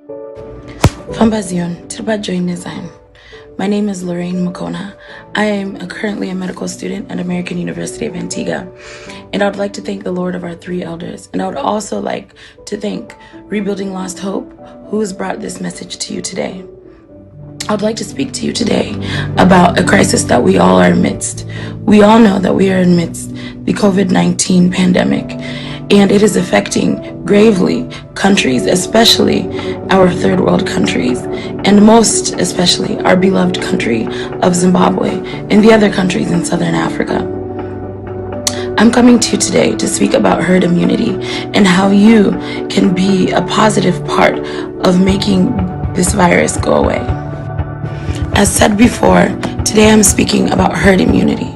Fambazion, Tirba Join Design. My name is Lorraine Makona. I am currently a medical student at American University of Antigua. And I would like to thank the Lord of our three elders. And I would also like to thank Rebuilding Lost Hope, who has brought this message to you today. I would like to speak to you today about a crisis that we all are amidst. We all know that we are amidst the COVID-19 pandemic, and it is affecting gravely countries, especially our third world countries, and most especially our beloved country of Zimbabwe and the other countries in Southern Africa. I'm coming to you today to speak about herd immunity and how you can be a positive part of making this virus go away. As said before, today I'm speaking about herd immunity.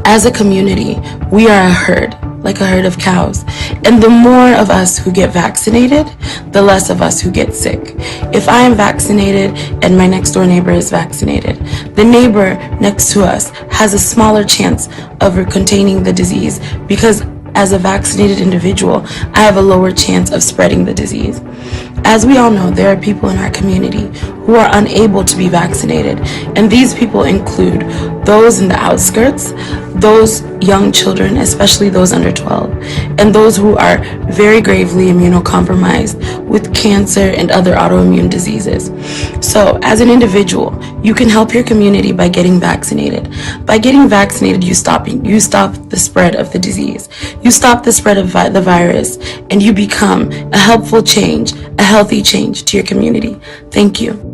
As a community, we are a herd, like a herd of cows. And the more of us who get vaccinated, the less of us who get sick. If I am vaccinated and my next door neighbor is vaccinated, the neighbor next to us has a smaller chance of containing the disease because as a vaccinated individual, I have a lower chance of spreading the disease. As we all know, there are people in our community who are unable to be vaccinated, and these people include those in the outskirts, those young children, especially those under 12, and those who are very gravely immunocompromised with cancer and other autoimmune diseases. So, as an individual, you can help your community by getting vaccinated. By getting vaccinated, you stop the spread of the disease. You stop the spread of the virus, and you become a helpful change, a healthy change to your community. Thank you.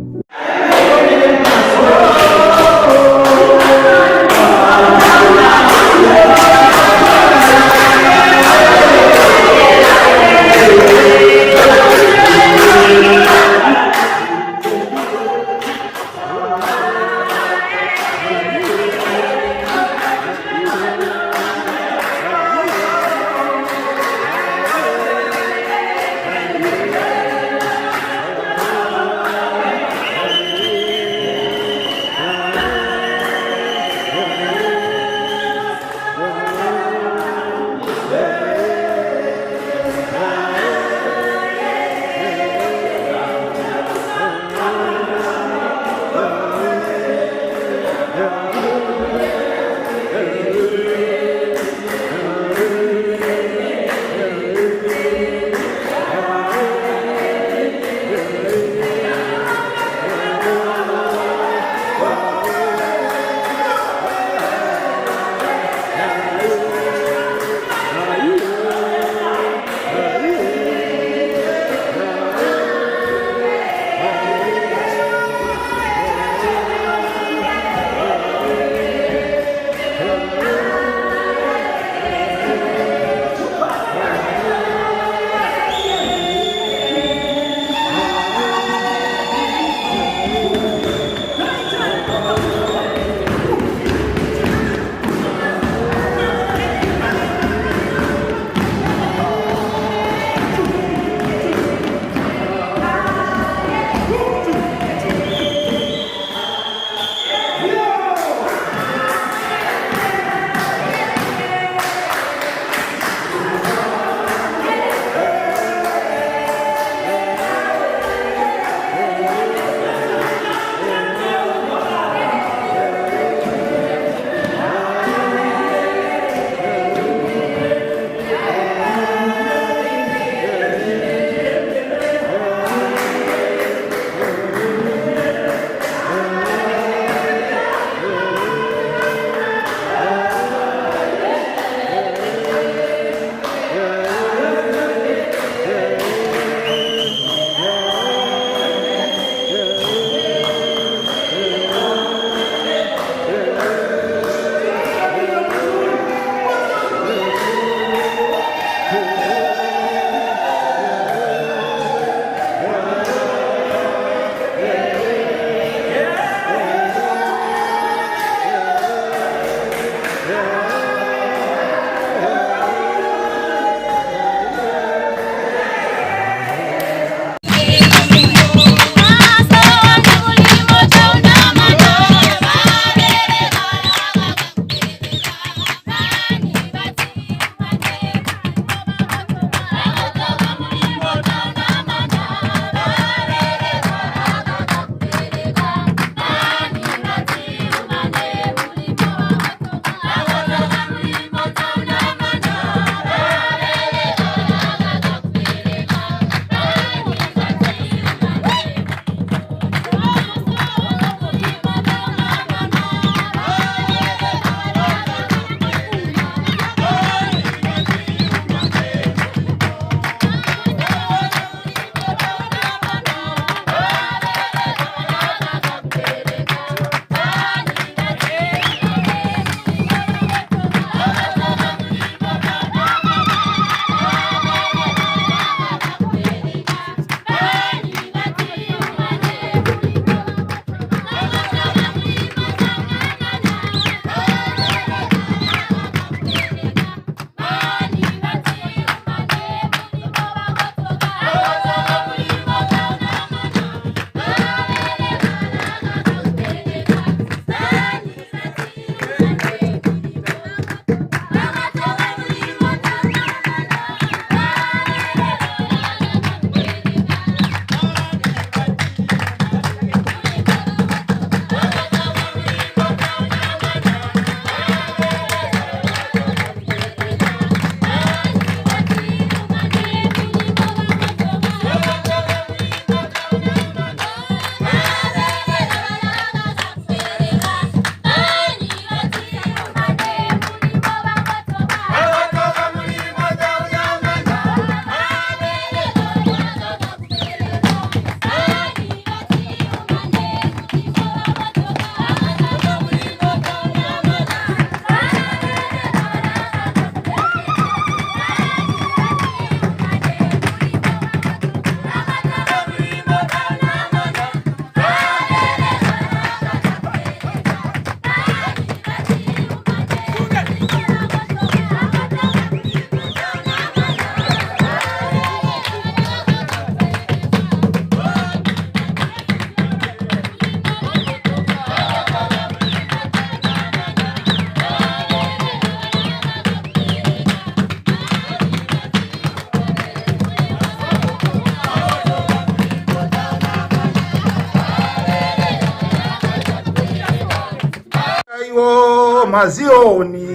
o mazioni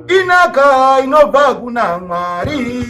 inaka inobva kuna Mwari.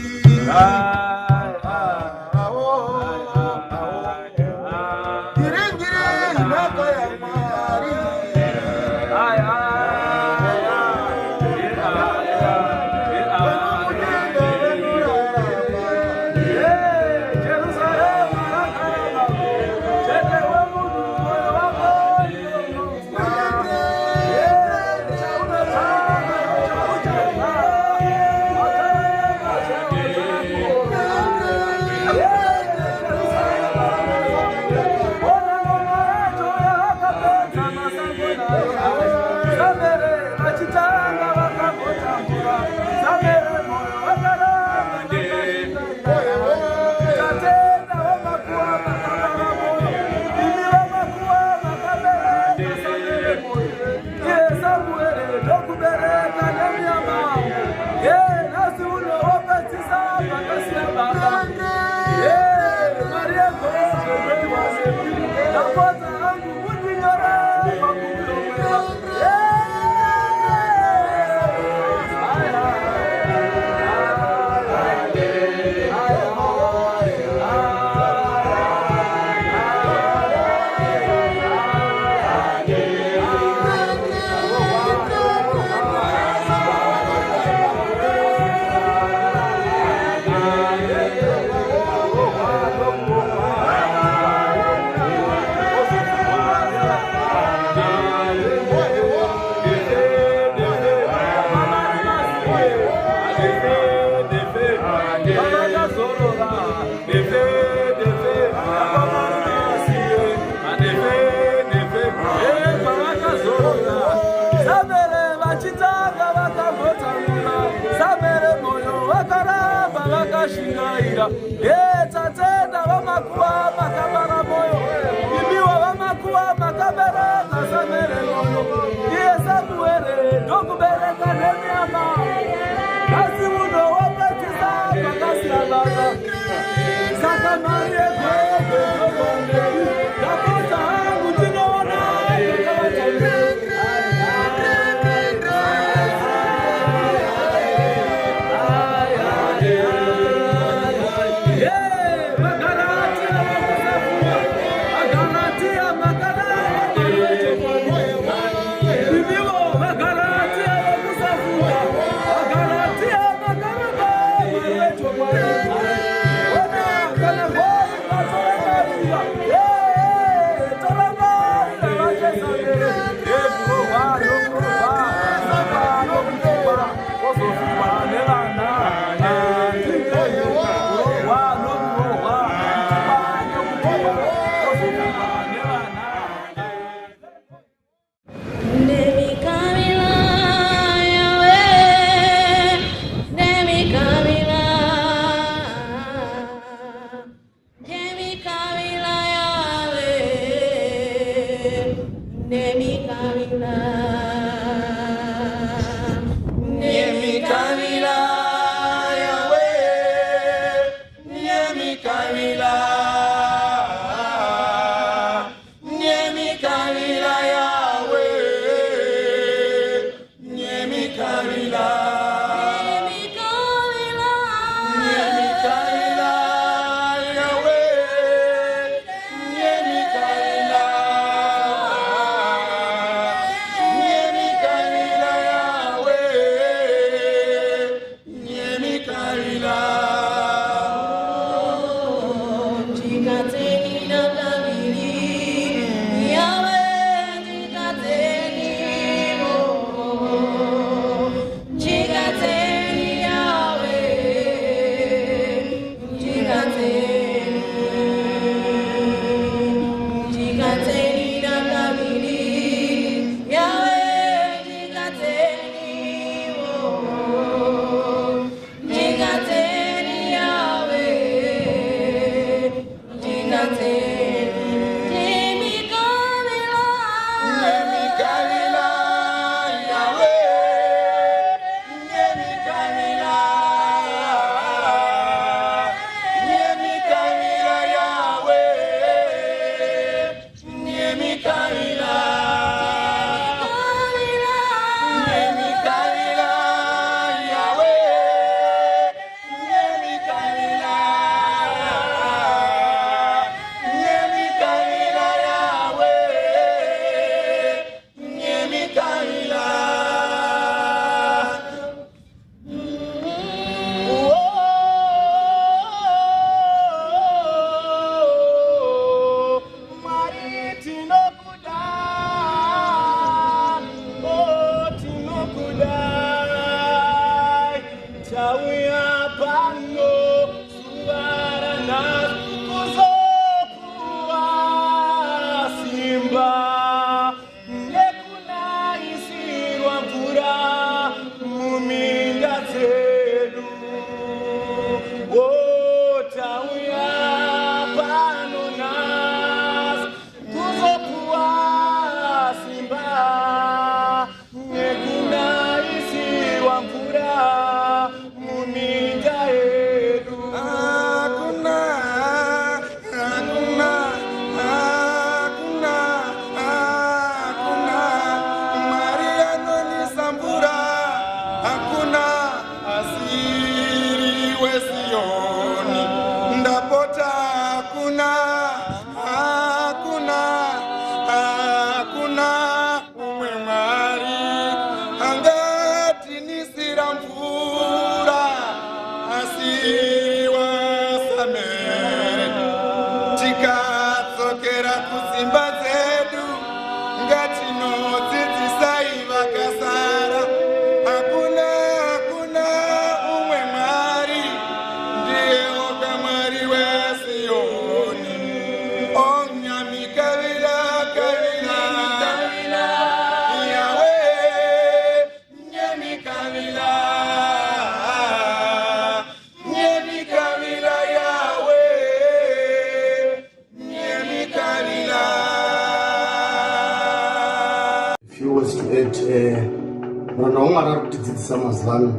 mwana wamwari ari kutidzidzisa mazano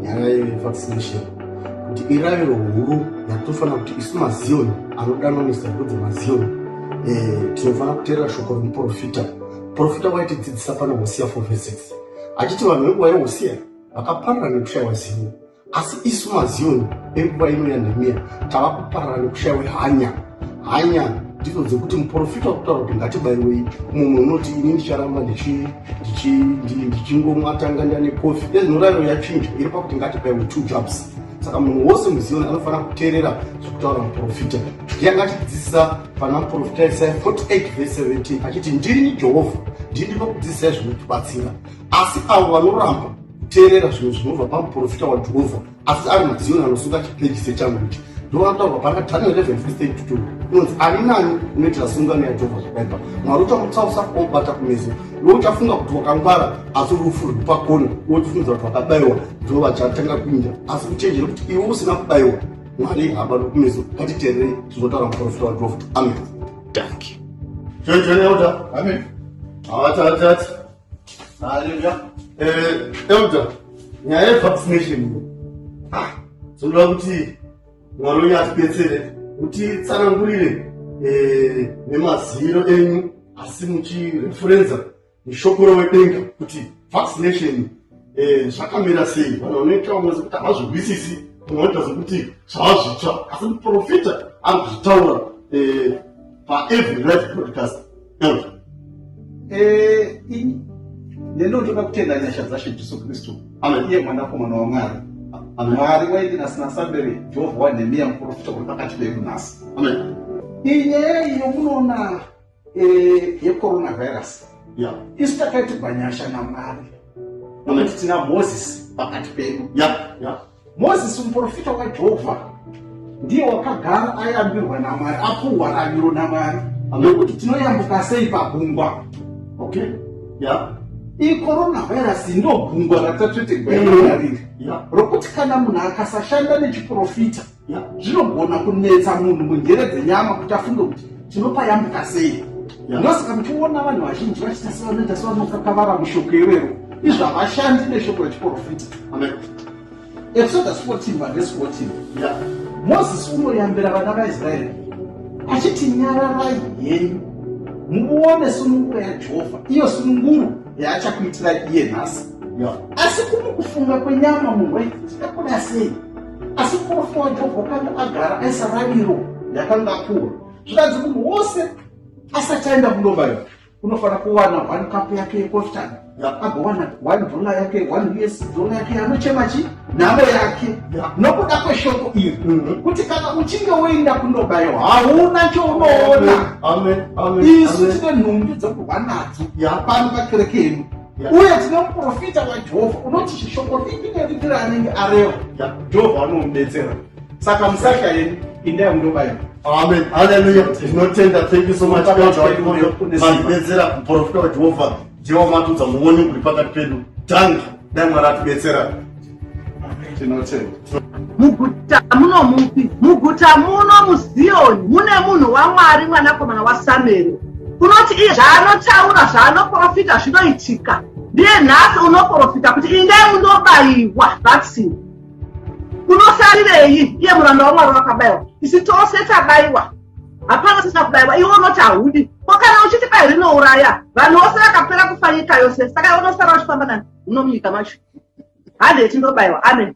nyaya yevaccination kuti iraviro huru yatofanira kuti isu maziyoni anodanwa nezarudzi maziyoni tinofanira kuteerera shoko remuprofita. Profita waitidzidzisa pana Hosea 4:6 achiti vanhu venguva yeHosea vakaparara nekushayiwa zivo, asi isu maziyoni enguva ino yaNehemiya tava kuparara nekushayiwa hanya ndidzo dzekuti muprofita wakutaura kuti ngatibayiwei. Mumwe unoti ini ndicharamba ndichingomwatanga ndane kofi. Nurayiro yachinja iri pakuti ngatibayiwe 2 jobs. Saka munhu wose muziyoni anofanira kuteerera zvekutaura muprofita. Yakatidzidzisa pana muprofita Isaya 48:17 achiti ndini Jehovha ndinokudzidzisai zvinotibatsira. Asi avo vanoramba kuteerera zvinhu zvinobva pamuprofita waJehovha asi ari maziyoni anosunga chipegise changu ichi ndovanotaurwa pana Daniel 11:32 inonzi ani nani unoitira sungano yaJehovha zvakaipa. Mwari uchamutsausa omubata kumeso. Iwe uchafunga kuti wakangwara asi rufu ruri pakona. Wochifungidzira kuti wakabayiwa ndivo vachatanga kuinda, asi kuchenjera kuti iwe usina kubayiwa Mwari haabata kumeso. Ngatiteererei zvinotaura muprofita waJehovha. Amen. Thank you. Elder. Amen. Awathatha. Hallelujah. Elder, nyaya yevaccination zvoda kuti Mwari atibetsere kuti tsanangurire nemaziviro enyu asi muchireferenza neshoko redenga kuti vaccination zvakamira sei. Vanhu vanoita vamwezi kuti havazvinzwisisi, vanoita sekuti zvava zvitsva, asi muprofita ari kuzvitaura paEvery Right Podcast. Elder. Ndinotoda kutenda nyasha dzaShe Jesu Kristu. Amen. Iye mwanakomana waMwari. Mwari waiti nhasi nasambere Jehovha waNehemiya muprofita uri pakati pedu nhasi. Amen. Inyaya iyo munoona yeCoronavirus. Yeah. Isu takaitirwa nyasha naMwari. Amen. Nokuti tina Moses pakati pedu. Yeah. Moses muprofita waJehovha ndiye wakagara ayambirwa naMwari, apuhwa raviro naMwari nokuti tinoyambuka sei pagungwa. Okay. Yeah. iCoronavirus ndo gungwa ratatotegwa riri rokuti kana munhu akasashanda nechiprofita zvinogona kunetsa munhu munjere dzenyama kuti afunge kuti tinopayambuka sei. Ndosaka muchiona vanhu vazhinji vachita sevanoita sevanokakavara mushoko irero izvo havashandi neshoko rechiprofita. Exodus 14:14 Moses unoyambira vana vaIsraeri achiti nyararai henyu muone sununguko yaJehovha, iyo sununguro yaachakuitira iye nhasi. Asi kumukufunga kwenyama munhu waitakuda sei. Asi muprofita waJehovha wakanga agara aisa raviro yakanga apuhwa. Zviranzi munhu wose asati aenda kundobayiwa unofanira kuwana 1 cup yake yekofitani, agowana $1 yake, $1 yake anochemachi nhamo yake nokuda kweshoko iri kuti kana uchinge woenda kundobayiwa hauna chaunoona. Isu tine nhumbi dzokurwa nadzo pano pakereke yenu, uye tine muprofita waJehovha unoti shoko ripi neripi raanenge areva Jehovha anomubetsera. Saka musasha yenu indai mundobayiwa. Amen. Hallelujah. Tinotenda. Thank you so much. Mandibetsera muprofita waJehovha Jehovha matudza muoni kuri pakati pedu. Tangi dai Mwari atibetsera. Tinotenda. Muguta muno mupi, muguta muno muZiyoni mune munhu waMwari mwanakomana waSamueri unoti iye zvaanotaura zvaanoprofita zvinoitika. Ndiye nhasi unoprofita kuti indai mundobayiwa vaccine. Unosarirei iye muranda waMwari wakabayiwa? Isi tose tabayiwa, hapana sisina kubayiwa. Iwe unoti haudi, kana uchiti bai rinouraya vanhu vose vakapera kufa nyika yose, saka unosara uchifamba nani unomunyika macho. Hande tindobayiwa. Amen.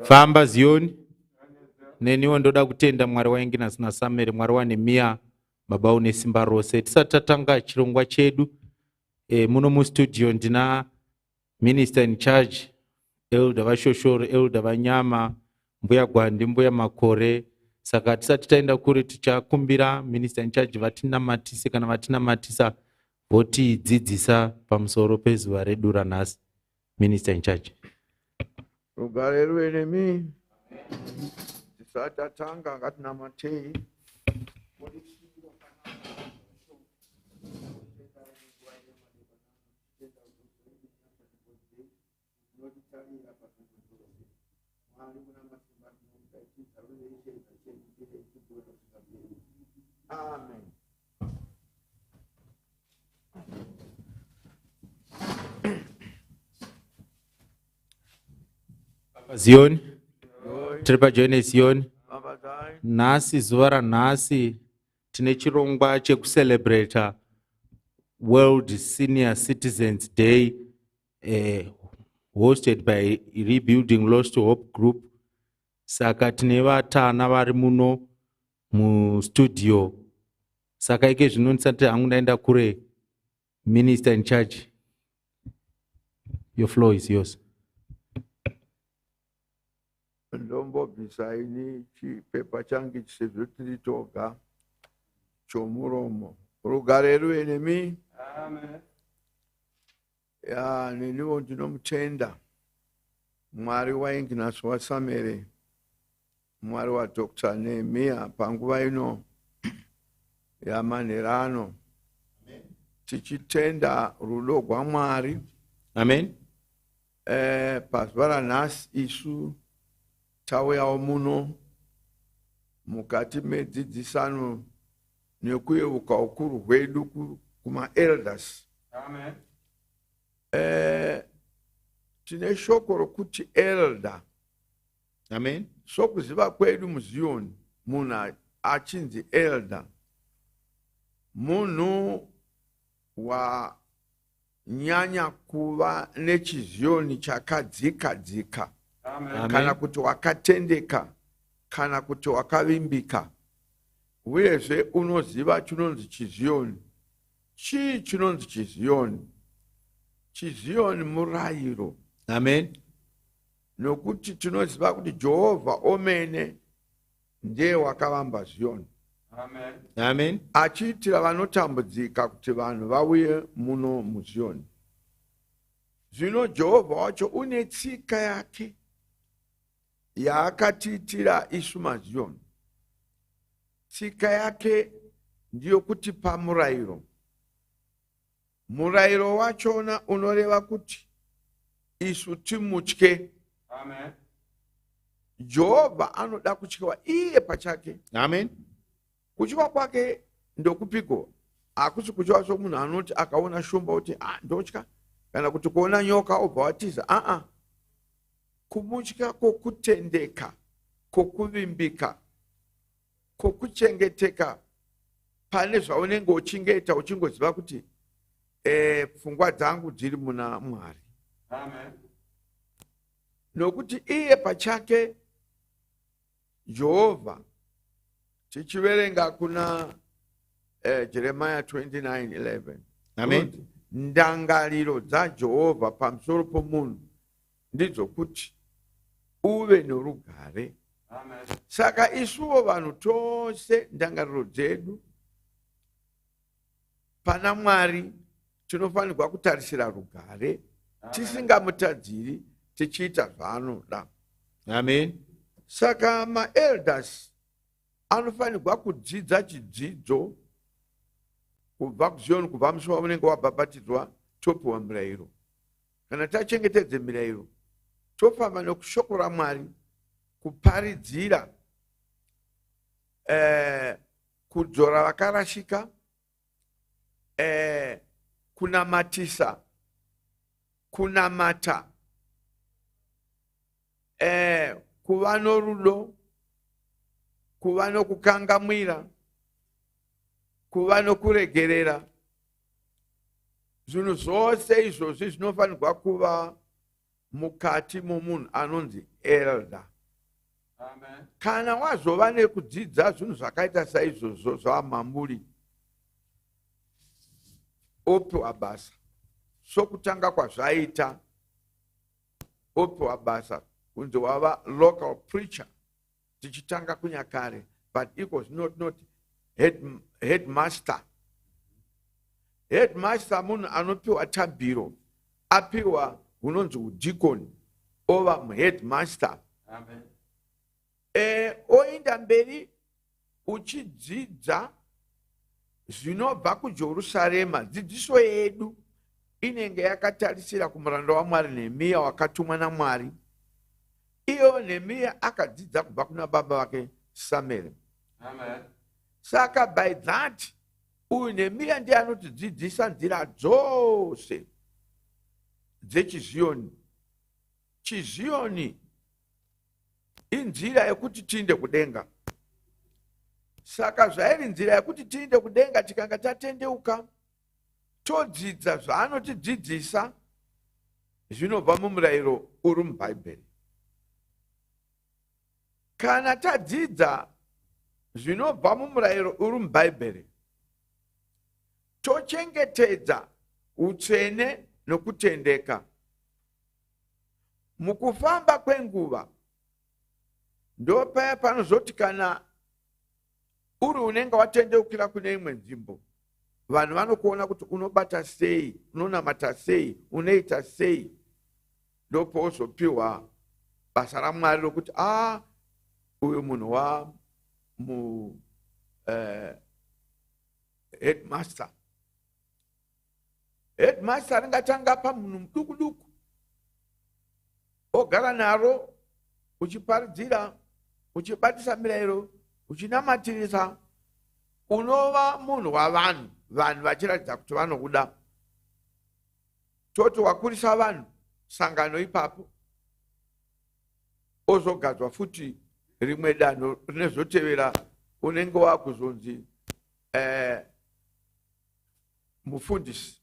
Famba Zioni. Neniwo ndoda kutenda Mwari wainginasi naSamueri, Mwari waNehemiya, Baba une simba rose. Tisati tatanga chirongwa chedu muno mustudio ndina minister in charge, elder Vashoshoro, elder Vanyama, Mbuya Gwandi, Mbuya Makore. Saka tisati taenda kuri tichakumbira minister in charge vatinamatise kana vatinamatisa votidzidzisa pamusoro pezuva redu ranhasi. Minister in charge. Rugare rwenemi tisati tatanga ngatinamatei. Amen. Zioni. Tripa joine Zioni. Nhasi zuva ranhasi tine chirongwa chekucelebrata World Senior Citizens Day hosted by Rebuilding Lost Hope Group. Saka tine vatana vari muno mustudio. Saka ike zvino ndisati hangu ndaenda kure, minister in charge, your floor is yours. Ndombobvisaini chipepa changu chisezvo tiri toga chomuromo. Rugare rwenemi. Amen. Ya neniwo ndinomutenda Mwari wainginasi waSamueri, Mwari waDr. Nehemiya panguva ino yamanherano. Tichitenda rudo rwaMwari. Amen. Pazuva ranhasi isu tauyawo muno mukati medzidzisano nekuyeuka ukuru hwedu kumaelders. Amen. Tine shoko rokuti elder. Amen. Sokuziva kwedu muZioni munhu achinzi elder, munhu wanyanya kuva nechizioni chakadzika dzika. Amen. Kana kuti wakatendeka, kana kuti wakavimbika. Uyezve unoziva chinonzi chizioni. Chii chinonzi chizioni? Chizioni murayiro. Amen. Nokuti tinoziva kuti Jehovha omene ndiye wakavamba Zioni. Amen. Amen. Achiitira vanotambudzika kuti vanhu vauye muno muZioni. Zvino Jehovha wacho une tsika yake yaakatiitira isu maZioni. Tsika yake ndiyo kutipa murayiro. Murayiro wachona unoreva kuti isu timutye. Amen. Jehovha anoda kutyiwa iye pachake. Amen. Kutyiwa kwake ndokupiko? Hakusi kutyiwa somunhu anoti akaona shumba kuti ndotya, kana kuti kuona nyoka obva watiza. Kumutya kwokutendeka, kwokuvimbika, kwokuchengeteka pane zvaunenge uchingeta uchingoziva kuti pfungwa dzangu dziri muna Mwari. Amen. Nokuti iye pachake Jehovha, tichiverenga kuna Jeremiah 29:11. Amen. Ndangariro dzaJehovha pamusoro pomunhu ndidzo kuti uve norugare. Amen. Saka isuwo vanhu tose ndangariro dzedu pana Mwari tinofanirwa kutarisira rugare, tisingamutadziri, tichiita zvaanoda. Amen. Saka maelders anofanirwa kudzidza chidzidzo kubva kuZioni, kubva musi waunenge wabhabhatidzwa topiwa mirayiro. Kana tachengetedze mirayiro, tofamba nokushoko raMwari, kuparidzira, kudzora vakarashika, kunamatisa, kunamata, kuva norudo, kuva nokukangamwira, kuva nokuregerera. Zvinhu zvose izvozvi zvinofanirwa kuva mukati momunhu anonzi elder. Kana wazova nekudzidza zvinhu zvakaita saizvozvo zvamhamburi, opiwa basa sokutanga kwazvaita, opiwa basa kunzi wava local preacher tichitanga kunyakare, but it was not headmaster. Headmaster munhu anopiwa tabhiro, apiwa hunonzi udikoni ova muheadmaster. Oenda mberi uchidzidza zvinobva kuJerusarema. Dzidziso yedu inenge yakatarisira kumuranda waMwari Nehemiya wakatumwa naMwari. Iyo Nehemiya akadzidza kubva kuna baba vake Samuel. Saka by that uyu Nehemiya ndiye anotidzidzisa nzira dzose dzechiZioni. chiZioni inzira yekuti tiinde kudenga. Saka zvairi nzira yekuti tiinde kudenga, tikanga tatendeuka todzidza zvaanotidzidzisa zvinobva mumurayiro uri muBhaibheri. Kana tadzidza zvinobva mumurayiro uri muBhaibheri, tochengetedza utsvene nokutendeka. Mukufamba kwenguva ndopaya panozoti kana uri unenge watendeukira kune imwe nzvimbo, vanhu vanokuona kuti unobata sei, unonamata sei, unoita sei. Ndopauzopiwa basa raMwari rokuti uyu munhu wa headmaster. Headmaster ringatanga pamunhu muduku duku, ogara naro uchiparidzira, uchibatisa mirayiro, uchinamatirisa, unova munhu wavanhu, vanhu vachiratidza kuti vanokuda. Toti wakurisa vanhu sangano ipapo, ozogadzwa futi rimwe danho rinezotevera, unenge wakuzonzi mufundisi.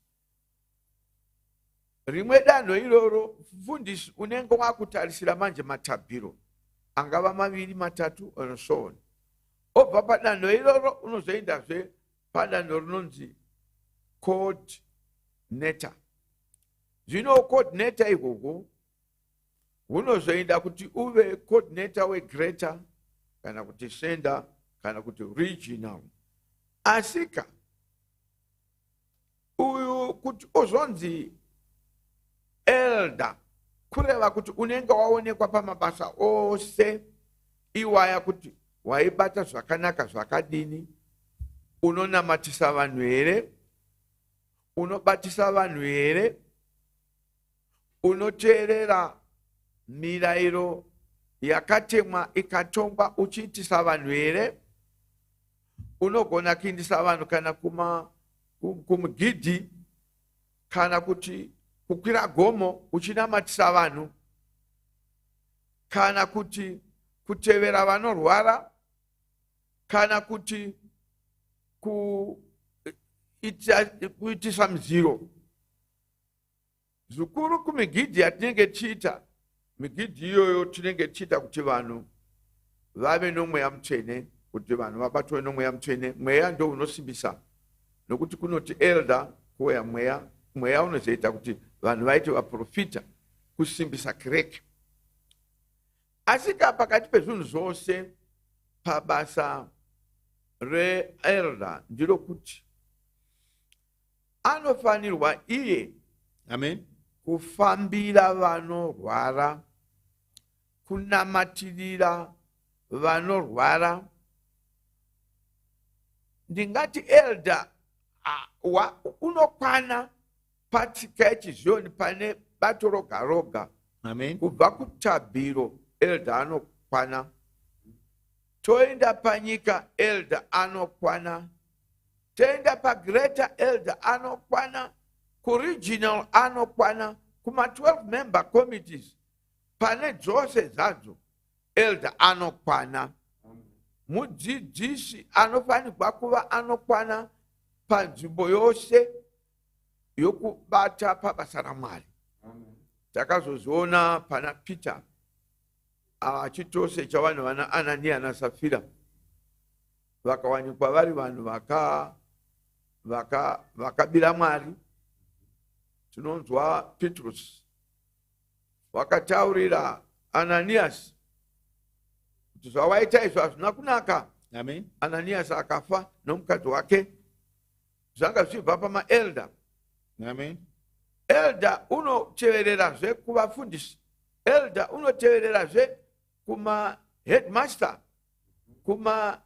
Rimwe danho iroro mufundisi unenge wakutarisira manje matabhiro angava maviri matatu and so on. Obva padanho iroro unozoendazve padanho rinonzi coordinator. Zvino coordinator ikoko unozoenda kuti uve coordinator weGreater kana kuti Center kana kuti Regional. Asika uyu kuti uzonzi elder kureva kuti unenge waonekwa pamabasa ose, iwaya kuti waibata zvakanaka zvakadini, unonamatisa vanhu here, unobatisa vanhu here, unoteerera mirayiro yakatemwa ikatongwa uchiitisa vanhu here, unogona kuindisa vanhu kana kumugidhi kana kuti kukwira gomo uchinamatisa vanhu, kana kuti kutevera vanorwara, kana kuti kuitisa miziro. Zvikuru kumigidhi yatinenge tichiita, migidhi iyoyo tinenge tichiita kuti vanhu vave nomweya mutsvene, kuti vanhu vabatwe nomweya mutsvene. Mweya ndio unosimbisa, nokuti kunoti elder kuweya mweya, mweya unozoita kuti vanhu vaite vaprofita, kusimbisa kereke. Asika pakati pezvinhu zvose pabasa reelder ndiro kuti anofanirwa iye kufambira vanorwara, kunamatirira vanorwara. Ndingati elder unokwana patsika yechiZioni pane bato roga roga. Kubva kutabhiro elder anokwana, toenda panyika elder anokwana, toenda paGreater elder anokwana, kuRegional anokwana, kuma 12 member committees pane dzose zvadzo elder anokwana. Mudzidzisi anofanirwa kuva anokwana panzvimbo yose yokubata pabasa raMwari. takazoziona pana Peter chitose cha vanhu vana Anania na Safira vakawanikwa vari vanhu vakabira Mwari. Tinonzwa Petrus wakataurira Ananias kuti zvawaita izvo hazvina kunaka. Amen. Ananias akafa nomukadzi wake. Zvanga zvichibva pamaelda. Amen. Elda unotevererazve kuvafundisi. Elda unotevererazve kuma headmaster, kuma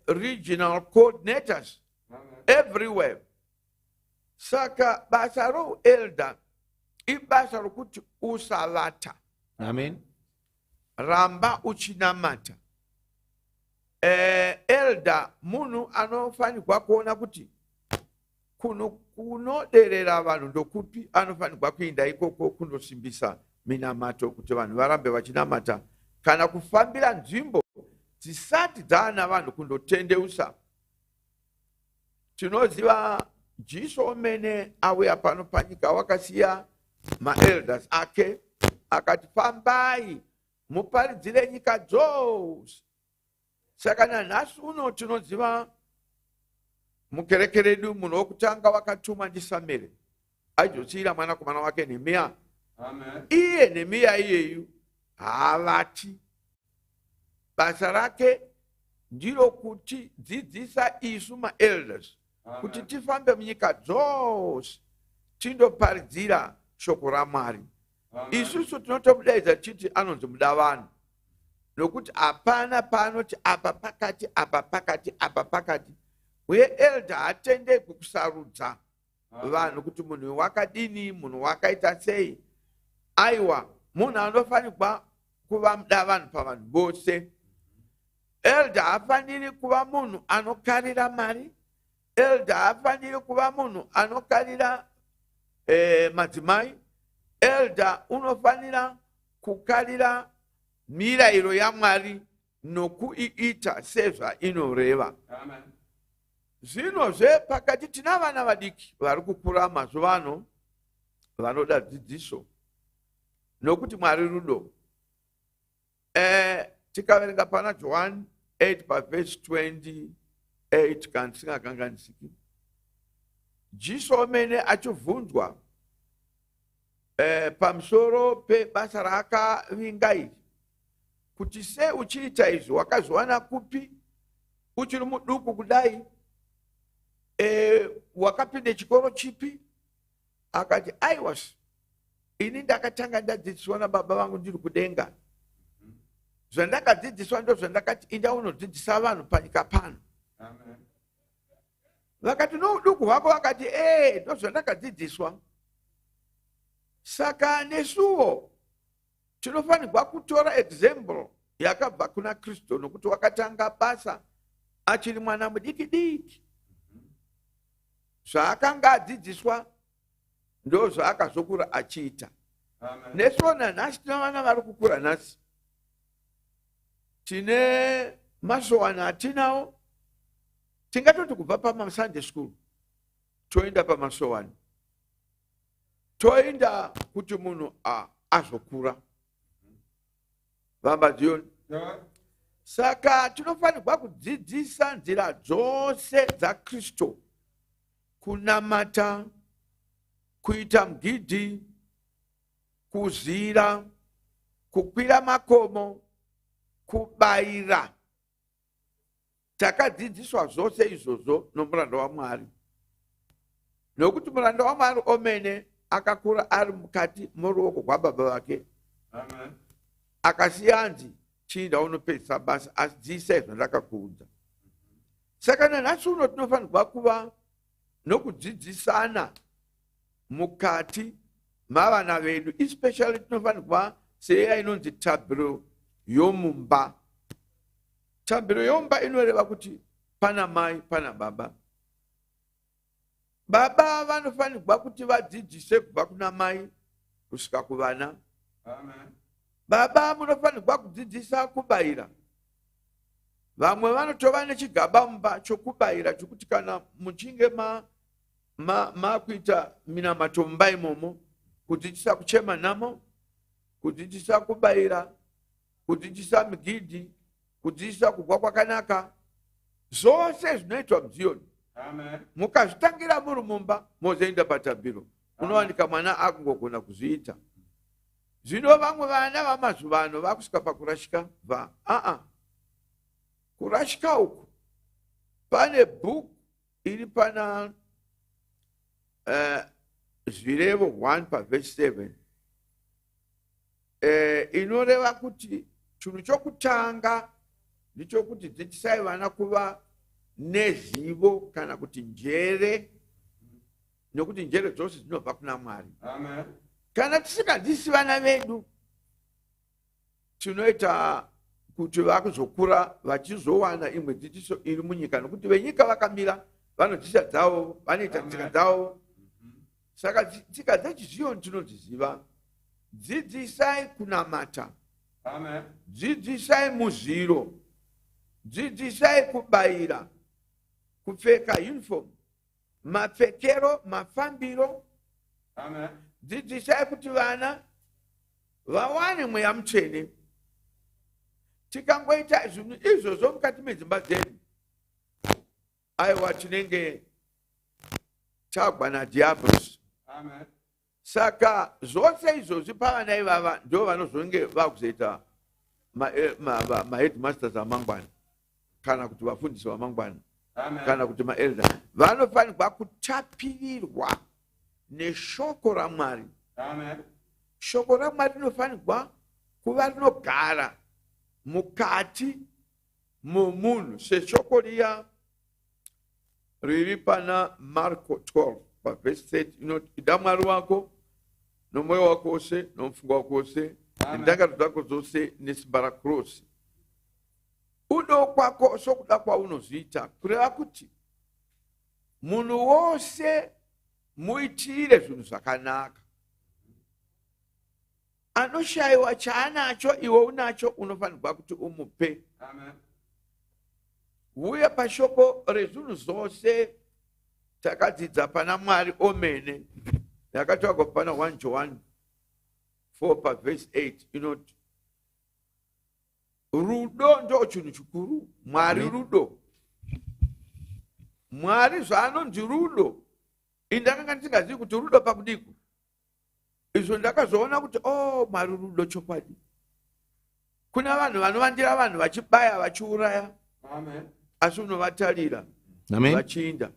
regional coordinators. Everywhere. Saka basa ro elda ibasa rokuti usavata. Amen. Ramba uchinamata. Elda munhu anofanirwa kuona kuti kunoderera vanhu ndokupi anofanirwa kuenda ikoko kunosimbisa minamato kuti vanhu varambe vachinamata kana kufambira nzvimbo dzisati dzaana vanhu kundotendeusa. Tinoziva Jesu omene auya pano panyika wakasiya maelders ake akati fambai muparidzire nyika dzose. Saka nanhasi uno tinoziva mukereke redu munhu wokutanga wakatumwa ndiSamueri aizosiyira mwanakomana wake Nehemiya. Iye Nehemiya iyeyu haavati. Basa rake ndiro kuti dzidzisa isu maelders kuti tifambe munyika dzose tindoparidzira shoko raMwari. Isusu tinotomudaidza tichiti anonzi mudavanhu, nokuti hapana panoti apa pakati apa pakati apa pakati. Uye elda hatendekwi kusarudza vanhu kuti munhu wakadini, munhu wakaita sei. Aiwa, munhu anofanirwa kuva mudavanhu pavanhu vose. Elda hafaniri kuva munhu anokarira mari. Elda hafaniri kuva munhu anokarira madzimai. Elda unofanira kukarira mirayiro yaMwari nokuiita sezvainoreva. Zvinozve pakati tina vana vadiki vari kukura mazuva ano vanoda dzidziso nokuti Mwari rudo. Tikaverenga pana John 8 paverse 28 kana tisingakanganisiki, Jesu omene achibvunzwa pamusoro pebasa raakavinga iri kuti sei uchiita izvi, wakazowana kupi, uchiri muduku kudai, wakapinde chikoro chipi? Akati aiwa, ini ndakatanga ndadzidziswa nababa vangu ndiri kudenga. Zvandakadzidziswa ndo zvandakati inda unodzidzisa vanhu panyika pano. Vakati no uduku hwako, vakati ndo zvandakadzidziswa. Saka nesuwo tinofanirwa kutora example yakabva kuna Kristu, nokuti wakatanga basa achiri mwana mudiki diki. Zvaakanga adzidziswa ndo zvaakazokura achiita. Nesuwo nanhasi tina vana vari kukura nhasi, tine masowani atinawo. Tingatoti kubva pamaSunday school toenda pamasowani, toenda kuti munhu azokura. Vamba dzioni. Saka tinofanirwa kudzidzisa nzira dzose dzaKristu: kunamata, kuita mugidhi, kuzira, kukwira makomo, kubayira. Takadzidziswa zvose izvozvo nomuranda waMwari, nokuti muranda waMwari omene akakura ari mukati muruoko rwababa vake. Akasiya anzi chiinda unopedzisa basa, asi dziisa zvandakakuudza. Saka nanhasi uno tinofanirwa kuva nokudzidzisana mukati mavana vedu, especially tinofanirwa seya inonzi tabhiro yomumba. Tabhiro yomumba inoreva kuti pana mai pana baba. Baba vanofanirwa kuti vadzidzise kubva kuna mai kusvika kuvana. Baba munofanirwa kudzidzisa kubayira. Vamwe vanotova nechigaba mumba chokubayira chokuti kana muchinge makuita minamato mumba imomo, kudzidzisa kuchema namo, kudzidzisa kubayira, kudzidzisa migidhi, kudzidzisa kugwa kwakanaka. Zvose zvinoitwa muZioni. Mukazvitangira muri mumba mozoenda patabhiro, unowanika mwana akungogona kuzviita. Zvino vamwe vana vamazuva ano vakusvika pakurashika kurashika uku pane bhuku iri pana Zvirevo 1 pavhesi 7 inoreva kuti chinhu chokutanga ndichokuti dzidzisai vana kuva nezivo kana kuti njere, nokuti njere dzose dzinobva kuna Mwari. Kana tisingadzidzisi vana vedu, tinoita kuti vakuzokura vachizowana imwe dzidziso iri munyika, nokuti venyika vakamira vanodzidzisa dzavo, vanoita tsika dzavo. Saka tsika dzechiZioni tinodziziva. Dzidzisai kunamata, dzidzisai muziro, dzidzisai kubayira, kupfeka uniform, mapfekero, mafambiro. Dzidzisai kuti vana vawane mweya mutsvene. Tikangoita zvinhu izvozvo mukati medzimba dzedu, aiwa tinenge tagwa naDiablos. Saka zvose izvozvi pavana ivava ndo vanozonge vakuzoita maheadmasters amangwana, kana kuti vafundisi vamangwana, kana kuti maelda. Vanofanirwa kutapirirwa neshoko raMwari. Shoko raMwari rinofanirwa kuva rinogara mukati momunhu, seshoko riya riri pana Marko 12 pavhesi 30 inoti, ida Mwari wako nomwoyo wako wose, nomufungo wako wose, nendangariro dzako dzose, nesimba rako rose. Udo kwako sokuda kwaunozviita, kureva kuti munhu wose muitire zvinhu zvakanaka. Anoshayiwa chaanacho iwe unacho, unofanirwa kuti umupe. Uye pashoko rezvinhu zvose takadzidza pana Mwari omene, yakatsvagwa pana 1 John 4 pavhesi 8 inoti, rudo ndo chinhu chikuru. Mwari rudo. Mwari zvaanonzi rudo, indakanga ndisingazivi kuti rudo pakudiko. Izvo ndakazoona kuti Mwari rudo chokwadi. Kuna vanhu vanovandira vanhu vachibaya vachiuraya, asi unovatarira vachiinda.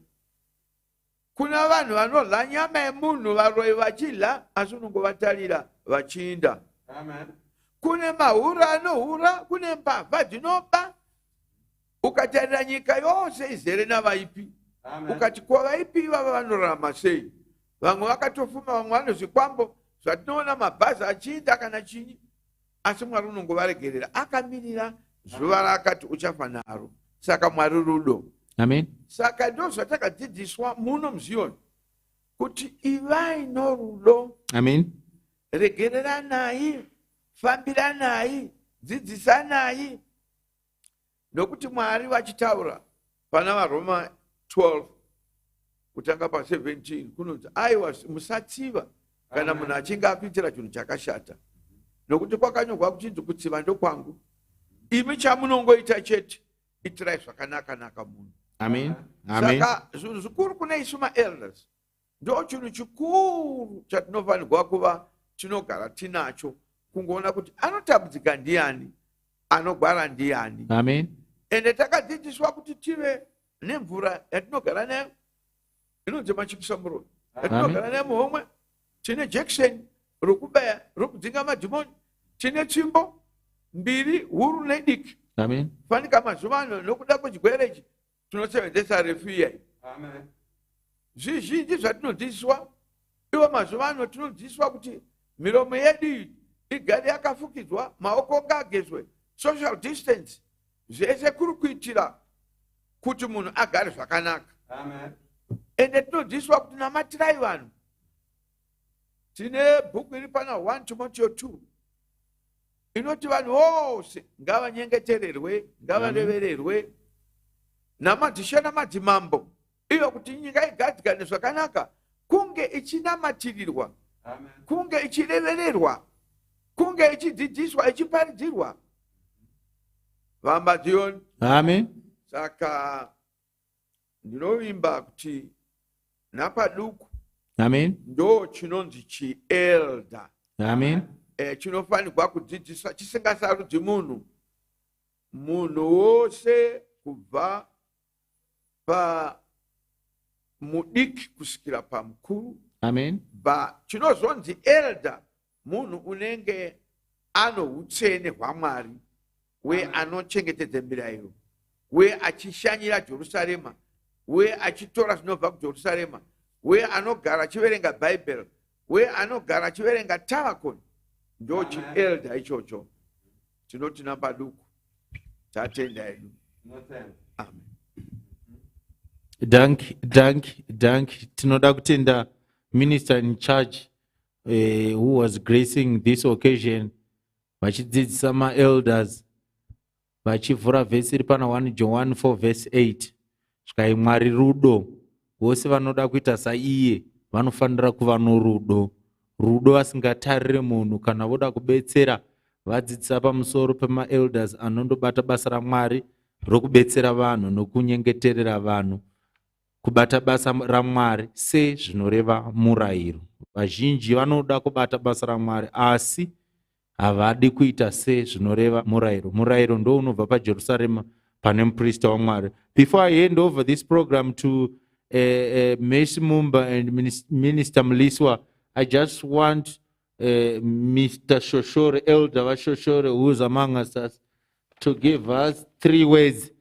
Kuna vanhu vanorya nyama yemunhu varoyi vachidya, asi unongovatarira vachiinda. Kune mahura anohura, kune mbavha dzinoba. Ukatarira nyika yose izere navaipi. Ukati kwa vaipi ivava vanorarama sei? Vamwe vakatofuma, vamwe vanozvikwambo zvatinoona mabhazi achiinda kana chinyi, asi Mwari unongovaregerera akamirira zuva raakati uchafa naro. Saka Mwari rudo. Amen. Saka ndo zvatakadzidziswa muno muZioni kuti ivai norudo. Amen. Regereranai, fambiranai, dzidzisanai. Nokuti Mwari vachitaura pana vaRoma 12 kutanga pa 17 kunonzi, aiwa musatsiva kana munhu achinge akuitira chinhu chakashata, nokuti kwakanyorwa kuchinzi kutsiva ndokwangu. Imi chamunongoita chete, itirai zvakanaka munhu. Amen. Amen. Saka zvinhu zvikuru kuna isu maelders ndo chinhu chikuru chatinofanirwa kuva tinogara tinacho, kungoona kuti anotambudzika ndiani, anogwara ndiani. Amen. Ende takadzidziswa kuti tive nemvura yatinogara nayo inonzi machipisa muromo, yatinogara nayo muhomwe. Tine jekiseni rokubaya rokudzinga madhimoni, tine tsvimbo mbiri huru nediki. Amen. Fanika mazuva ano nokuda kwechigwere ichi tinosevenzesa refuya. Zvizhinji zvatinodzidziswa, iwo mazuva ano tinodzidziswa kuti miromo yedu igare yakafukidzwa, maoko ngagezwe, social distance, zvese kuri kuitira kuti munhu agare zvakanaka. Ende tinodzidziswa kuti namatirai vanhu. Tine bhuku iri pana 1 Timothy 2 inoti vanhu vose ngavanyengetererwe, ngavarevererwe namadzishe namadzimambo, iyo kuti nyika igadzikane zvakanaka, kunge ichinamatirirwa kunge ichirevererwa, kunge ichidzidziswa, ichiparidzirwa. Vambadzioni. Amen. Saka ndinovimba kuti napaduku Amen. ndo chinonzi chielda. Amen. Chinofanirwa kudzidziswa chisingasarudzi munhu wose kubva pamudiki kusvikira pamukuru. Amen. Chinozonzi elda munhu unenge ano utsvene hwaMwari, we anochengetedza mirayiro, we achishanyira Jerusarema, we achitora zvinobva kuJerusarema, we anogara achiverenga Bhaibheri, we anogara achiverenga tavakoni. Ndo chielda ichocho. Tinoti napaduku tatenda hedu. Amen. Dank. Tinoda kutenda minister in charge who was gracing this occasion, vachidzidzisa ma-elders, vachivhura vhesi iri pana 1 John 4 verse 8. Zvikai Mwari rudo, vose vanoda kuita saiye vanofanira kuva norudo. Rudo asingatarire munhu. Kana voda kubetsera, vadzidzisa pamusoro pema-elders anondobata basa raMwari rokubetsera vanhu nokunyengeterera vanhu kubata basa raMwari sezvinoreva murayiro. Vazhinji vanoda kubata basa raMwari asi havadi kuita sezvinoreva murayiro. Murayiro ndo unobva paJerusarema pane muprista waMwari. Before I hand over this program to Mercy Mumba and Minister Mliswa, I just want Mr. Shoshore, Elder Shoshore, who is among us, to give us 3 words.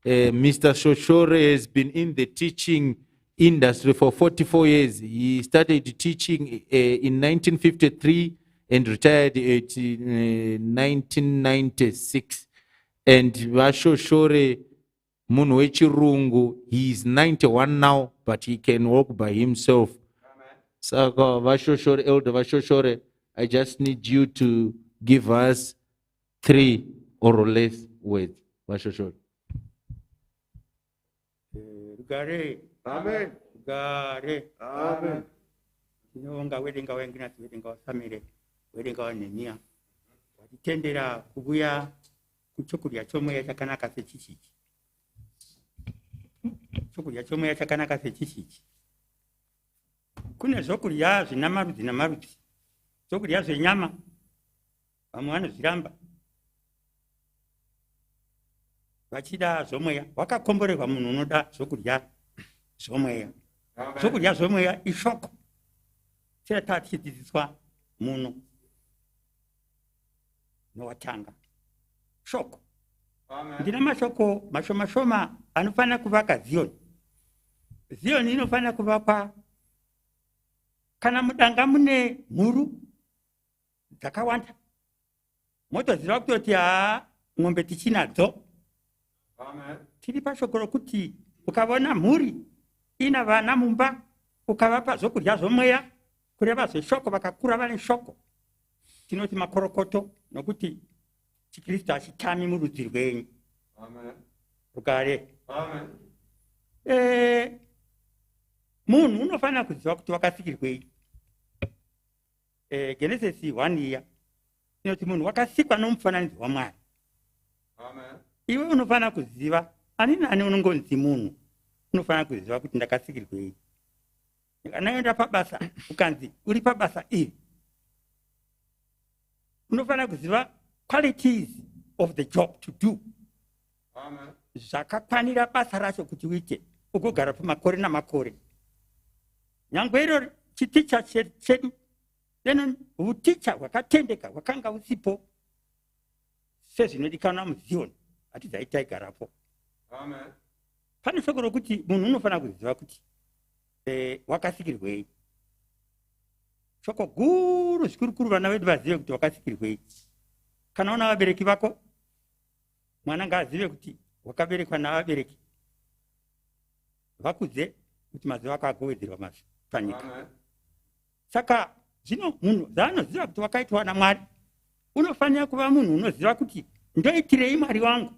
Mr. Shoshore has been in the teaching industry for 44 years. He started teaching in 1953 and retired in 1996. And Vashoshore munhu wechirungu, he is 91 now, but he can walk by himself. Saka Vashoshore, Elder Vashoshore, I just need you to give us 3 or less words. Vashoshore. Gare. Amen. Gare. Amen. Tinonga wedenga wengina wedenga wasamire wedenga wanenia. Watitendera kubuya kuchukulia chomwe chakanaka sechichichi. Chukulia chomwe chakanaka sechichichi. Kune zokurya zvina marudzi namarudzi. Zokurya zvenyama vamwe vanozviramba. Vachida zvomweya, wakakomborerwa munhu unoda zokurya zvomweya. Zokurya zvomweya ishoko. Cheta tichidzidziswa munhu nowatanga. Shoko. Ndina mashoko mashoma anofanira kuvaka Zioni. Zioni inofanira kuvakwa kana mudanga mune mhuru dzakawanda. Motoziva kutoti ng'ombe tichinadzo. Tiri pashoko rokuti ukavona mhuri ina vana mumba ukavapa zokurya zvomweya kureva zveshoko vakakura vane shoko, tinoti makorokoto, nokuti chiKristu hachitami murudzi rwenyu. Rugare. Munhu unofanira kuziva kuti wakasikirwei. Genesis 1 iya inoti munhu wakasikwa nomufananidzo waMwari. Iwe unofanira kuziva, ani nani unongonzi munhu, unofanira kuziva kuti ndakasikirwei. Ndikanaenda pabasa ukanzi uri pabasa iri, unofanira kuziva qualities of the job to do. Zvakakwanira basa racho kuti uite, ugogara pamakore namakore. Nyangwe iro chiticha chedu, then uticha hwakatendeka hwakanga usipo sezvinodikanwa muZioni hatidzaitaigarapo. Pane shoko rokuti munhu unofanira kuziva kuti wakasikirwei. Shoko guru zvikuru vana vedu vazive kuti wakasikirwei. Kana una vabereki vako, mwana ngaazive kuti wakaberekwa navabereki vakudze kuti mazuva ako agowedzerwa mazvi panyika. Saka zvino munhu zaanoziva kuti wakaitwa naMwari, unofanira kuva munhu unoziva kuti ndoitirei Mwari wangu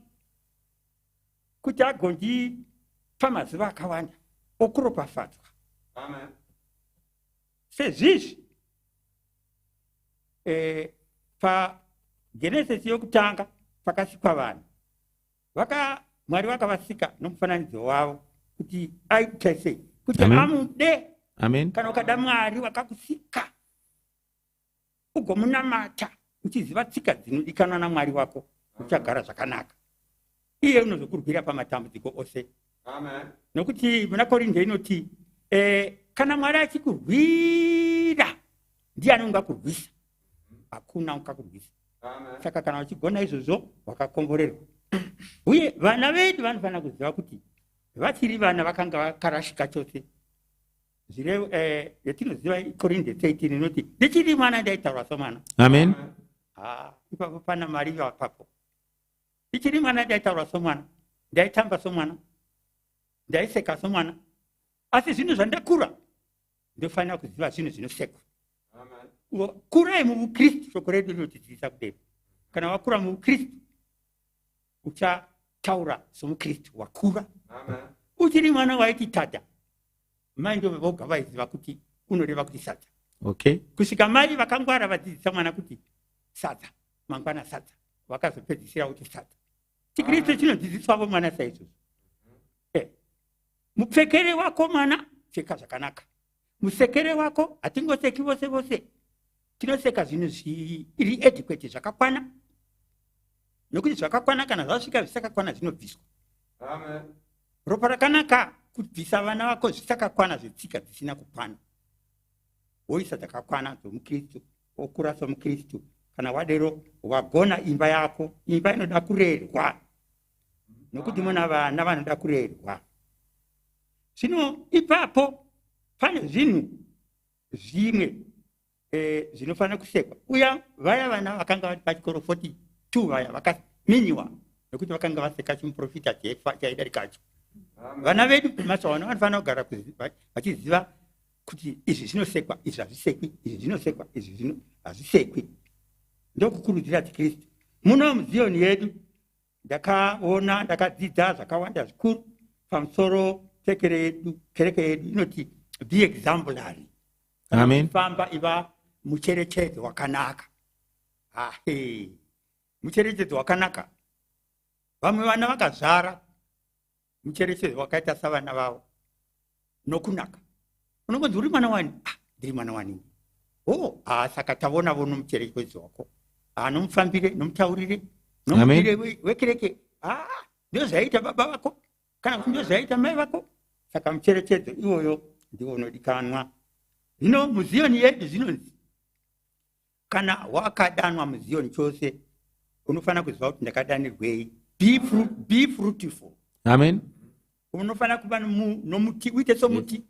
kuti agondipa mazuva akawanda okuropafadzwa. Sezvizvi pagenesis yokutanga pakasikwa vanhu Mwari vakavasika nomufananidzo wavo kuti aite sei kuti amude. Amen. Kana ukada Mwari wakakusika ugomunamata uchiziva tsika dzinodikanwa naMwari wako uchagara zvakanaka. Iye unozokurwira pamatambudziko ose. Amen. Nokuti muna Korinde inoti kana Mwari achikurwira ndiani ungakurwisa? Hakuna ungakurwisa. Saka kana uchigona izvozvo wakakomborerwa. Uye vana vedu vanofanira kuziva kuti vachiri vana vakanga vakarashika chose. Zvire yatinoziva Korinde 13 inoti ndichiri mwana ndaitaura somwana. Amen. Ipapo pana Mari vapapo. Ndichiri mwana ndaitaura somwana, ndaitamba somwana, ndaiseka somwana. Asi zvinhu zvandakura ndofanira kuziva zvinhu zvinosekwa. Kurai muKristu, shoko redu rinotidzidzisa kudai. Kana wakura muKristu uchataura somuKristu wakura. Uchiri mwana waiti tata, mai ndio voga vaiziva kuti unoreva kuti sadza. Okay. Kusvika mai vakangwara vadzidzisa mwana kuti sadza, mangwana sadza, vakazopedzisira kuti sadza. Chikristu chinodzidziswavo mwana saizvozvo. Mupfekere wako mwana pfeka zvakanaka. Musekere wako hatingoseki vose vose. Tinoseka zvinhu zviri adequate zvakakwana. Nokuti zvakakwana kana zvasvika zvisakakwana zvinobviswa. Amen. Ropa rakanaka kubvisa vana vako zvisakakwana zvetsika dzisina kukwana. Woisa dzakakwana dzomuKristu, wokura somuKristu. Kana wadero wagona imba yako, imba inoda kurerwa. Nokuti muna vana vanoda kurerwa. Zvino ipapo pane zvinhu zvimwe zvinofanira kusekwa. Uya vaya vana vakanga vari pachikoro 42 vaya vakaminyiwa nokuti vakanga vaseka chimuprofita chaidarikacho. Vana vedu mazuva ano vanofanira kugara vachiziva kuti izvi zvinosekwa, izvi hazvisekwi, izvi zvinosekwa, izvi hazvisekwi. Ndokukurudzira Kristu. Muno muZioni yedu ndakaona ndakadzidza zvakawanda zvikuru pamusoro kereke yedu inoti be exemplary. Amen. Famba iva mucherechedzo wakanaka. Mucherechedzo wakanaka. Vamwe vana vakazvara mucherechedzo wakaita savana vavo nokunaka. Unongonzi uri mwana wani? Ndiri mwana wani. Saka tavonavo nomucherechedzo wako. Nomufambire, nomutaurire, nomubire wekereke. Ndio zvaita baba vako kana kuti ndio zvaita mai vako. Saka mucherechedzo iwoyo ndiwo unodikanwa. Zvino muZioni yedu zvinonzi kana wakadanwa muZioni chose unofanira kuziva kuti ndakadanirwei. Be fruitful. Amen. Unofanira kuva nomuti, uite somuti.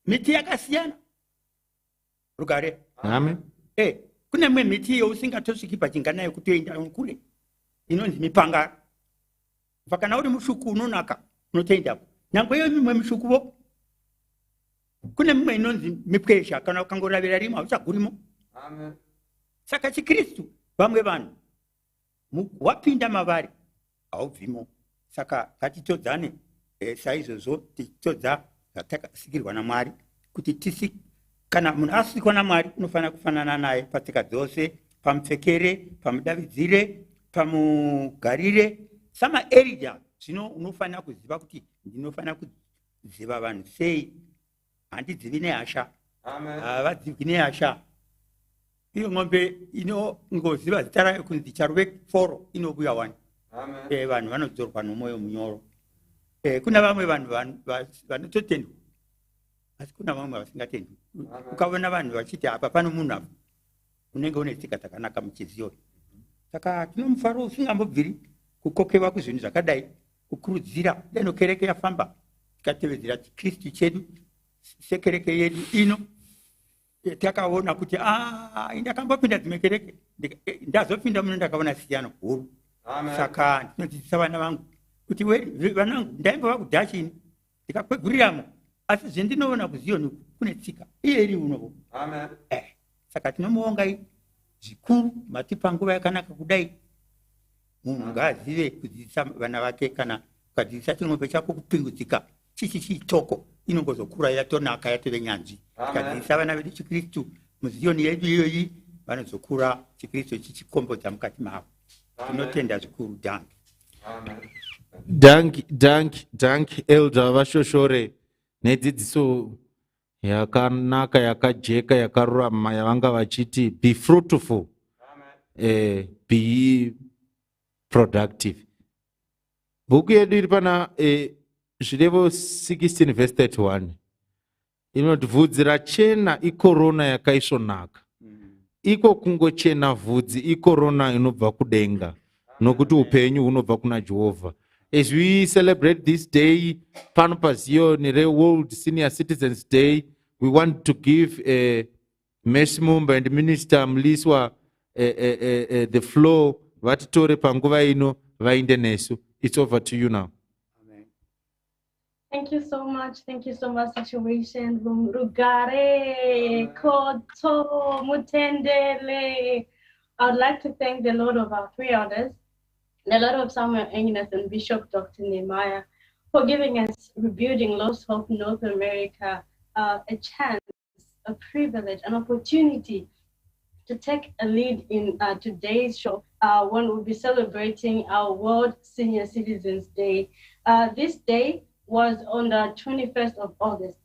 Miti yakasiyana. Rugare. Amen. Kune mwe miti yausingatosviki pachingana yekutoenda kure. Inonzi mipanga. Kana uri mushuku unonaka unotoendapo. Nyangwe iyo mimwe mishukuvo. Kune mimwe inonzi mipwesha kana ukangoravira rimwe hauchagurimo. Amen. Saka chiKristu vamwe vanhu wapinda mavari haubvimo. Saka ngatitodzane saizvozvo tichitodza zvatakasikirwa naMwari kuti kana munhu asikwa naMwari unofanira kufanana naye patsika dzose, pamupfekere, pamudavidzire, pamugarire. SamaErija zvino unofanira kuziva kuti ndinofanira kuziva vanhu sei. Handidzivi nehasha. Havadzivwi nehasha. Iyo ng'ombe inongoziva zita rayo kunzi charuve foro inobuya wani. Vanhu vanodzorwa nomwoyo munyoro. Kuna vamwe vanhu vanototendwa. Asi kuna vamwe vasingatendwi. Ukaona vanhu vachiti apa pano munhu apa unenge une tsika dzakanaka muchiZioni. Saka tinomufaro usingambobviri kukokewa kuzvinhu zvakadai, kukurudzira deno kereke yafamba tikatevedzera Kristu chedu. Sekereke yedu ino takaona kuti ndakambopinda dzimwe kereke ndazopinda muno ndakaona siyano huru. Saka ndinodzidzisa vana vangu kuti vanangu ndaimbova kudhachini ndikakweguriramo, asi zvendinoona kuZioni kune tsika iye iri unovo. Saka tinomuonga zvikuru matipa nguva yakanaka kudai. Munhu ngaazive kudzidzisa vana vake. Kana ukadzidzisa ching'ombe chako kupingudzika chitoko inongozokura yatonaka yatove nyanzvi. Tikadzidzisa vana vedu chiKristu muZioni yedu iyoyi vanozokura chikristu chichikombodza mukati mavo. Tinotenda zvikuru. Dank elder vashoshore nedzidziso yakanaka yakajeka yakarurama yavanga vachiti be fruitful, be productive. Bhuku yedu iri pana zvirevo 16 verse 31 inoti vhudzi rachena ikorona yakaisvonaka. Iko kungochena vhudzi ikorona inobva kudenga, nokuti upenyu hunobva kuna Jehovha. As we celebrate this day, pano pazion World Senior Citizens Day, we want to give Mercy Mumba and Minister Mliswa the floor. Vatitore panguva ino vainde nesu. It's over to you now. Amen. Thank you so much. Thank you so much, Situation. Rugare, Koto, Mutendele. I would like to thank the Lord of our three elders, the Lord of Samuel Agnes and Bishop Dr. Nehemiah, for giving us Rebuilding Lost Hope North America a chance, a privilege, an opportunity to take a lead in today's show when we'll be celebrating our World Senior Citizens Day. This day was on the 21st of August,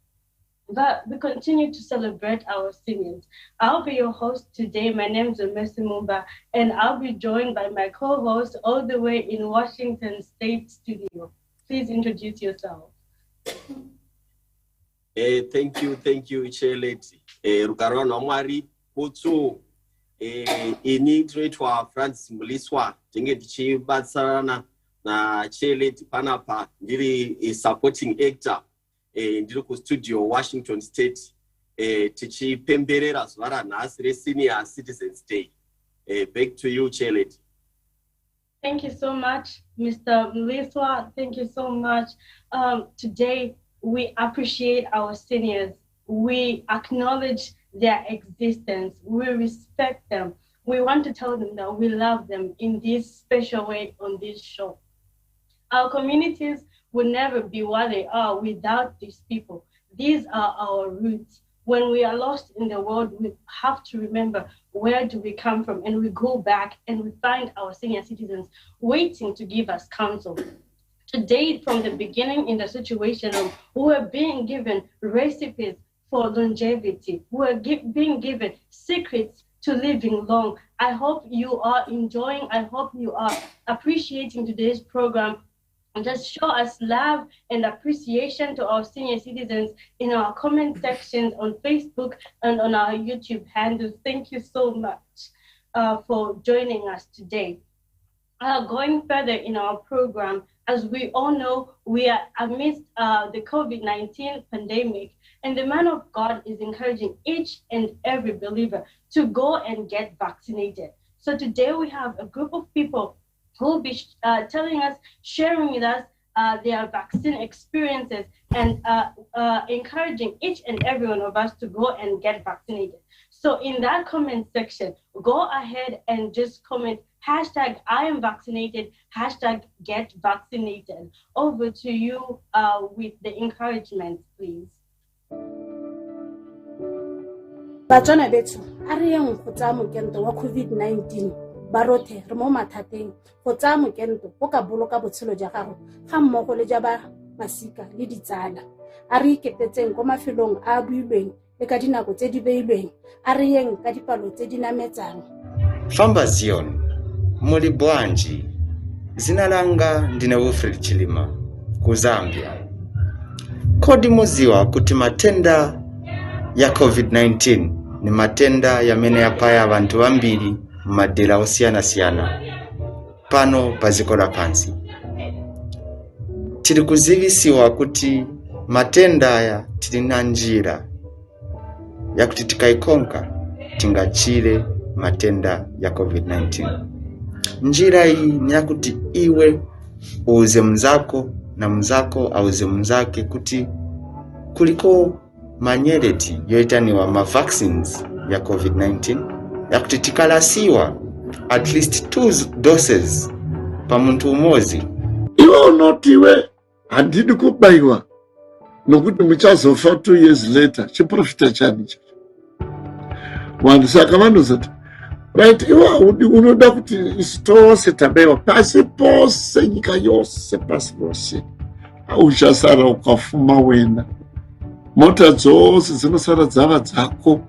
but we continue to celebrate our seniors. I'll be your host today. My name is Mercy Mumba, and I'll be joined by my co-host all the way in Washington State Studio. Please introduce yourself. Thank you, Icheleti. Rukarwa Nomari, Kutsu, ini tinoitwa Francis Muliswa, tinge tichibatsirana na Cheleti panapa, ndiri supporting actor, ndiri kustudio Washington State, tichipemberera zuva ranhasi reSenior Citizens Day. Back to you, Cheleti. Thank you so much, Mr. Muliswa. Thank you so much. Today, we appreciate our seniors. We acknowledge their existence. We respect them. We want to tell them that we love them in this special way on this show. Our communities will never be what they are without these people. These are our roots. When we are lost in the world, we have to remember where do we come from, and we go back and we find our senior citizens waiting to give us counsel. Today, from the beginning in the situation room, we are being given recipes for longevity. We are being given secrets to living long. I hope you are enjoying. I hope you are appreciating today's program. And just show us love and appreciation to our senior citizens in our comment sections on Facebook and on our YouTube handles. Thank you so much for joining us today. Going further in our program, as we all know, we are amidst the COVID-19 pandemic, and the man of God is encouraging each and every believer to go and get vaccinated. So today we have a group of people who will be telling us, sharing with us their vaccine experiences and encouraging each and every one of us to go and get vaccinated. So in that comment section, go ahead and just comment hashtag I am vaccinated, hashtag get vaccinated. Over to you with the encouragement, please. Batswana bethu a re yeng go tsaya mokento wa COVID-19 ba rothe re mo mathateng go tsaya mokento go ka boloka botshelo jwa gago ga mmogo le jwa ba masika le ditsala. A re iketetseng kwa mafelong a builweng le ka dinako tse di beilweng, a re yeng ka dipalo tse di nametsang. Famba Zion, muli bwanji, zina langa ndine Wilfred Chilima, ku Zambia. Kodi muziwa kuti matenda ya COVID-19 ni matenda yamene yapaya abantu bambiri madera osiyana-siyana pano paziko lapansi. Tiri kuzivisiwa kuti matenda aya tili na njira yakuti tikaikonka tingachire matenda ya COVID-19. Njira hii ni yakuti iwe uuze mzako na mzako auze mzake kuti kuliko manyereti yoitaniwa vaccines ya COVID-19 yakuti tikalasiwa at least 2 doses pa muntu umozi. Iwe unotiwe handidi kubaiwa nokuti muchazofa 2 years later chiprofita chani. Vanhu saka vanozoti right? Iwa unoda kuti isu tose tabaiwa pasi pose, nyika yose pasi pose. Uchasara ukafuma wena. Mota dzose dzinosara dzava dzako.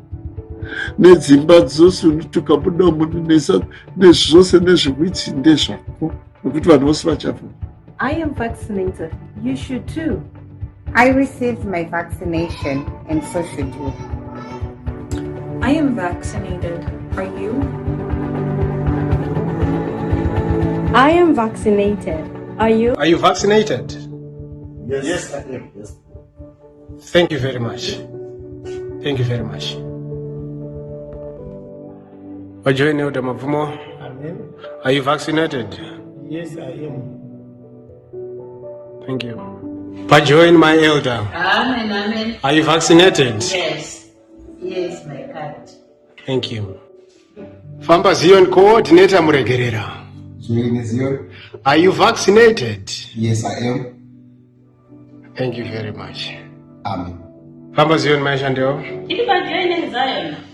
Nedzimba dzose unotukabuda munonesa nezvose nezvewitsi ndezvako. Nokuti vanhu vose vachafa. I am vaccinated. You should too. I received my vaccination, and so should you. I am vaccinated. Are you? I am vaccinated. Are you? Are you vaccinated? Yes, I am. Yes. Thank you very much. Thank you very much. Wajoine Elder Mavumo, Amen. are you vaccinated? Yes, I am. Thank you. Pajoin, my elder. Amen, amen. Are you vaccinated? Yes. Yes, my God. Thank you. Famba Zion coordinator Muregerera. Are you vaccinated? Yes, I am. Thank you very much. Amen. Famba Zion Maishandeo.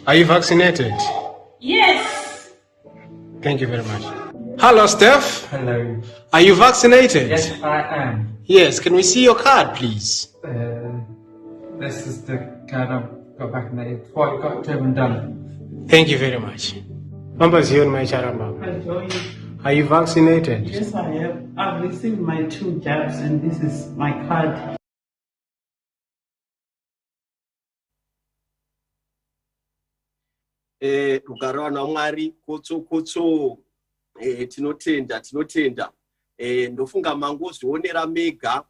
Are you vaccinated? Yes. Thank you very much. Hello, Steph. Hello. Are you vaccinated? Yes, I am. Yes. Can we see your card, please? This is the card I've got vaccinated. What I got to and done. Thank you very much. Famba Zion Maisharamba. Are you vaccinated? Yes, I am. I've received my 2 jabs and this is my card. Rugare vanhu vaMwari, kotso tinotenda ndofunga mangozvionera mega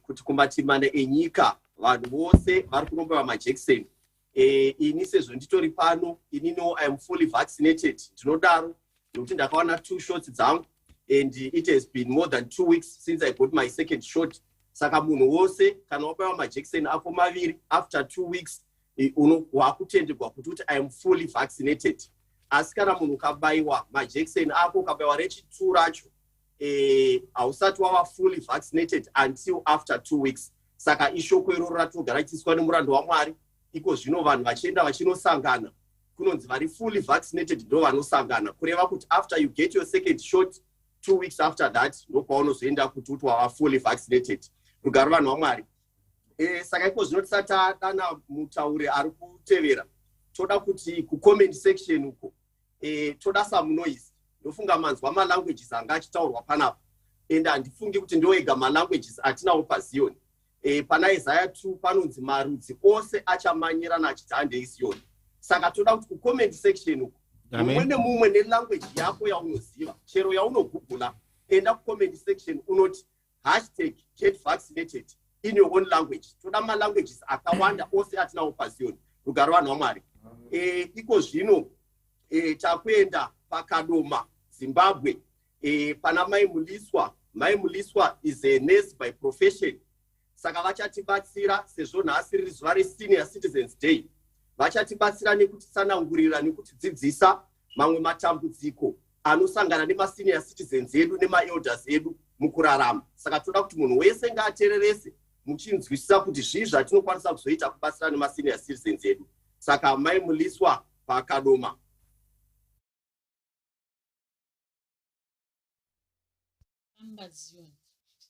kuti kumativi mana enyika vanhu vose vari kuromba majekiseni. Ini sezvo nditori pano, inino I am fully vaccinated. Ndinodaro nokuti ndakawana 2 shots dzangu and it has been more than 2 weeks since I got my second shot. Saka munhu wose kana wabaiwa majekiseni ako maviri after 2 weeks wakutendegwa kuti I am fully vaccinated. Asi kana munhu ukabaiwa majekiseni ako ukabaiwa rechitsu racho hausati wava fully vaccinated until after 2 weeks. Saka ishoko iroro ratogara richiswa nemurando waMwari. Iko zvino vanhu vachienda vachinosangana kunonzi vari fully vaccinated ndo vanosangana kureva kuti after you get your second shot 2 weeks after that ndopaunozoenda kuti wava fully vaccinated. Rugare vanhu vaMwari. Saka iko zvino tisati dana mutauri ari kutevera toda kuti kucomment section uko toda some noise. Ndofunga manzwa malanguages anga achitaurwa panapa and handifungi kuti ndoega malanguages atinawo paZion. Pana Isaiah 2 panonzi marudzi ose achamanyirana achiti handei Zion. Saka toda kuti kucomment section uko mumwe nemumwe nelanguage yako yaunoziva chero yaunogugula enda kucomment section unoti #getvaccinated in your own language. Toda malanguages akawanda ose atinawo paZion. Rugare vanhu vaMwari. Iko zvino takuenda paKadoma Zimbabwe. Pana Mai Muliswa is a nurse by profession. Saka vachatibatsira sezvo nhasi riri zuva reSenior Citizens Day. Vachatibatsira nekutitsanangurira nekutidzidzisa mamwe matambudziko anosangana nemasenior citizens edu nemaelders edu mukurarama. Saka toda kuti munhu wese ngaatererese muchinzwisisa kuti zvii zvatinokwanisa kuzoita kubatsira nemasenior citizens edu. Saka Mai Muliswa paKadoma. Zion.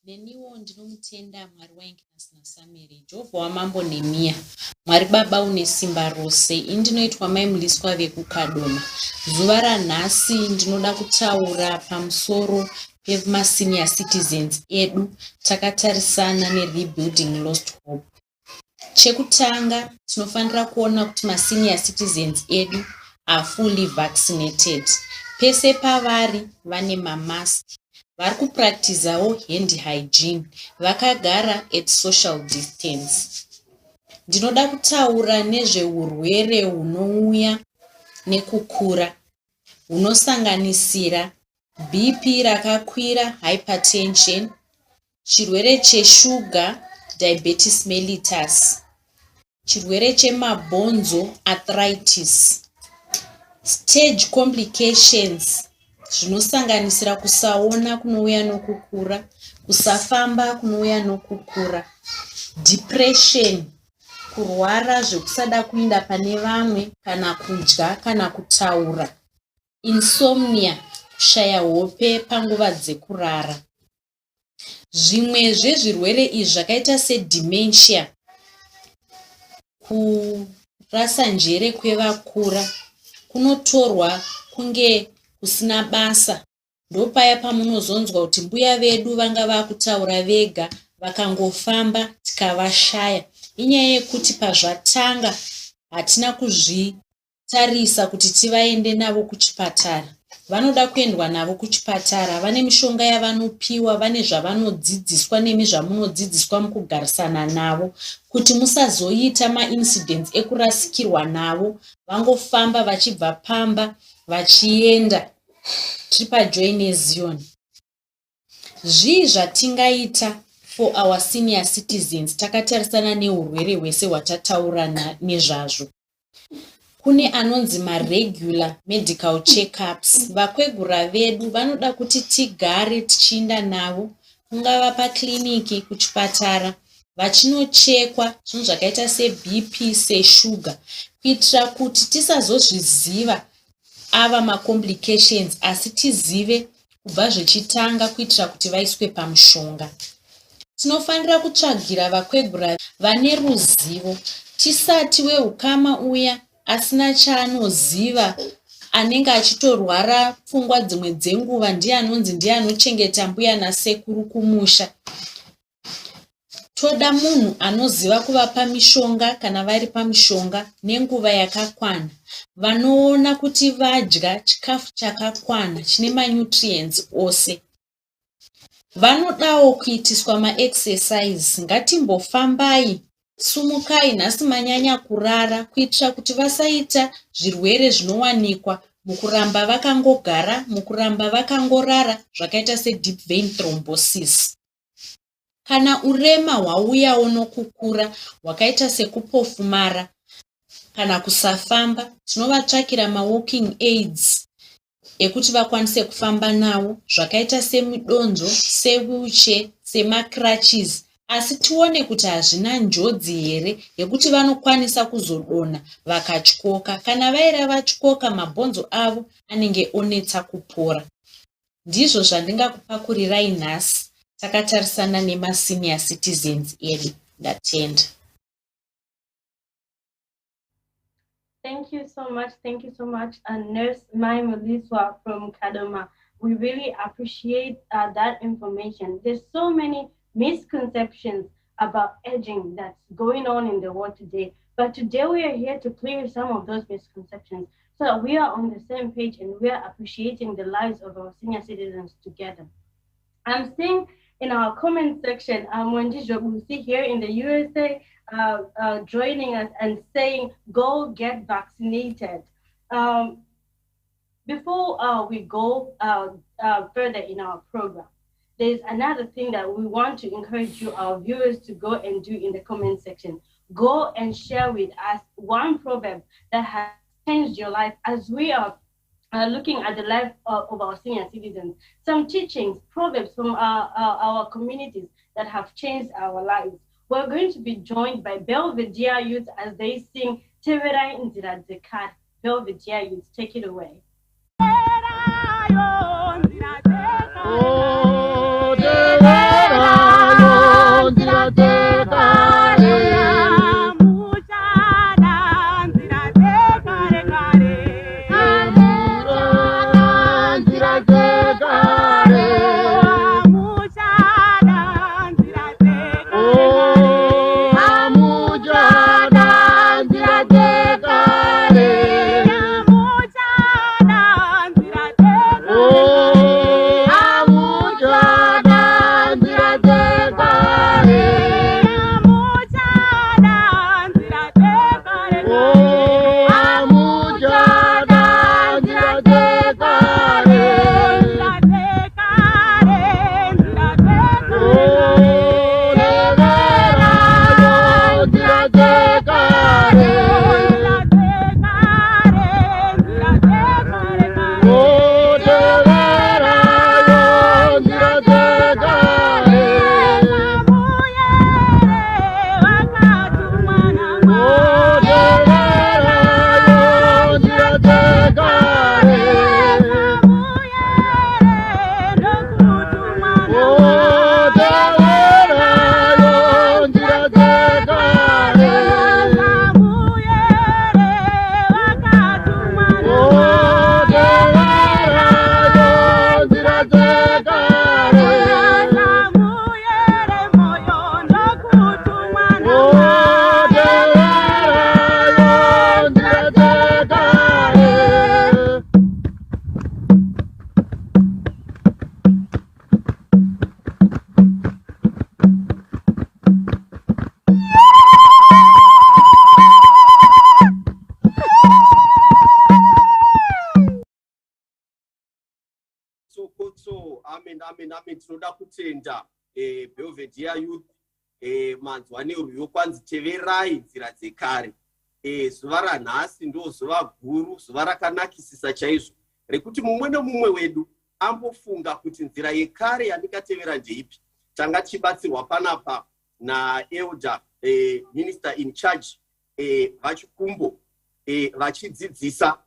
Neniwo ndinomutenda Mwari wainginasi naSamueri, Jehovha wamambo Nehemiya, Mwari baba une simba rose. Indinoitwa Mai Muliswa vekuKadoma. Zuva ranhasi ndinoda kutaura pamusoro pemasenior citizens edu takatarisana nerebuilding lost hope. Chekutanga tinofanira kuona kuti masenior citizens edu are fully vaccinated. Pese pavari vane mamaski. Vari kupractizawo hand hygiene. Vakagara at social distance. Ndinoda kutaura nezveurwere hunouya nekukura. Hunosanganisira BP rakakwira, hypertension, chirwere cheshuga, diabetes mellitus, chirwere chemabhonzo, arthritis, stage complications zvinosanganisira kusaona kunouya nokukura, kusafamba kunouya nokukura, depression, kurwara zvekusada kuinda pane vamwe kana kudya kana kutaura, insomnia, kushaya hope panguva dzekurara. Zvimwe zvezvirwere izvi zvakaita sedementia, kurasa njere kwevakura, kunotorwa kunge kusina basa. Ndopaya pamunozonzwa kuti mbuya vedu vanga vakutaura vega vakangofamba tikavashaya. Inyaya yekuti pazvatanga hatina kuzvitarisa kuti tivaende navo kuchipatara. Vanoda kuendwa navo kuchipatara, vane mishonga yavanopiwa, vane zvavanodzidziswa nemi zvamunodzidziswa mukugarisana navo, kuti musazoita maincidents ekurasikirwa navo, vangofamba vachibva pamba vachienda. Tiri paJoy Zion. Zvii zvatingaita for our senior citizens takatarisana neurwere hwese hwatataura nezvazvo? Kune anonzi maregular medical checkups. Vakwegura vedu vanoda kuti tigare tichienda navo, kungava pakliniki, kuchipatara, vachinochekwa zvinhu zvakaita seBP, seshuga, kuitira kuti tisazozviziva ava macomplications, asi tizive kubva zvichitanga kuitira kuti vaiswe pamushonga. Tinofanira kutsvagira vakwegura vane ruzivo. Tisati weukama uya asina chaanoziva, anenge achitorwara pfungwa dzimwe dzenguva, ndiye anonzi ndiye anochengeta mbuya nasekuru kumusha. Toda munhu anoziva kuvapa mishonga kana vari pamishonga nenguva yakakwana, vanoona kuti vadya chikafu chakakwana chine manutrients ose. Vanodawo kuitiswa maexercise. Ngatimbofambai, sumukai nhasi manyanya kurara, kuitira kuti vasaita zvirwere zvinowanikwa mukuramba vakangogara, mukuramba vakangorara, zvakaita sedeep vein thrombosis. Kana urema hwauyawo nokukura hwakaita sekupofumara kana kusafamba, tinovatsvakira mawalking aids ekuti vakwanise kufamba nawo, zvakaita semidonzo, sewheelchair, semacrutches, asi tione kuti hazvina njodzi here yekuti vanokwanisa kuzodonha vakatyoka. Kana vaira vatyoka, mabhonzo avo anenge onetsa kupora. Ndizvo zvandingakupakurirai nhasi takatarisana nemasenior citizens edu. Ndatenda. Thank you so much. Thank you so much, Nurse Mai Meliswa from Kadoma. We really appreciate that information. There's so many misconceptions about aging that's going on in the world today. But today we are here to clear some of those misconceptions so that we are on the same page and we are appreciating the lives of our senior citizens together. I'm seeing in our comment section, Wendy Jobusi here in the USA joining us and saying, go get vaccinated. Before we go further in our program, there's another thing that we want to encourage you, our viewers, to go and do in the comment section. Go and share with us one proverb that has changed your life as we are looking at the life of our senior citizens. Some teachings, proverbs from our communities that have changed our lives. We're going to be joined by Belvedere Youth as they sing Tevera Indira Zekar. Belvedere Youth, take it away. Oh amen. Tinoda kutenda Belvedere Youth manzwa nerwiyo kwanzi teverai nzira dzekare. Zuva ranhasi ndo zuva guru, zuva rakanakisisa chaizvo rekuti mumwe nemumwe wedu ambofunga kuti nzira yekare yandikatevera ndeipi. Tanga tichibatsirwa panapa naelder minister in charge vachikumbo vachidzidzisa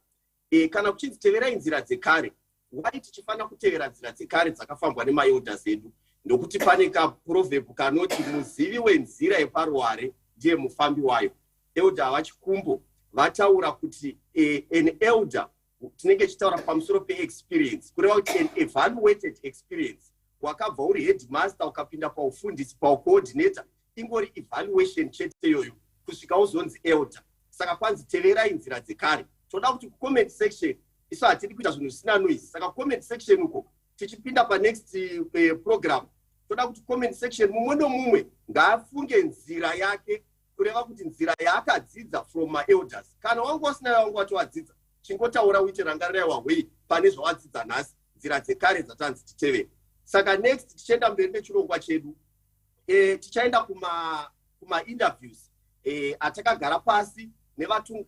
kana kuchiteverai nzira dzekare. Why tichifana kutevera nzira dzekare dzakafambwa nemaelders edu? Ndokuti pane kaproverb kanoti muzivi wenzira yeparuware ndiye mufambi wayo. Elder vachikumbo vataura kuti an elder tinenge chitaura pamusoro pe-experience, kureva kuti an evaluated experience. Wakabva uri headmaster ukapinda paufundisi paucoordinator, ingori evaluation chete iyoyo kusvika uzonzi elder. Saka kwanzi teverai nzira dzekare. Toda kuti comment section isu hatidi kuita zvinhu zvisina noise. Saka comment section uko tichipinda panext program toda kuti comment section mumwe nomumwe ngaafunge nzira yake, kureva kuti nzira yaakadzidza from maelders. Kana wangu wasina wangu wachowadzidza chingotaura uite rangarira wahwei pane zvawadzidza nhasi, nzira dzekare dzatanzi titevere. Saka next tichienda mberi nechirongwa chedu tichaenda kuma interviews atakagara pasi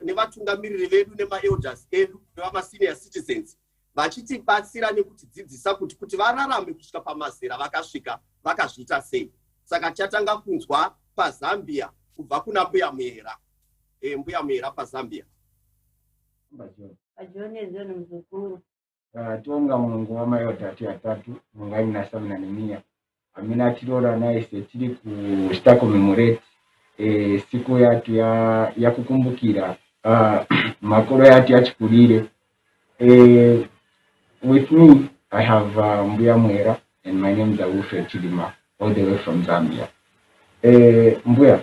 nevatungamiriri vedu nemaelders edu nevama-senior citizens vachitibatsira nekutidzidzisa kuti vararame kusvika pamazera vakasvika vakazviita sei. Saka tichatanga kunzwa paZambia kubva kuna mbuya Mwera paZambia. John mzukuru tonga mulungu wamayoda ati atatu mungai na 700 amina tirora naise tiri ku star commemorate siku yatu ya kukumbukira makolo yatu yachikulire. With me I have Mbuya Mwera and my name is Wilfred Chidima all the way from Zambia. Mbuya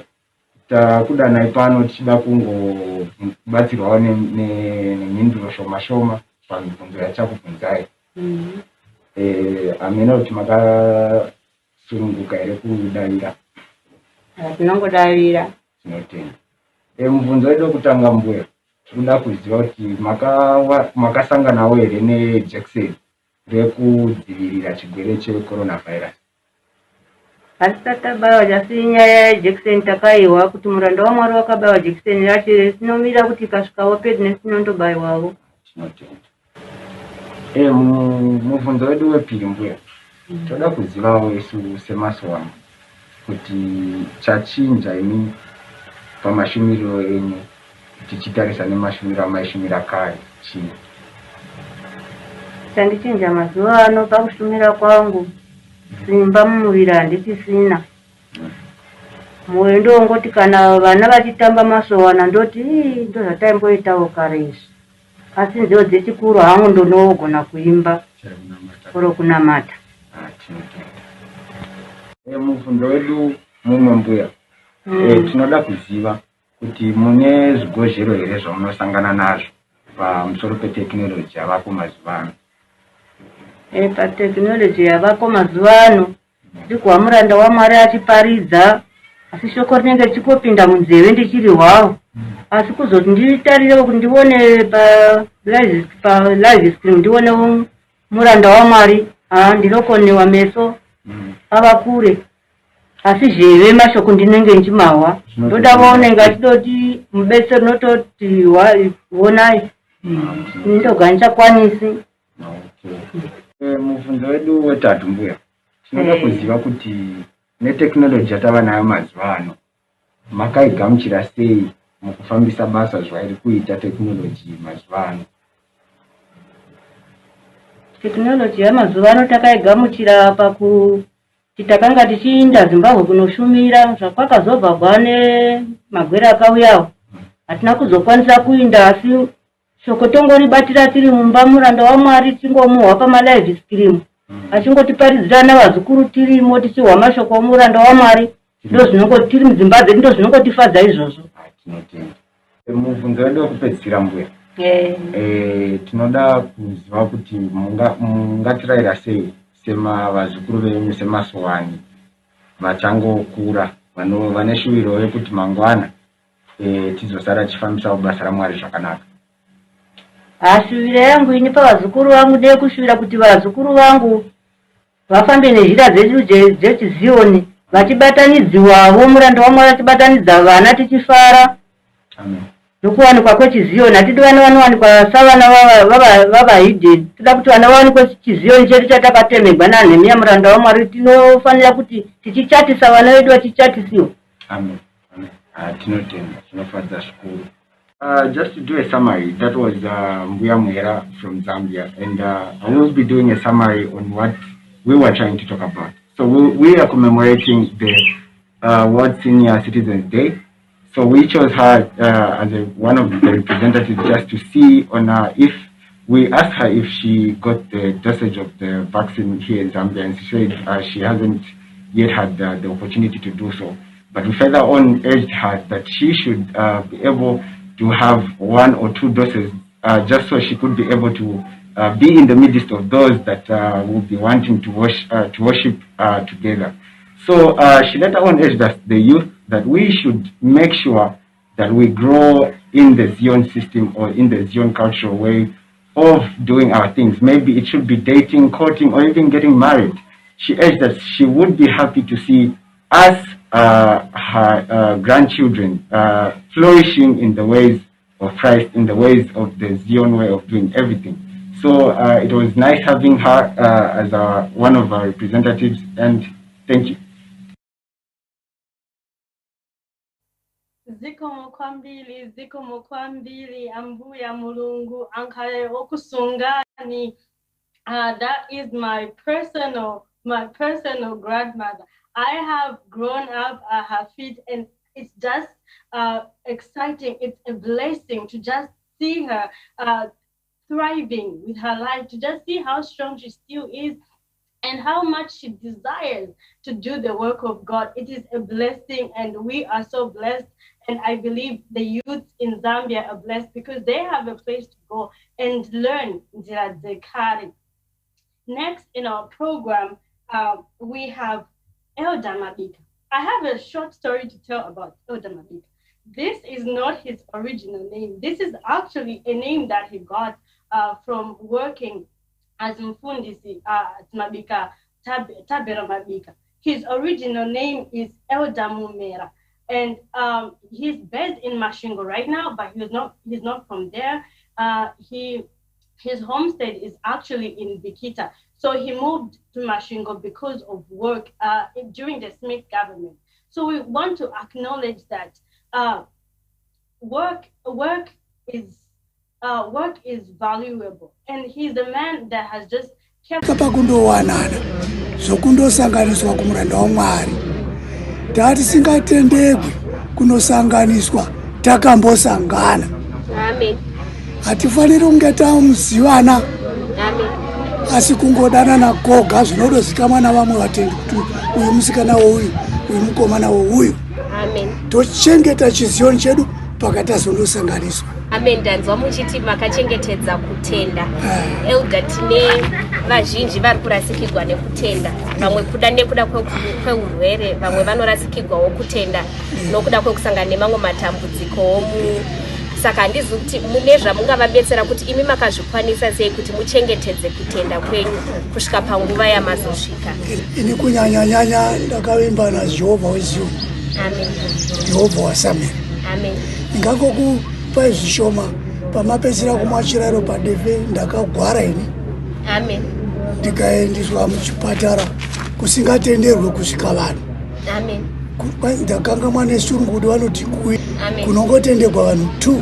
takuda naipano tichida kungo batsirwa neminduro shoma pamibvunzo yachakubvunzai. Amena kuti makasununguka here kudavira? Tinongodavira. Tinotenda. Mubvunzo wedu wekutanga Mbuya, tinoda kuziva kuti makasanganawo here nejekiseni rekudzivirira chirwere checoronavirus? Tatabaiwa jasi nyaya yejekiseni takaiwa kuti muranda waMwari wakabaiwa jekiseni racho sinomira kuti ikasvikawo pedu nesinondobaiwawo. Tinotenda. Mubvunzo wedu wepiri Mbuya, toda kuzivawo isu semasowana kuti chachinja imi pamashumiriro enyu tichitarisa nemashumiro amaishumira kare chii? Chandichinja mazuva ano pakushumira kwangu, simba mumuviri handichisina. Moyo ndongoti kana vana vachitamba masowana ndoti ndozvataimboitawo kare izvi. Asi nziyo dzechikuru hangu ndonogona kuimba oro kunamata. Mubvunzo wedu mumwe Mbuya, tinoda kuziva kuti mune zvigozhero here zvamunosangana nazvo pamusoro petekinoloji yavako mazuva ano? Patekinoloji yavako mazuva ano ndiri kuva muranda waMwari achiparidza, asi shoko rinenge richingopinda munzeve ndichiri hwavo. Asi kuzoti nditarire kuti ndione pa live stream ndione muranda waMwari ndinokonewa meso ava kure, asi zheve mashoko ndinenge ndichimahwa. Ndoda vaone ngatidoti mubetseri nototi wonai ndoga ndichakwanisi. Mubvunzo wedu wetatu Mbuya, tinoda kuziva kuti netekinoloji yatava nayo mazuva ano makaigamuchira sei mukufambisa basa zvairi kuita tekinoloji mazuva ano? Tekinoloji yamazuva ano takaigamuchira pakuti takanga tichiinda Zimbabwe kunoshumira, zvakwakazobva nemagwere akauyawo hatina kuzokwanisa kuinda, asi shoko tongoribatira tiri mumba muranda waMwari tingomuhwa pamalive stream achingotiparidzira navazukuru tirimo tichihwa mashoko omuranda waMwari. Tiri muZimbabwe ndo zvinongotifadza izvozvo. Mubvunzo wedu wekupedzisira Mbuya, tinoda kuziva kuti mungatirayira sei vazukuru venyu semasowani vachangokura vane shuviro yekuti mangwana tizosara tichifambisa basa raMwari zvakanaka? Shuviro yangu ini pavazukuru vangu ndeye kushuvira kuti vazukuru vangu vafambe nezhira dzedu dzechiziyoni vachibatanidziwavo muranda wamwari achibatanidza vana tichifara nokuwanikwa kwechiziyoni. Hatidi vana vanowanikwa savana vavahidheni, toda kuti vana vawanikwe chiziyoni chedu chatakatemegwa naNehemiya muranda wamwari. Tinofanira kuti tichichatisa vana vedu vachichatisiwa. Amen. Amen. Tinotenda, tinofadza zvikuru. Just to do a summary, that was Mbuya Mwera from Zambia, and I will be doing a summary on what we were trying to talk about. So we are commemorating the World Senior Citizens Day. So we chose her as one of the representatives just to see on if we asked her if she got the dosage of the vaccine here in Zambia, and she said she hasn't yet had the opportunity to do so. But we further on urged her that she should be able to have 1 or 2 doses just so she could be able to be in the midst of those that will be wanting to worship together. So she later on urged us, the youth, that we should make sure that we grow in the Zion system or in the Zion cultural way of doing our things. Maybe it should be dating, courting, or even getting married. She urged that she would be happy to see us, her grandchildren, flourishing in the ways of Christ, in the ways of the Zion way of doing everything. So it was nice having her as one of our representatives, and thank you. Zikomo kwambili ambuya mulungu ankale okusungani. That is my personal grandmother. I have grown up at her feet, and it's just exciting. It's a blessing to just see her thriving with her life, to just see how strong she still is and how much she desires to do the work of God. It is a blessing, and we are so blessed. And I believe the youth in Zambia are blessed because they have a place to go and learn Zekari. Next in our program, we have Elder Mabika. I have a short story to tell about Elder Mabika. This is not his original name. This is actually a name that he got from working as Mfundisi at Mabika, Tabera Mabika. His original name is Elder Mumera. And he's based in Mashingo right now, but he's not from there. His homestead is actually in Bikita. So he moved to Mashingo because of work during the Smith government. So we want to acknowledge that work is valuable, and he's a man that has just kept. Tati singatendekwe kunosanganiswa takambosangana. Amen. Hatifaniri kunge tamuzivana. Amen. Asi kungodana nagoga zvinodozikamwa navamwe vatendi kuti uyu musikana wouyu, uyu mukomana wouyu. Amen. Tochengeta chiziyoni chedu pakati azondosanganiswa. Amen. Ndanzwa muchiti makachengetedza kutenda. Elder, tine vazhinji vari kurasikirwa nekutenda. Vamwe kuda nekuda kweurwere, vamwe vanorasikirwawo kutenda nokuda kwekusangana nemamwe matambudziko. Saka handizi kuti mune zvamungavabetsera kuti imi makazvikwanisa sei kuti muchengetedze kutenda kwenyu kusvika panguva yamazosvika. Ini kunyanya ndakavimba naJehovha weZioni. Amen. Jehovha waSamueri. Amen. Ndingangokupa zvishoma pamapedzera kumachiraro padeve ndakagwara ini. Amen. Ndikaendeswa muchipatara kusingatenderwe kusvika vanhu. Amen. Ndakanga mwane surungudu vanoti kunongotendekwa vanhu 2.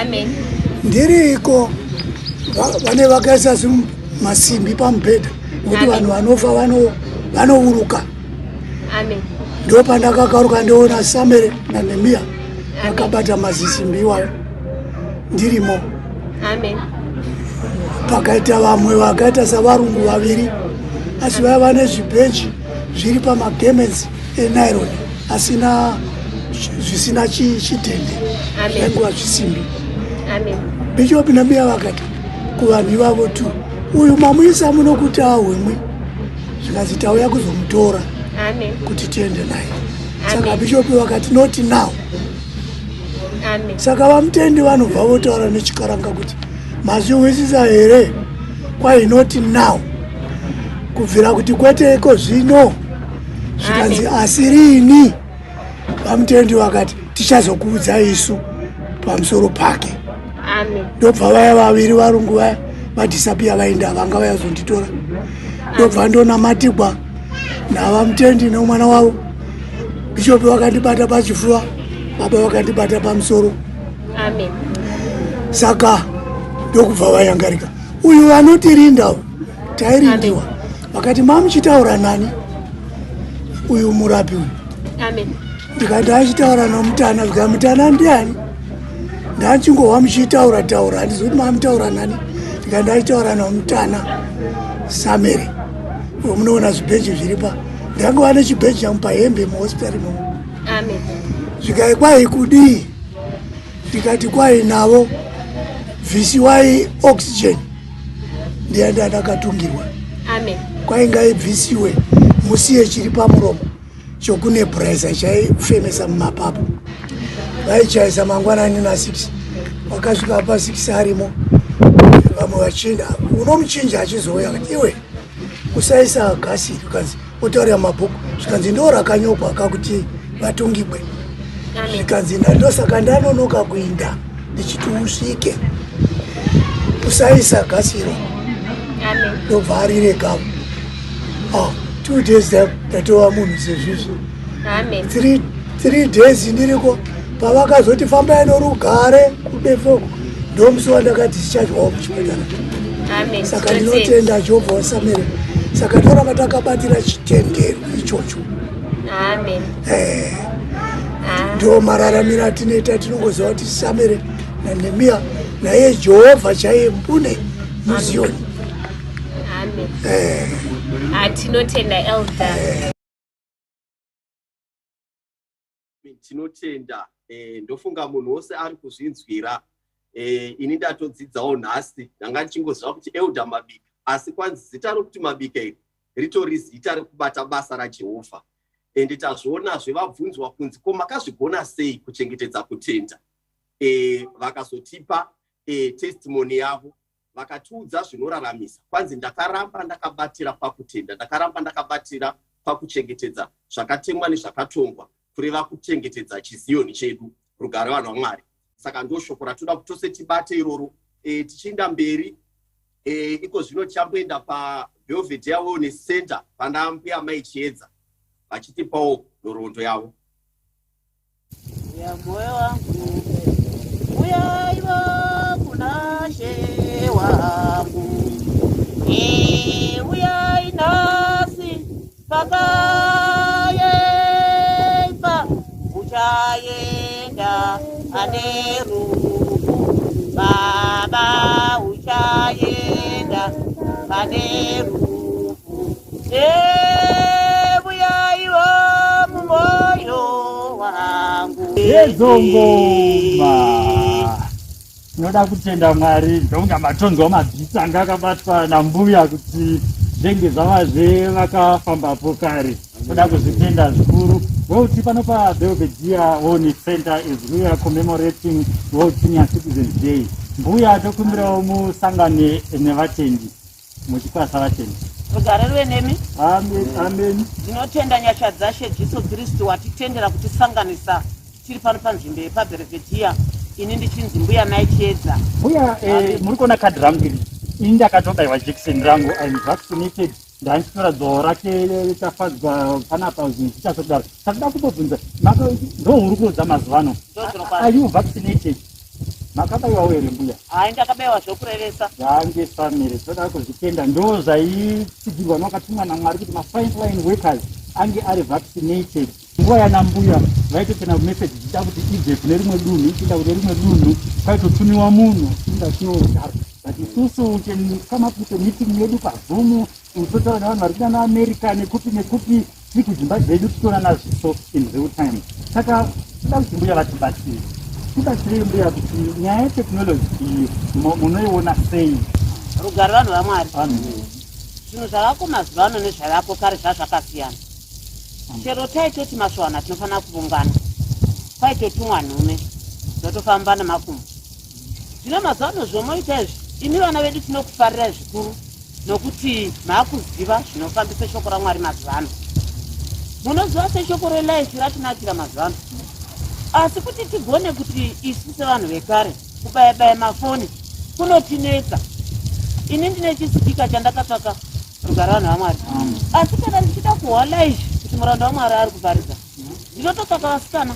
Amen. Ndiriko vane vakaisa masimbi pamubhedha kuti vanhu vanofa vanouruka. Amen. Ndo pandakakaruka ndoona Samueri naNehemiya vakabata mazisimbi iwayo ndirimo. Amen. Pakaita vamwe vakaita savarungu vaviri asi vaiva nezvibhenji zviri pamagemenzi enairon zvisina chitende zvainguva zvisimbi. Bishop Nehemiya vakati kuvanhu ivavo 2, uyu mamuisa muno kuti ahwemwe, zvikazi tauya kuzomutora kuti tiende naye. Saka Bishop vakati not now. Saka vamutendi vanobva votaura nechikaranga kuti mazviwisisa here kwai not now. kubvira kuti kweteko zvino zvikanzi asirini vamutendi vakati tichazokuudzai isu pamusoro pake. Ndobva vaya vaviri varungu vaya vadhisapiya vaenda vanga vayazonditora ndobva ndonamatigwa navamutendi nomwana wavo. Bishopi vakandibata pachifuva, baba vakandibata pamusoro. Saka ndokubva vayangarika uyu vanotirinda tairindiwa vakati mamuchitaura nani uyu murapi uyu. Ndikati achitaura nomutana zvika mutana ndiani ndachingohwa muchitaura taura handizoti mamutaura nani. Ndikati achitaura nomutana Samere munoona zvibheji zviripa ndangova nechibheji changu pahembe muhospitari momo. Zvikai kwai kudii ndikati kwai navo vhisiwai oxygen ndienda ndakatungirwa kwai ngaibvisiwe musiye chiri pamuromo chokune presa chaifemesa mumapapu vaichaisa mangwanani na6 wakasvika pa6 arimo vamwe vachinda unomuchinja achizouya kuti iwe usaisa gasi ukanzi utaurira mabhuku zvikanzi ndo rakanyokwa kakuti vatungibwe zvikanzi ndosaka ndanonoka kuinda ndichiti usvike usaisa gasiro ndobva arirekawo 2 days ndatova munhu sezvizvi 3 days ndiriko pavakazoti fambai norugare kubefoko ndomusi wandakati zichadyawo muchipatara. Saka ndinotenda Jehovha waSamere. Saka ndoramba takabatira chitendero ichocho. Ndo mararamiro atinoita tinongoziva kuti Samere naNehemiya naye Jehovha chaiye mbune muZioni. Tinotenda Elder. Tinotenda ndofunga munhu wose ari kuzvinzwira ini ndatodzidzawo nhasi ndanga ndichingoziva kuti Elder Mabika asi kwanzi zita rokuti Mabika iri ritori zita rekubata basa raJehovha ende tazvionazve vabvunzwa kunzi ko makazvigona sei kuchengetedza kutenda. Vakazotipa testimony yavo vakatiudza zvinoraramisa kwanzi ndakaramba ndakabatira pakutenda ndakaramba ndakabatira pakuchengetedza zvakatemwa nezvakatongwa kureva kuchengetedza chizioni chedu rugare vanhu vaMwari. Saka ndo shoko ratoda kuti tose tibate iroro tichienda mberi iko zvino chamboenda paBelvedere Wellness Center pana mbuya mai Chiedza vachitipawo nhoroondo yavo. Ya moyo wangu uyaiwa kuna she wangu uyai nasi pakayepa uchayenda anerufu baba uchayenda anerufu uyaiwa mumoyo wangu yezongoma. Tinoda kutenda Mwari ndonga matonzwa mabhitsi anga akabatwa nambuya kuti zvenge zvavazve vakafambapo kare. Toda kuzvitenda zvikuru. Woti pano paBelvedere Wellness Center is we are commemorating World Senior Citizens Day. Mbuya tokumbirawo musangane nevatendi muchikwasa vatendi. Rugare rwe nemi. Amen. Amen. Ndinotenda nyasha dzashe Jesu Kristu watitendera kutisanganisa tiri pano panzvimbo yepaBelvedere. Ini ndichinzi mbuya mai Chiedza. Mbuya muri kuona kadhi rangu iri. Ini ndakatobaiwa jekiseni rangu. I'm vaccinated. Ndanditora dzoho rake tafadzwa panapa zvinhu zvichazodaro. Saka kutobvunza ndo uri kuudza mazuva ano. Are you vaccinated? Makabaiwawo here mbuya? Hai ndakabaiwa zvokurevesa. Yange family toda kuzvitenda ndo zvaitsigirwa newakatumwa naMwari kuti mafrontline workers ange ari vaccinated. Nguva yana mbuya vaitotenda message dzichita kuti ibve kune rimwe dunhu ichienda kune rimwe dunhu kwaitotumiwa munhu inga chinogara. But isusu kama kuite meeting yedu paZoom utotaura nevanhu vari kuda naAmerica nekupi tiri kudzimba dzedu tichiona zviso in real time. Saka toda kuti mbuya vatibatsire. Tibatsire mbuya kuti nyaya yetekinoloji iyi munoiona sei? Rugare vanhu vaMwari. Zvinhu zvavako mazuva ano nezvavako kare zvazvakasiyana. Chero taitoti maswana tinofanira kuungana kwaitotumwa nhume dzotofamba nemakumbo. Zvino mazuva ano zvomoita izvi imi vana vedu tinokufarira zvikuru nokuti maakuziva zvinofambisa shoko raMwari mazuva ano. Munoziva seshoko relife ratinakira mazuva ano. Asi kuti tigone kuti isu sevanhu vekare kubaya-baya mafoni kunotinetsa. Ini ndine chisipika chandakatsvaka rugare vanhu vaMwari. Asi kana ndichida kuhwa live kuti muranda waMwari ari kuparidza, ndinototsvaka vasikana.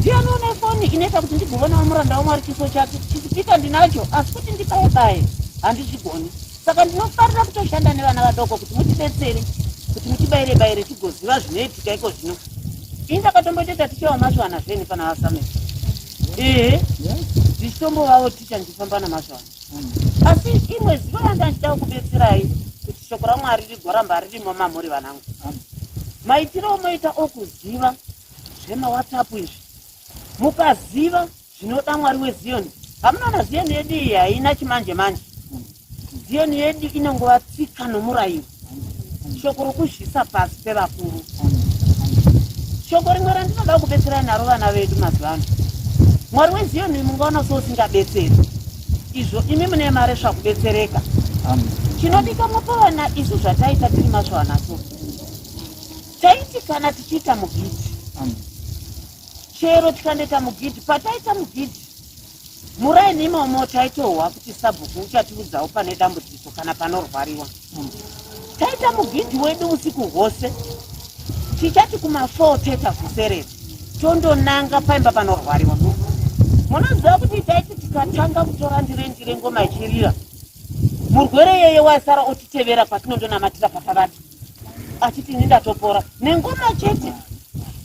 Ndiyanoona foni inoita kuti ndigovonawo muranda waMwari chiso chake. Chisipika ndinacho, asi kuti ndibaye-baye handizvigoni. Saka ndinofarira kutoshanda nevana vadoko kuti mutidetsere, kuti mutibayire-bayire tigoziva zvinoitika iko zvino. Ini ndakatomboita ticha Maswana zveni pana vasamesa. Ndichitombovawo ticha ndifamba naMaswana. Asi imwe zivo ranga ndichida kubetserai kuti shoko raMwari rigoramba ririmo mamuri vanangu. Maitiro omoita okuziva zvemaWhatsApp izvi. Mukaziva zvinoda Mwari weZioni. Hamunaona Zioni yedu iyi haina chimanje-manje. Zioni yedu inongova tsika nomurayiro. Shoko rokuzvisa pasi pevakuru. Shoko rimwe randinoda kubetserai naro vana vedu mazuva ano. Mwari weZioni mungaona sousingabetseri. Izvo imi mune mare zvakubetsereka. Chinodika mupavana isu zvataita tiri Maswana so. Taiti kana tichiita mugidhi. Chero tikandoita mugidhi, pataita mugidhi, muraini imomo taitohwa kuti sabhuku uchatiudzawo pane dambudziko kana panorwariwa. Taita mugidhi wedu usiku hwose, tichati kuma4 teta kuserera, tondonanga paimba panorwariwa. Munoziva kuti taiti tikatanga kutora ndire ngoma ichirira, murwere yeye wasara otitevera patinondonamatira pakavati, achiti nindatopora nengoma chete.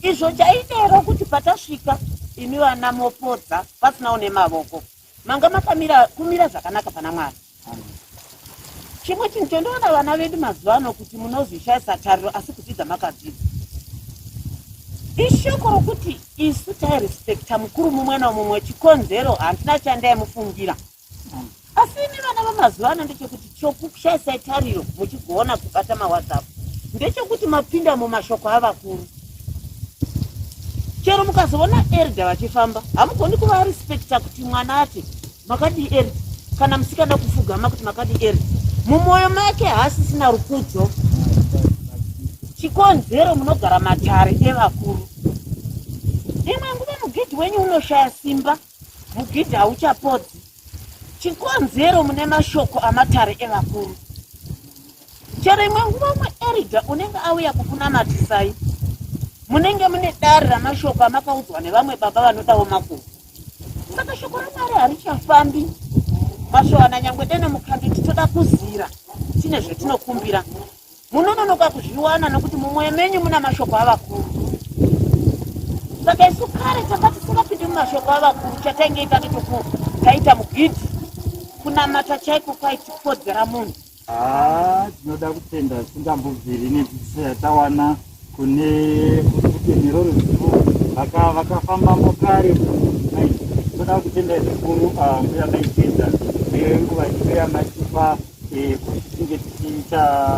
Izvo chaidero kuti patasvika imi vana mopodza pasinawo nemavoko, manga makamira kumira zvakanaka pana Mwari. Chimwe chinhu chandinoona vana vedu mazuva ano kuti munozvishayisa tariro asi kudzidza makadzidza. Ishoko rokuti isu tairespekta mukuru mumwe nomumwe, chikonzero handina chandaimufungira. Asi imi vana vamazuva ano ndechekuti chokushayisai tariro muchigona kubata maWhatsApp ndechekuti mapinda mumashoko avakuru. Chero mukazoona Elda vachifamba, hamugoni kuvarespekta kuti mwana ati makadi Elda, kana musikana kufugama kuti makadi Elda. Mumwoyo make haasisina rukudzo. Chikonzero munogara matare evakuru. Imwe nguva mugidhi wenyu unoshaya simba, mugidhi hauchapodzi. Chikonzero mune mashoko amatare evakuru. Chero imwe nguva Elda unenge auya kukunamatisai, munenge mune dare ramashoko amakaudzwa nevamwe baba vanodawo makuru. Saka shoko raMwari harichafambi. Maswana nyangwe dene mukandi titoda kuzira, tine zvetinokumbira. Munononoka kuzviwana nokuti mumwoyo menyu muna mashoko avakuru. Saka isu kare takati tisingapindi mumashoko avakuru, chataingeita taita mugidhi kunamata chaiko kwaitikodzera munhu. Tinoda kutenda singambobviri nedzidziso yatawana kune rutenhero ruzivo vakafambamo kare. Toda kutenda zvikuru mbuya maitedza nenguva ino yamatipa kuti tinge tichiita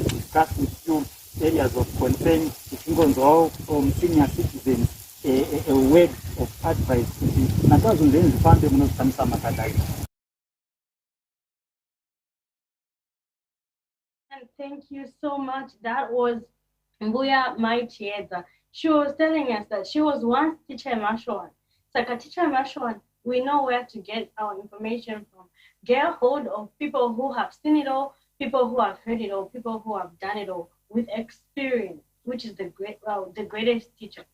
discussing few areas of concern, tichingonzwawo from senior citizens a word of advice kuti natazonzeni zvifambe munozvishamisa makadai. And thank you so much. That was Mbuya Maitieza. She was telling us that she was once teacher Mashuan. Saka teacher Mashuan, we know where to get our information from. Get a hold of people who have seen it all, people who have heard it all, people who have done it all with experience, which is the greatest teacher.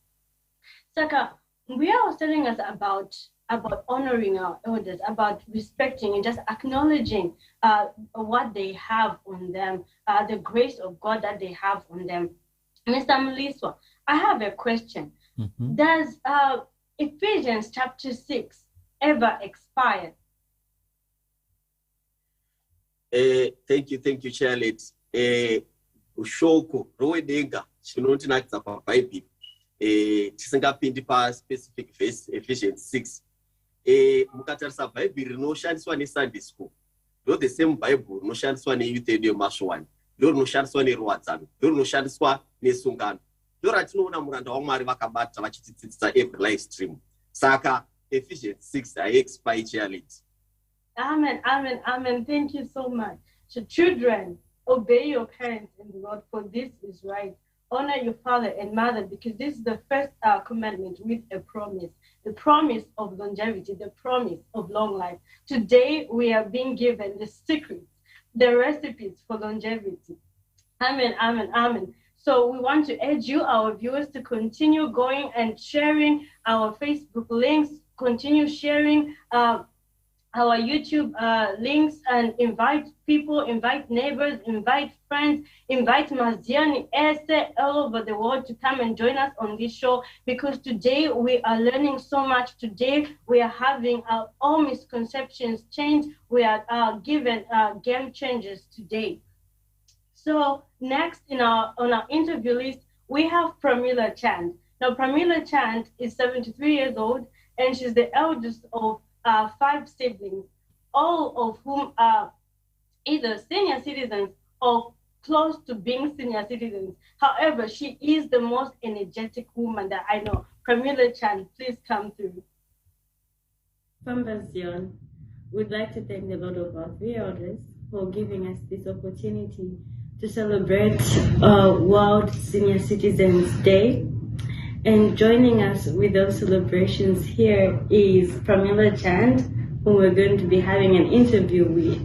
Saka, Mbuya was telling us about honoring our elders, about respecting and just acknowledging what they have on them, the grace of God that they have on them. Mr. Mliswa, I have a question. Does Ephesians chapter 6 ever expire? Thank you, Charlotte. Ushoko rowedenga chinotinakidza paBhaibheri tisingapindi specific verse Ephesians 6. Mukatarisa Bhaibheri rinoshandiswa neSunday school, ndo the same Bible rinoshandiswa neYouth Edu yeMashuwani, ndo rinoshandiswa neRuwadzano, ndo rinoshandiswa neSungano, ndo ratinoona muranda waMwari vakabata vachitidzidzisa every live stream. Saka Ephesians 6 haiexpire, Charlotte. Amen. Thank you so much. So children, obey your parents in the Lord, for this is right. Honor your father and mother, because this is the first commandment with a promise, the promise of longevity, the promise of long life. Today, we are being given the secrets, the recipes for longevity. Amen, amen, amen. So we want to urge you, our viewers, to continue going and sharing our Facebook links, continue sharing our YouTube links, and invite people, invite neighbors, invite friends, invite Maziani, Esther, all over the world to come and join us on this show, because today we are learning so much. Today we are having all misconceptions changed. We are given game changers today. So next on our interview list, we have Pramila Chand. Now Pramila Chand is 73 years old, and she's the eldest of 5 siblings, all of whom are either senior citizens or close to being senior citizens. However, she is the most energetic woman that I know. Pramila Chand, please come through. Fambazion, we'd like to thank the Lord of our viewers for giving us this opportunity to celebrate World Senior Citizens Day. And joining us with those celebrations here is Pramila Chand, whom we're going to be having an interview with.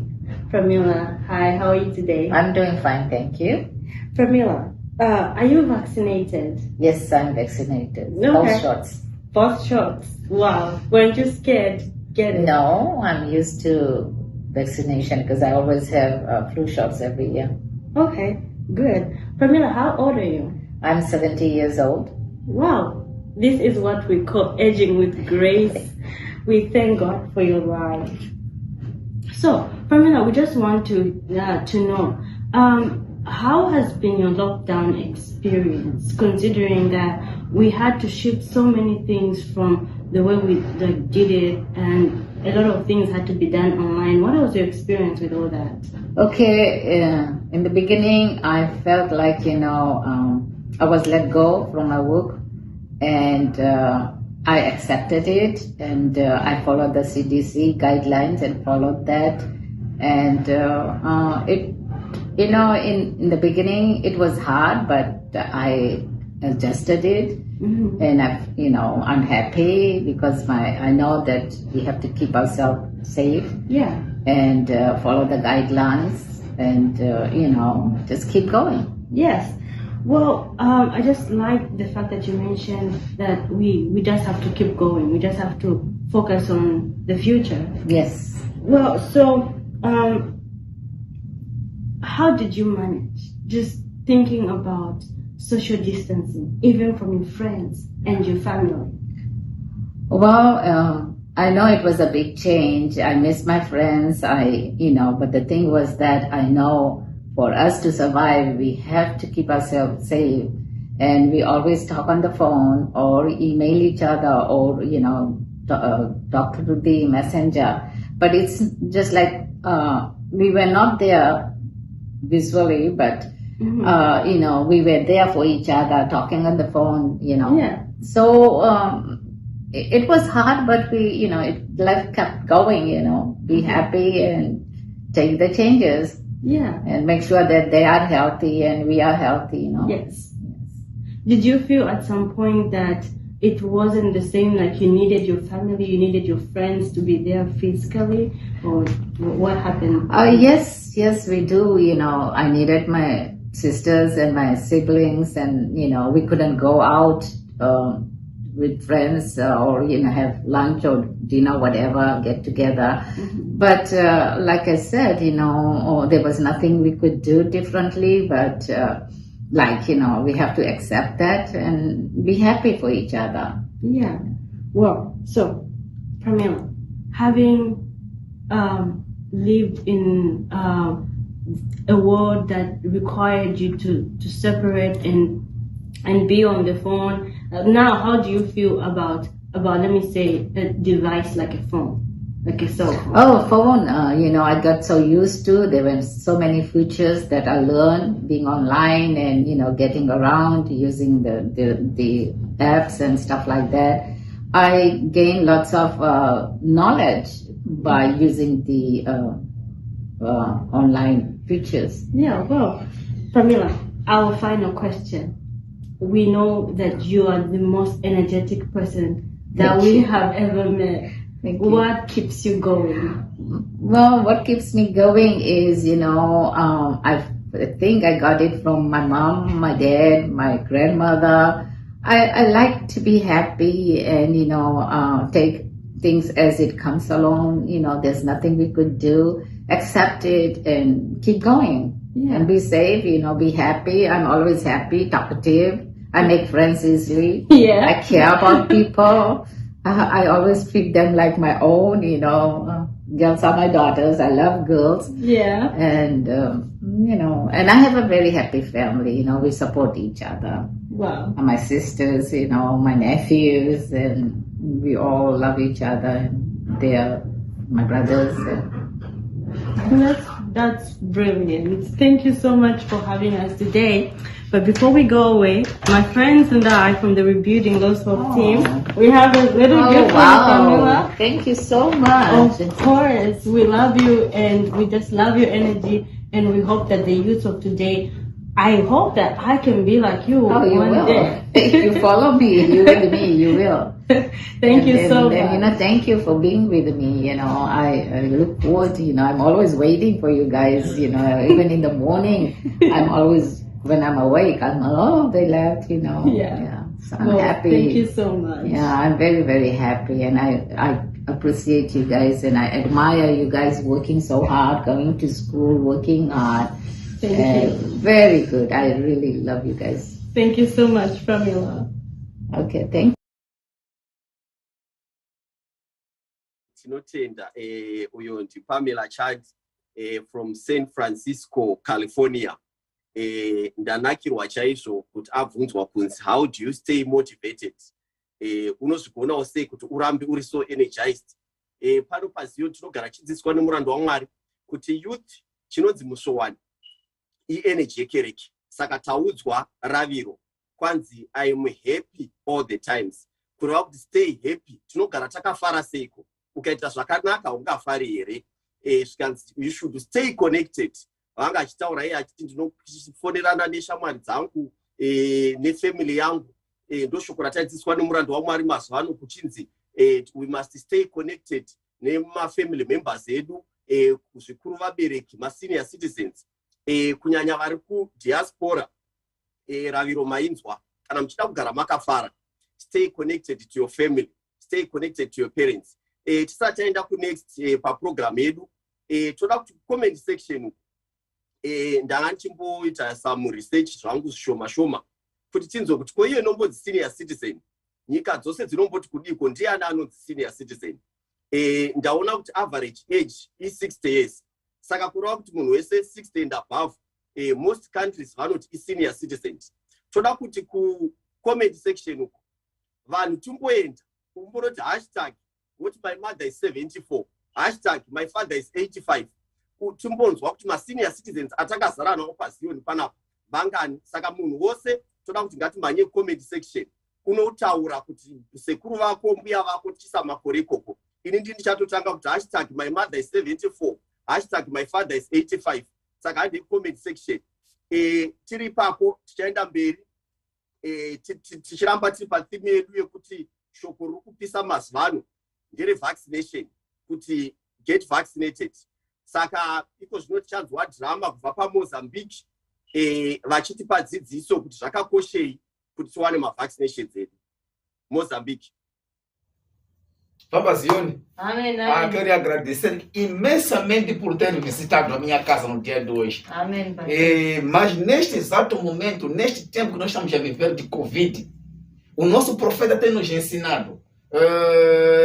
Pramila, hi, how are you today? I'm doing fine, thank you. Pramila, are you vaccinated? Yes, I'm vaccinated. Okay. Both shots. Both shots? Wow. Weren't you scared? Get it? No, I'm used to vaccination because I always have flu shots every year. Okay, good. Pramila, how old are you? I'm 70 years old. Wow, this is what we call aging with grace. We thank God for your life. So, Pramila, we just want to know, how has been your lockdown experience, considering that we had to shift so many things from the way we did it, and a lot of things had to be done online. What was your experience with all that? Okay, in the beginning, I felt like, I was let go from my work, and I accepted it, and I followed the CDC guidelines and followed that. And in the beginning it was hard, but I adjusted it. Mm-hmm. And I'm happy because I know that we have to keep ourselves safe. Yeah. And follow the guidelines, and just keep going. Yes. Well, I just like the fact that you mentioned that we just have to keep going. We just have to focus on the future. Yes. Well, so how did you manage just thinking about social distancing, even from your friends and your family? Well, I know it was a big change. I miss my friends. But the thing was that I know for us to survive, we have to keep ourselves safe. And we always talk on the phone or email each other or, talk through the messenger. But it's just like we were not there visually, but, Mm-hmm. We were there for each other, talking on the phone, Yeah. So it was hard, but life kept going, be happy and take the changes. Yeah. And make sure that they are healthy and we are healthy, Yes. Did you feel at some point that it wasn't the same, like you needed your family, you needed your friends to be there physically, or what happened? Yes, we do. I needed my sisters and my siblings, and, we couldn't go out with friends or, have lunch or dinner, whatever, get together. Mm-hmm. But like I said, there was nothing we could do differently, but we have to accept that and be happy for each other. Yeah. Well, so, Pramila, having lived in a world that required you to separate and be on the phone, now how do you feel about let me say a device like a phone, like a cell phone? Oh, phone, I got so used to, there were so many features that I learned being online and, getting around using the apps and stuff like that. I gained lots of knowledge by using the online pictures. Yeah, well, Pamela, our final question. We know that you are the most energetic person that Thank we you. have ever met. Thank you. What keeps you going? Well, what keeps me going is, I think I got it from my mom, my dad, my grandmother. I like to be happy and, take things as it comes along. There's nothing we could do, accept it and keep going. Yeah. And be safe, be happy. I'm always happy, talkative. I make friends easily. Yeah. I care about people. I always treat them like my own, girls are my daughters. I love girls. Yeah. And, and I have a very happy family. We support each other. Wow. And my sisters, my nephews, and we all love each other. And they are my brothers. That's brilliant. Thank you so much for having us today. But before we go away, my friends and I from the Rebuilding Lost Hope team, we have a little gift for you, Pamela. Thank you so much. Of course, we love you and we just love your energy, and we hope that the youth of today, I hope that I can be like you one day. If you follow me, you with me, you will. Thank you so much. Thank you for being with me. I look forward to, I'm always waiting for you guys, even in the morning. I'm always, when I'm awake, they left, Yeah. So I'm happy. Thank you so much. Yeah, I'm very, very happy, and I appreciate you guys, and I admire you guys working so hard, going to school, working hard. Thank you. Very good. I really love you guys. Thank you so much, Pamela. Okay, thank you. Tinotenda uyo ndi Pamela Chad from San Francisco, California. Ndanakirwa chaizvo kuti abvunzwa kunzi how do you stay motivated? Unozvigona sei kuti urambe uri so energized? Pano paZion tinogara chidzidziswa nemurando waMwari kuti youth chinonzi musowani energy yekereke. Saka taudzwa raviro kwanzi I am happy all the times. Kureva kuti stay happy, tinogara takafara seiko. Ukaita zvakanaka ungafari here. You should stay connected. Vanga achitaura iye achiti ndinofonerana neshamwari dzangu nefamily yangu. Ndoshoko rataidziswa nemurando waMwari mazuva ano kuchinzi we must stay connected nemafamily members edu, zvikuru vabereki, masenior citizens, kunyanya vari kudiaspora. Raviro mainzwa, kana muchida kugara makafara, stay connected to your family, stay connected to your parents. Tisati taenda kunext paprogram yedu, toda kuti comment section ndanga ndichimboita some research zvangu zvishoma shoma kuti tinzwe kuti ko iye nombodzi senior citizen nyika dzose dzinomboti kudiko ndiani anonzi senior citizen. Ndaona kuti average age is 60 years. Saka kureva kuti munhu wese 60 and above, most countries vanoti senior citizens. Toda kuti ku comment section uko vanhu timboenda kumboroti hashtag what my mother is 74, hashtag my father is 85. Timbonzwa kuti masenior citizens atakazara nawo paZion panapa vangani. Saka munhu wose toda kuti ngatimhanye comment section unotaura kuti sekuru vako, mbuya vako tichisa makore ikoko. Ini ndichatotanga kuti hashtag my mother is 74, hashtag my father is 85. Saka handi comment section. Tiri ipapo tichaenda mberi, tichiramba tiri patheme yedu yekuti shoko riri kupisa mazuva ano ndere vaccination, kuti get vaccinated. Saka iko zvino tichanzwa drama kubva paMozambique vachitipa dzidziso kuti zvakakoshei kuti tiwane mavaccinations edu Mozambique. Papa Zion, quero agradecer imensamente por ter visitado a minha casa no dia de hoje. Amém, Mas neste exato momento, neste tempo que nós estamos a viver de Covid, o nosso profeta tem nos ensinado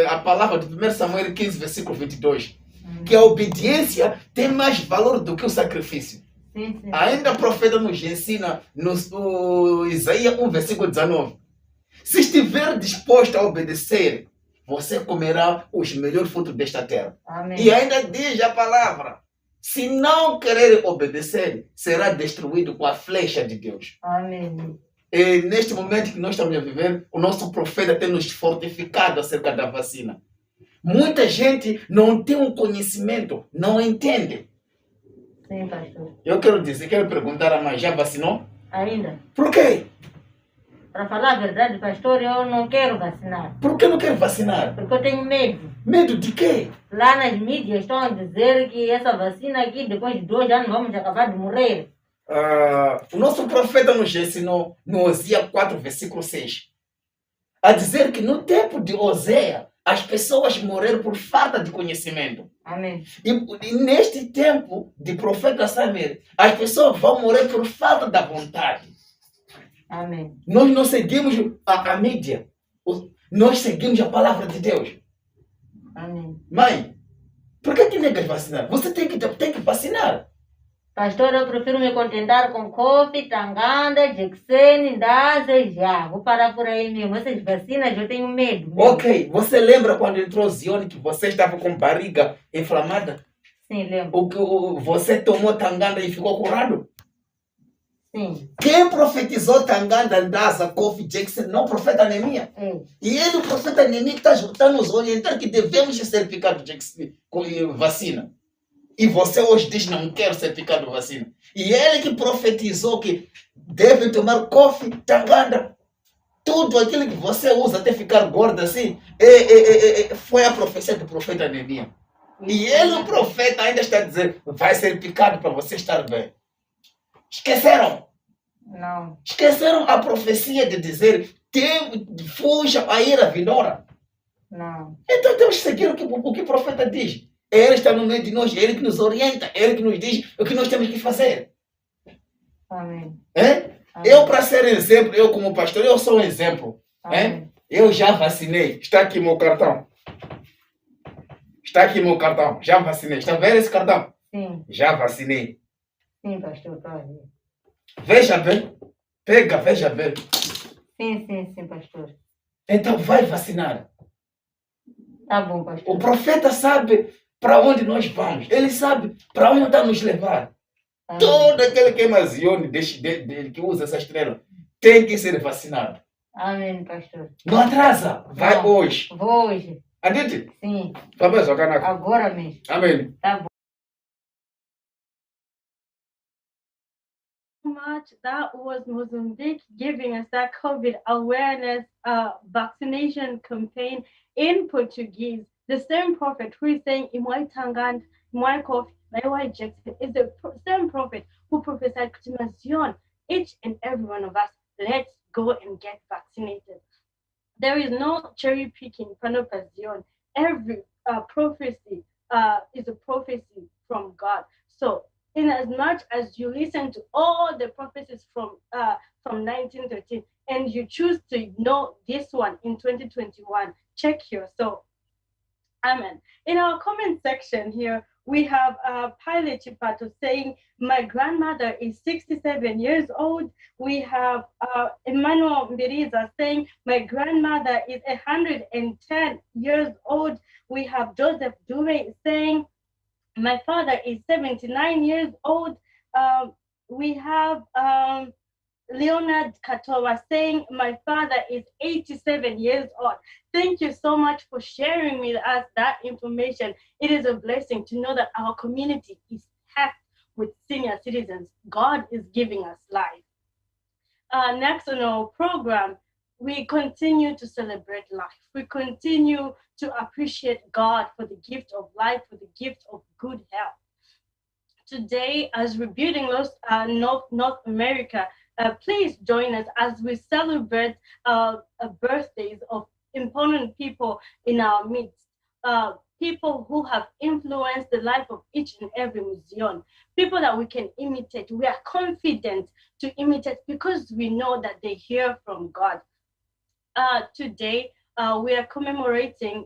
a palavra de 1 Samuel 15, versículo 22, que a obediência tem mais valor do que o sacrifício. Sim. Ainda o profeta nos ensina no Isaías 1, versículo 19. Se estiver disposto a obedecer, você comerá os melhores frutos desta terra. Amém. E ainda diz a palavra, se não querer obedecer, será destruído com a flecha de Deus. Amém. E neste momento que nós estamos a viver, o nosso profeta tem nos fortificado acerca da vacina. Muita gente não tem um conhecimento, não entende. Sim, pastor. Eu quero perguntar a mãe, já vacinou? Ainda. Por quê? Para falar a verdade, pastor, eu não quero vacinar. Por que não quer vacinar? Porque eu tenho medo. Medo de quê? Lá nas mídias estão a dizer que essa vacina aqui, depois de 2 anos, vamos acabar de morrer. O nosso profeta nos ensinou no Oseias 4, versículo 6, a dizer que no tempo de Oseias, as pessoas morreram por falta de conhecimento. Amém. E neste tempo de profeta Samuel, as pessoas vão morrer por falta da vontade. Amém. Nós não seguimos a mídia. Nós seguimos a palavra de Deus. Amém. Mãe, por que negas vacinar? Você tem que vacinar. Pastor, eu prefiro me contentar com coffee, tanganda, Jackson, Daza, já. Vou parar por aí mesmo. Essas vacinas eu tenho medo. Ok, você lembra quando entrou Zione que você estava com barriga inflamada? Sim, lembro. Você tomou tanganda e ficou curado? Sim. Quem profetizou tanganda, Daza, coffee, Jackson, não o profeta Anemia? E ele, o profeta Anemia, está nos orientando que devemos ser certificados de vacina. E você hoje diz, não quero certificado de vacina. E ele que profetizou que deve tomar coffee, tanganda, tudo aquilo que você usa até ficar gordo assim, foi a profecia do profeta Anemia. E ele, o profeta, ainda está dizendo, vai ser picado para você estar bem. Esqueceram? Não. Esqueceram a profecia de dizer, fuja a ira vindoura? Não. Então temos que seguir o que o profeta diz. Ele está no meio de nós, ele que nos orienta, ele que nos diz o que nós temos que fazer. Amém. Amém. Eu, para ser exemplo, eu como pastor, eu sou um exemplo. Eu já vacinei. Está aqui meu cartão. Está aqui meu cartão. Já vacinei. Está vendo esse cartão? Sim. Já vacinei. Sim, pastor, está aí. Veja bem. Pega, veja bem. Sim, pastor. Então vai vacinar. Tá bom, pastor. O profeta sabe para onde nós vamos. Ele sabe para onde está nos levar. Amém. Todo aquele que é Mazione, que usa essa estrela, tem que ser vacinado. Amém, pastor. Não atrasa. Vai hoje. Vou hoje. Adite? Sim. Agora mesmo. Amém. Tá bom. Much. That was Mozambique giving us that COVID awareness vaccination campaign in Portuguese. The same prophet who is saying Imwai Tangan, Imwai Kof, Imwai Jackson is the same prophet who prophesied Zion. Each and every one of us, let's go and get vaccinated. There is no cherry picking Zion. Every prophecy is a prophecy from God. So in as much as you listen to all the prophecies from 1913 and you choose to know this one in 2021, check yourself. Amen. In our comment section here, we have Pilot Chipato saying, my grandmother is 67 years old. We have Emmanuel Mbiriza saying, my grandmother is 110 years old. We have Joseph Dure saying, my father is 79 years old. We have Leonard Katowa saying, my father is 87 years old. Thank you so much for sharing with us that information. It is a blessing to know that our community is packed with senior citizens. God is giving us life. Next on our program, we continue to celebrate life. We continue to appreciate God for the gift of life, for the gift of good health. Today, as we're building North America, please join us as we celebrate birthdays of important people in our midst. People who have influenced the life of each and every museum, people that we can imitate. We are confident to imitate because we know that they hear from God. Today, we are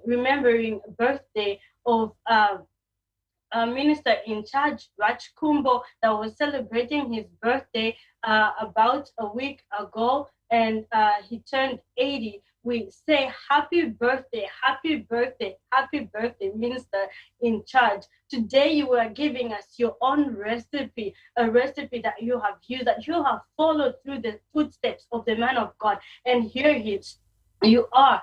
remembering birthday of a minister in charge, Raj Kumbo, that was celebrating his birthday about a week ago, and he turned 80. We say happy birthday, minister in charge. Today you are giving us your own recipe, a recipe that you have used, that you have followed through the footsteps of the man of God. And here you are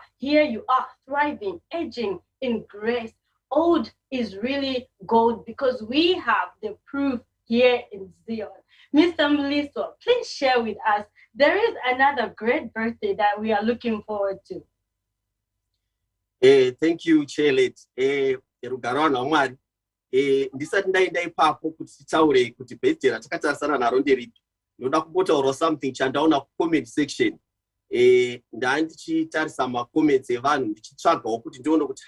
thriving, aging in grace. Old is really gold because we have the proof here in Zion. Mr. Mliswa, please share with us. There is another great birthday that we are looking forward to. Thank you, Chelet. Rugarwana Omar. Ndisati ndaenda ipapo kuti titaure kuti birthday ratakatarisana naro nderipi. Ndoda kupotaura something chandaona comment section. Ndandichitarisa macomments evanhu ndichitsvagawo kuti ndione kuti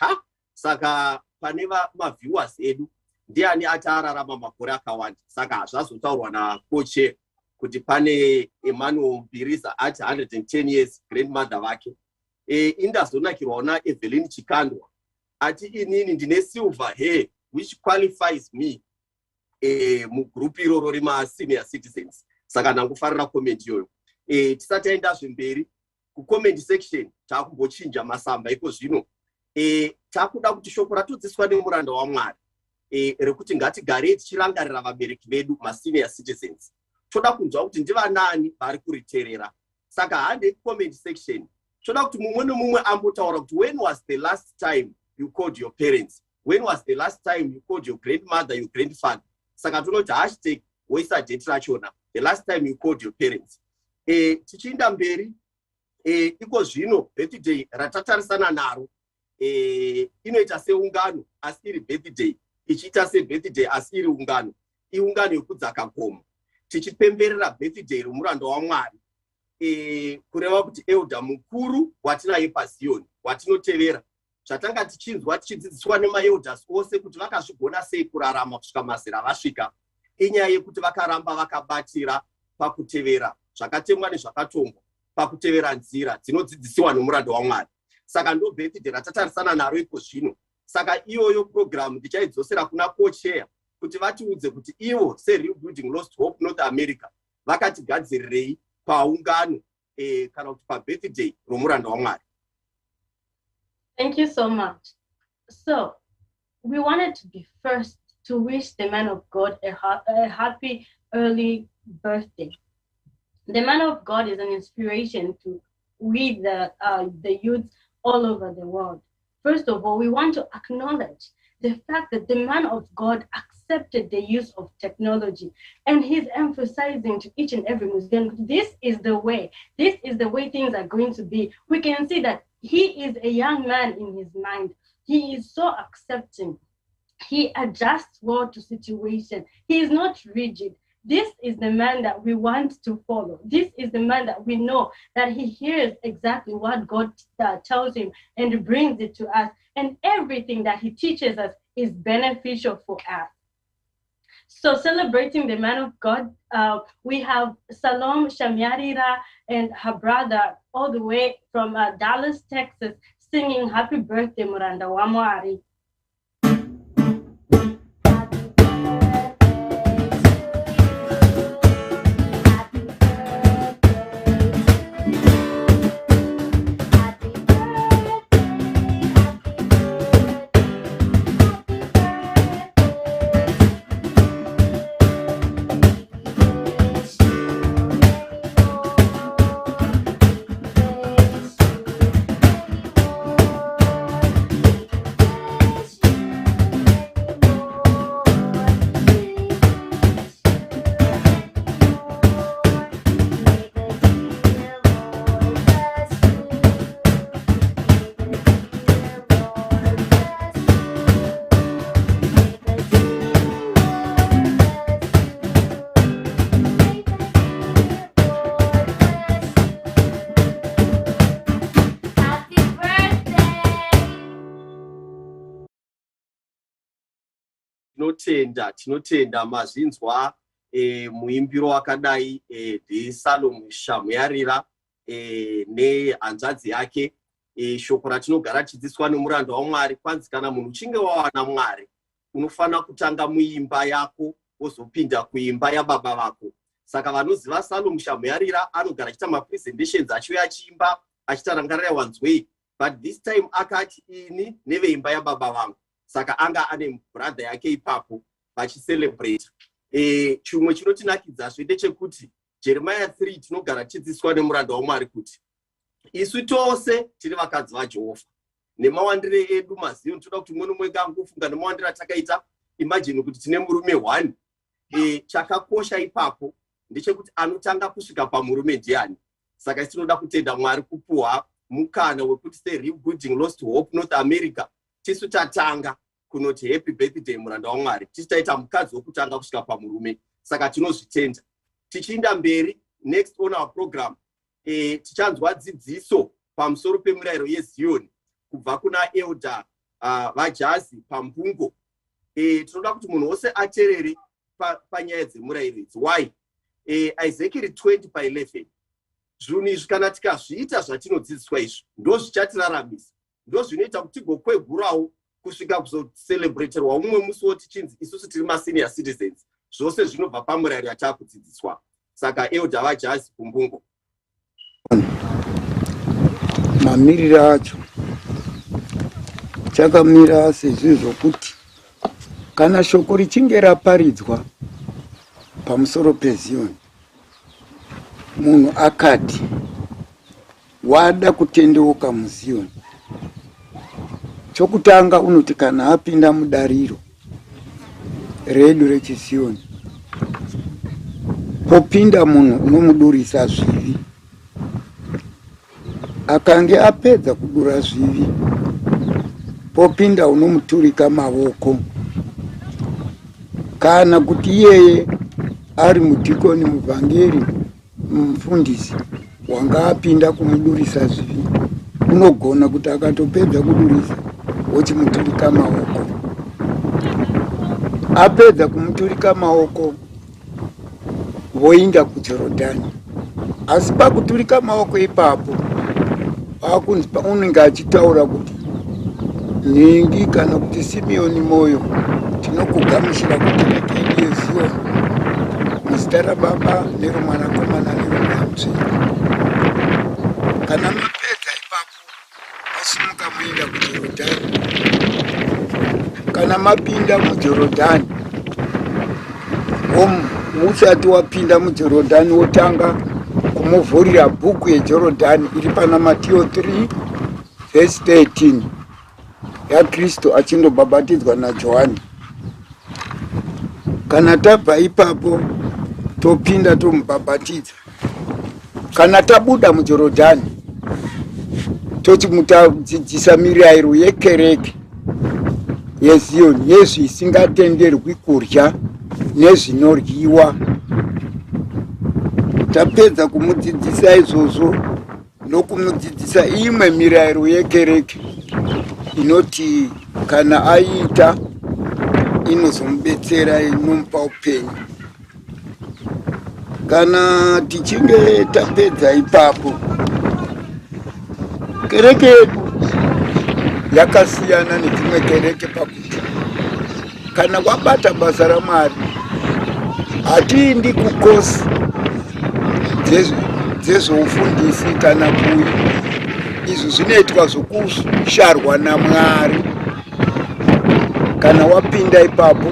saka pane maviewers edu ndiani atararama makore akawanda. Saka zvazotaurwa nakoche kuti pane Emmanuel Mbiriza ati 110 years grandmother vake. Indazonakirwa na Evelyn Chikandwa ati inini ndine silver hair which qualifies me mugroup iroro rima senior citizens. Saka ndangofarira comment iyoyo. Tisati aenda zvemberi kucomment section takumbochinja masamba iko zvino takuda kuti shoko ratodzidziswa nemuranda waMwari rekuti ngatigare tichirangarira vabereki vedu masenior citizens. Toda kunzwa kuti ndivanani vari kuriterera. Saka hande comment section toda kuti mumwe nemumwe ambotaura kuti when was the last time you called your parents, when was the last time you called your grandmother, your grandfather. Saka tonoti hashtag woisa date rachona, the last time you called your parents. Tichinda mberi iko zvino birthday ratatarisana naro inoita seungano asi iri birthday, ichiita sebirthday asi iri ungano, iungano yekudzaka gomo tichipemberera birthday romuranda waMwari, kureva kuti elder mukuru watinaye paZion watinotevera, zvatanga tichinzwa tichidzidziswa nemaelders ose kuti vakazvigona sei kurarama kusvika mazera vasvika, inyaya yekuti vakaramba vakabatira pakutevera zvakatemwa nezvakatongwa, pakutevera nzira dzinodzidzisiwa nomuranda waMwari. Saka ndo birthday ratatarisana naro iko zvino. Saka iyoyo program ndichaidzosera kuna co-chair kuti vatiudze kuti ivo seRebuilding Lost Hope North America vakatigadzirirei paungano kana kuti pabirthday romuranda waMwari. Thank you so much. So, we wanted to be first to wish the man of God a happy early birthday. The man of God is an inspiration to we the youth all over the world. First of all, we want to acknowledge the fact that the man of God accepted the use of technology, and he's emphasizing to each and every Muslim, this is the way things are going to be. We can see that he is a young man in his mind. He is so accepting. He adjusts well to situation. He is not rigid. This is the man that we want to follow. This is the man that we know that he hears exactly what God tells him and brings it to us. And everything that he teaches us is beneficial for us. So celebrating the man of God, we have Salom Shamiarira and her brother all the way from Dallas, Texas, singing happy birthday, Muranda Wamwari. tinotenda mazvinzwa muimbiro wakadai ndiSalom Shamuyarira nehanzvadzi yake. Shoko ratinogara tichidzidziswa nomuranda waMwari, kwanzi kana munhu uchinge wawana Mwari unofanira kutanga muimba yako wozopinda kuimba yababa vako. Saka vanoziva Salom Shamuyarira anogara achiita mapresentations achiuya achiimba achitarangarira wanzwei, but this time akati ini neveimba yababa vangu. Saka anga ane brother yake ipapo vachicelebrate. Chimwe chinotinakidza ndechekuti Jeremiah 3 tinogara tichidzidziswa nemuranda waMwari kuti isu tose tiri vakadzi vaJehovha. Nemawandire edu maZion toda kuti mumwe nomwe angofunga nemawandire atakaita. Imagine kuti tine murume 1 chakakosha ipapo ndechekuti anotanga kusvika pamurume ndiani. Saka tinoda kutenda Mwari kupuwa mukana wekuti serebuilding Lost Hope North America tisu tatanga kunoti happy birthday muranda waMwari, tisu taita mukadzi wokutanga kusvika pamurume. Saka tinozvitenda. Tichienda mberi next on our program tichanzwa dzidziso pamusoro pemirayiro yeZioni kubva kuna elder vajazi paMbungo. Tinoda kuti munhu wose ateerere panyaya dzemurayiro idzi. Why? Ezekiel 20:11 zvinhu izvi kana tikazviita zvatinodzidziswa izvi ndo zvichatiraramisa, ndo zvinoita kuti tigokwegurawo kusvika kuzocelebraterwa umwe musi wotichinzi isusu tiri masenior citizens. Zvose zvinobva pamurayiro yatakudzidziswa. Saka elder vajazi kuMbungo. Mamiriro acho chakamira sezvizvo zvokuti kana shoko richinge raparidzwa pamusoro peZioni, munhu akati wada kutendeuka muZioni, chokutanga unoti kana apinda mudariro redu rechiZioni, popinda munhu unomudurisa zvivi. Akange apedza kudura zvivi, popinda unomuturika mavoko. Kana kuti iyeye ari mudhikoni, muvhangeri, mufundisi wanga apinda kumudurisa zvivi, unogona kuti akatopedza kudurisa wochimuturika maoko. Apedza kumuturika maoko voinda kuJorodhani. Asi pakuturika maoko ipapo unenge achitaura kuti nhingi kana kuti Simeoni moyo tinokugamuchira kukereke yeZioni muzita raBaba neroMwanakomana neroMweya Mutsvene. Kana mapedza ipapo mosimuka muenda kuJorodhani. Kana mapinda muJorodhani, usati wapinda muJorodhani wotanga kumuvhurira bhuku yeJorodhani iri pana Matthew 3:13 yaKristu achindobhabhatidzwa naJohani. Kana tabva ipapo topinda tomubhabhatidza. Kana tabuda muJorodhani tochimutadzidzisa mirayiro yekereke yeZioni, yezvisingatenderwi kurya nezvinoryiwa. Tapedza kumudzidzisa izvozvo nokumudzidzisa imwe mirayiro yekereke inoti kana aita inozomubetsera, inomupa upenyu. Kana tichinge tapedza ipapo, kereke yedu yakasiyana nedzimwe kereke pakuti kana wabata basa raMwari hatiindi kukosi dzezvoufundisi kana kuyi. Izvi zvinoitwa zvokusharwa naMwari. Kana wapinda ipapo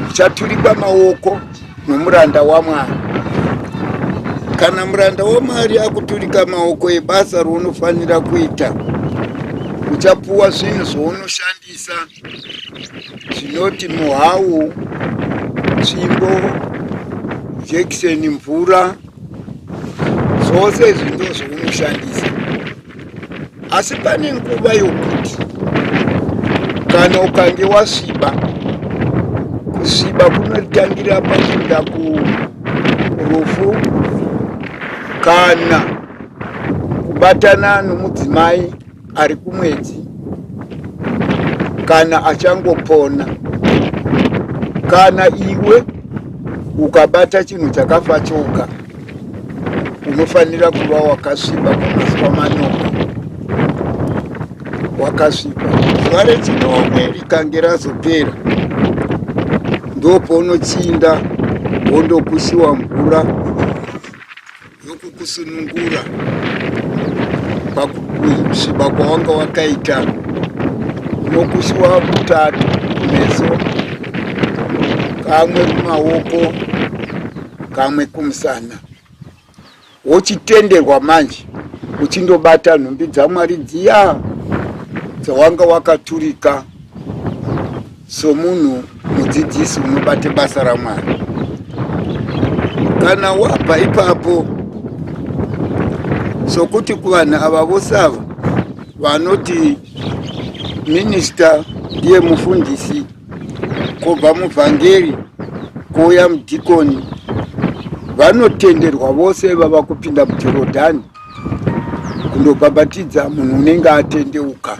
uchaturikwa maoko nomuranda waMwari. Kana muranda waMwari akuturika maoko ebasa rounofanira kuita, uchapuwa zvinhu zvounoshandisa zvinoti muhau, tsvimbo, jekiseni, mvura, zvose izvi ndo zvounoshandisa. Asi pane nguva yokuti kana ukange wasviba, kusviba kunotangira pakuenda kurufu kana kubatana nomudzimai ari kumwedzi kana achangopona. Kana iwe ukabata chinhu chakafa choga, unofanira kuva wakasviba kumaswa manomwe, wakasviba. Zuva rechinomwe rikange razopera, ndopounochinda wondokushiwa mvura yokukusunungura pakusviba kwawanga wakaita. Unokushiwa kutatu kumeso, kamwe kumaoko, kamwe kumusana. Wochitenderwa manje uchindobata nhumbi dzaMwari dziya dzawanga wakaturika somunhu mudzidzisi unobate basa raMwari. kana wabva ipapo sokuti kuvanhu ava vose ava vanoti minista ndiye mufundisi, kubva muvhangeri kuuya mudhikoni, vanotenderwa vose vava kupinda mujorodhani kundobhabhatidza munhu unenge atendeuka.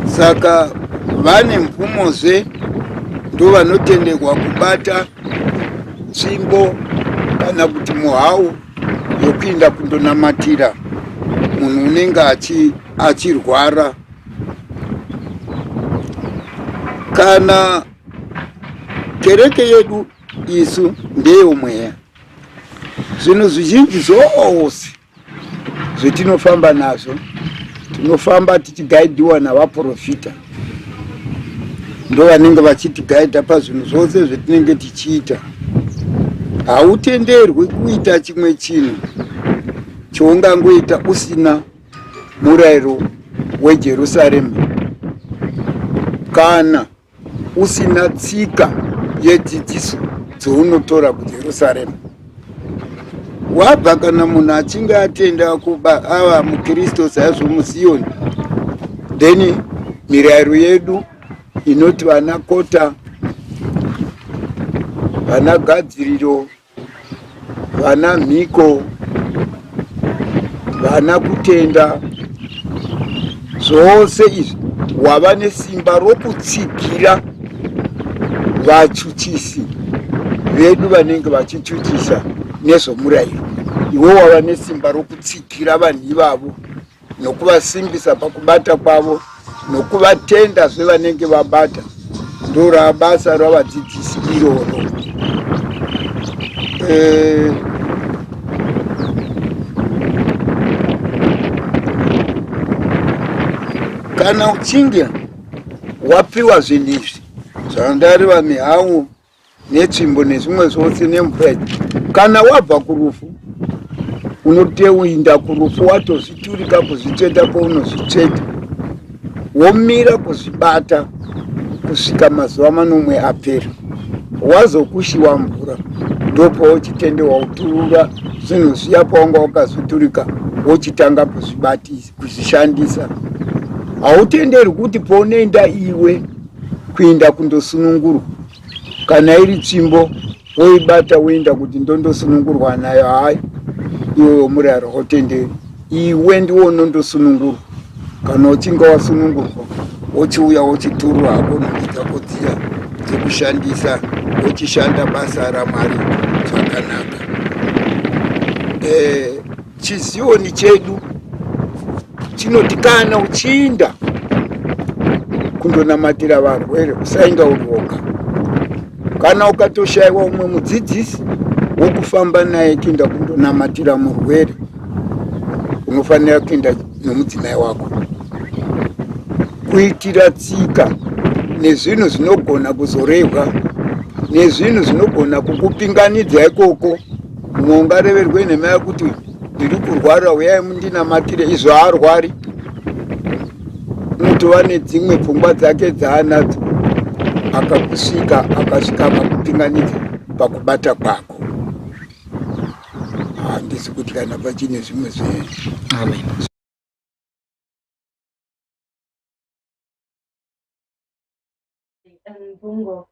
Saka vane mvumozve ndo vanotenderwa kubata tsvimbo kana kuti muhau yokuinda kundonamatira munhu unenge achirwara. Kana kereke yedu isu ndeyomweya, zvinhu zvizhinji zvose zvetinofamba nazvo tinofamba tichigaidhiwa navaprofita, ndo vanenge vachitigaidha pazvinhu zvose zvetinenge tichiita. Hautenderwi kuita chimwe chinhu choungangoita usina murayiro wejerusarema kana usina tsika yedzidziso dzounotora kujerusarema. Wabva kana munhu achinge atenda ava mukristu saizvo musiyoni, then mirayiro yedu inoti vana kota, vana gadziriro, vana mhiko, vana kutenda, zvose izvi wava nesimba rokutsigira vachuchisi vedu vanenge vachichuchisa nezvomurayiro. Iwe wava nesimba rokutsigira vanhu ivavo nokuvasimbisa pakubata kwavo nokuvatenda zvevanenge vabata. Ndora basa ravadzidzisi iroro. Kana uchinge wapiwa zvinhu izvi zvandareva mihau netsvimbo nezvimwe zvose nemvura, kana wabva kurufu unoteuinda kurufu watozviturika kuzvitsveta kwaunozvitsveta, womira kuzvibata kusvika mazuva manomwe apera. Wazokushiwa mvura ndopa uchitendewa uturura zvinhu zviya paunga wakazviturika wochitanga kuzvishandisa. Hautenderwi kuti paunoenda iwe kuinda kundosunungurwa, kana iri tsvimbo woibata woinda kuti ndondosunungurwa nayo. Hai, iwe murayiro hautenderi. Iwe ndiwo unondosunungurwa. Kana uchinge wasunungurwa wochiuya wochiturura hako nhumbi dzako dziya dzekushandisa, wochishanda basa raMwari zvakanaka. Chizioni chedu chinoti kana uchiinda kundonamatira varwere usainga uri woga. Kana ukatoshayiwa umwe mudzidzisi wokufamba naye kuinda kundonamatira murwere, unofanira kuinda nomudzimai wako, kuitira tsika nezvinhu zvinogona kuzorehwa nezvinhu zvinogona kukupinganidza ikoko. Mumwe ungareverwe nhema yekuti ndiri kurwara, uyai mundinamatire, izvo haarwari. Unotova nedzimwe pfungwa dzake dzaanadzo, akakusvika akasvika pakupinganidza pakubata kwako. Handisi kuti kana pachine zvimwe zvinhu. Amen. Mbungo,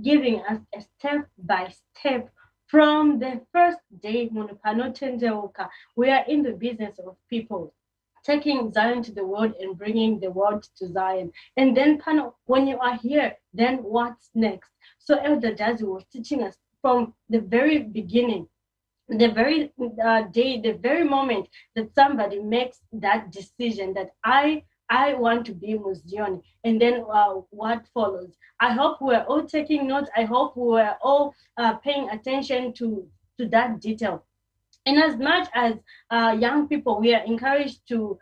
giving us a step by step from the first day. We are in the business of people, taking Zion to the world and bringing the world to Zion. And then, when you are here, then what's next? So Elder Dazi was teaching us from the very beginning, the very day, the very moment that somebody makes that decision that I want to be Muzioni, and then what follows. I hope we're all taking notes. I hope we're all paying attention to that detail. And as much as young people, we are encouraged to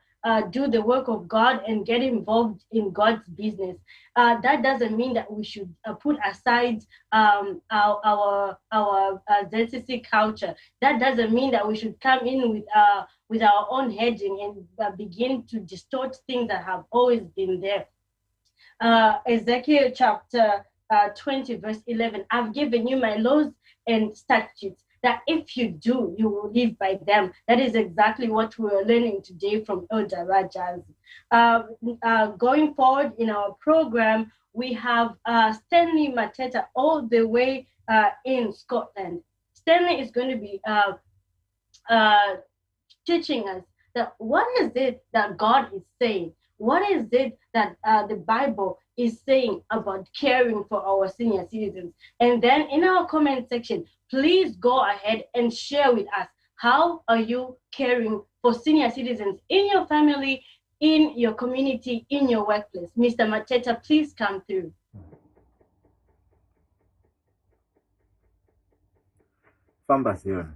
do the work of God and get involved in God's business. That doesn't mean that we should put aside our ZCC culture. That doesn't mean that we should come in with our own hedging and begin to distort things that have always been there. Ezekiel chapter 20 verse 11, I've given you my laws and statutes, that if you do, you will live by them. That is exactly what we are learning today from Elder Rajas. Going forward in our program, we have Stanley Mateta all the way in Scotland. Stanley is going to be teaching us that what is it that God is saying? What is it that the Bible is saying about caring for our senior citizens? And then in our comment section, please go ahead and share with us, how are you caring for senior citizens in your family, in your community, in your workplace? Mr. Mateta, please come through. Fambazion,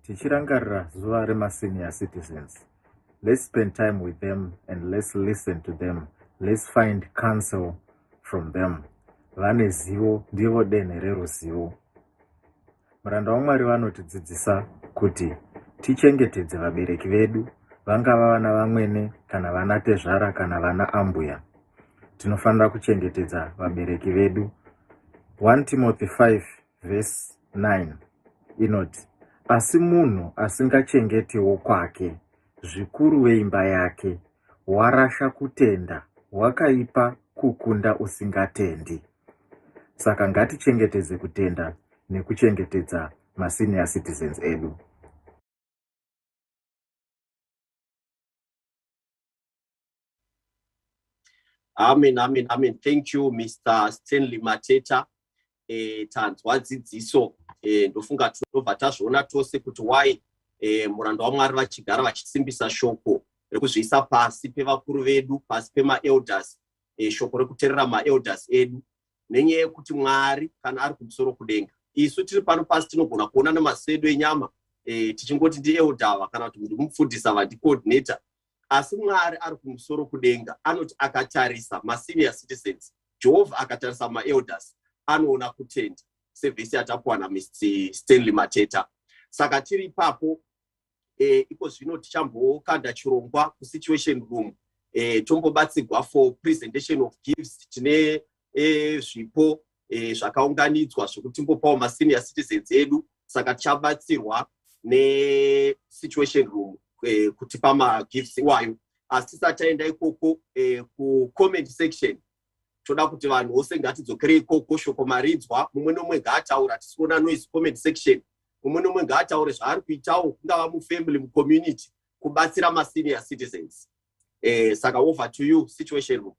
tichirangarira zuva remasenior citizens. Let's spend time with them and let's listen to them. Let's find counsel from them. Vane zivo ndivo dene reruzivo. Muranda waMwari vanotidzidzisa kuti tichengetedze vabereki vedu, vangava vana vamwene kana vana tezvara kana vana ambuya. Tinofanira kuchengetedza vabereki vedu. 1 Timothy 5 verse 9 inoti, asi munhu asingachengetiwo kwake, zvikuru veimba yake, warasha kutenda, wakaipa kukunda usingatendi. Saka ngatichengetedze kutenda nekuchengetedza masenior citizens edu. Amen, amen, amen. Thank you, Mr. Stanley Mateta. Tanzwa dzidziso ndofunga tinobva tazviona tose kuti why muranda waMwari vachigara vachisimbisa shoko rekuzviisa pasi pevakuru vedu, pasi pemaelders, shoko rekuteerera maelders edu, nenyaya yekuti Mwari kana ari kumusoro kudenga, isu tiri pano pasi tinogona kuona nemaziso edu enyama tichingoti ndieldava kana kuti ndimufundisa vandicoordinator, asi Mwari ari kumusoro kudenga anoti akatarisa masenior citizens, Jehovha akatarisa maelders, anoona kutenda, sevhesi yatapuwa naMr. Stanley Mateta. Saka tiri ipapo iko zvino tichambokanda chirongwa kusituation room, tombobatsigwa for presentation of gifts. Tine zvipo zvakaunganidzwa zvokuti timbopawo masenior citizens edu, saka tichabatsirwa nesituation room kutipa magifts iwayo. Asi tisati taenda ikoko kucomment section, toda kuti vanhu vose ngatidzokere ikoko, shoko maridzwa, mumwe nomwe ngaataura, tisiona noise comment section, mumwe nomwe ngaataure zvaari kuitawo, kungava mufamily, mucommunity, kubatsira masenior citizens. Saka over to you, situation room.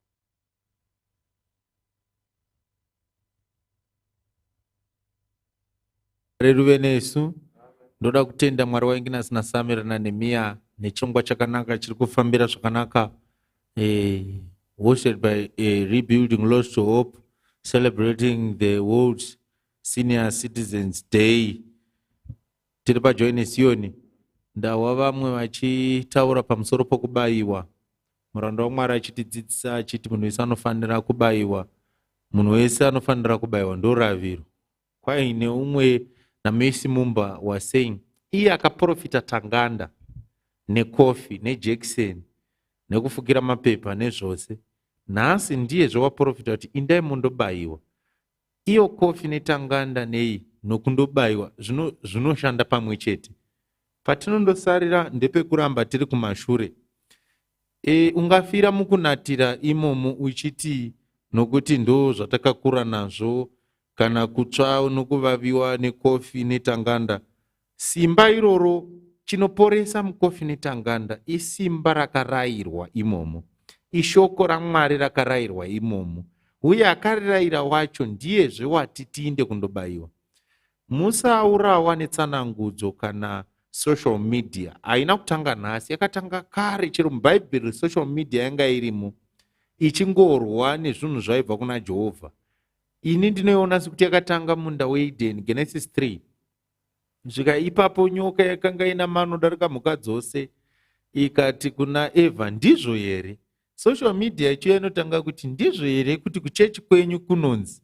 Reruve nesu, ndoda kutenda Mwari wainginasi naSamira naNehemiah nechirongwa chakanaka chiri kufambira zvakanaka, hosted by Rebuilding Lost to Hope, celebrating the World's Senior Citizens Day. Tiri paJoine Sioni, ndawa vamwe vachitaura pamusoro pokubayiwa. Muranda waMwari achitidzidzisa achiti munhu wese anofanira kubayiwa, munhu wese anofanira kubayiwa, ndoraviro. Kwaine umwe naMessi Mumba was saying, iye akaprofita tanganda nekofi nejekiseni nekufukira mapepa nezvose, nhasi ndiye zvawaprofita kuti indai mundobayiwa. Iyo kofi netanganda nei nokundobayiwa zvinoshanda pamwe chete. Patinondosarira ndepekuramba tiri kumashure. Ungafira mukunatira imomo uchiti nokuti ndo zvatakakura nazvo, kana kutsva nokuvaviwa nekofi netanganda. Simba iroro chinoporesa mukofi netanganda isimba rakarayirwa imomo, ishoko raMwari rakarayirwa imomo, uye akarayira wacho ndiyezve wati tiinde kundobayiwa. Musaurawa netsanangudzo kana social media. Haina kutanga nhasi, yakatanga kare, chero muBhaibheri social media yanga irimo ichingorwa nezvinhu zvaibva kuna Jehovha. Ini ndinoiona sekuti yakatanga munda weEden, Genesis 3. Svika ipapo nyoka yakanga ina mano darika mhuka dzose ikati kuna Eva, ndizvo here? Social media icho inotanga kuti ndizvo here kuti kuchechi kwenyu kunonzi.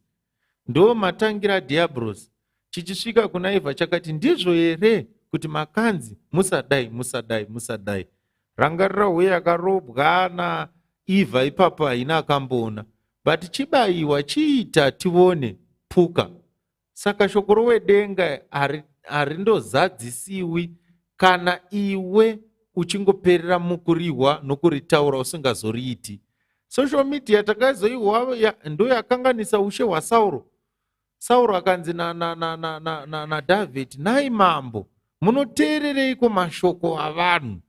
Ndo matangira diablos. Chichisvika kuna Eva chakati ndizvo here kuti makanzi musadai, musadai, musadai. Rangarira huye yakarobwa na Eva ipapa haina akamboona. but chibayiwa chiita tione puka. Saka shoko rowedenga harindozadzisiwi kana iwe uchingoperera mukurihwa nokuritaura usingazoriiti. Social media takazoihwa ndo yakanganisa ushe hwaSauro. Sauro akanzi na David, nai mambo, munoteerereiko mashoko avanhu?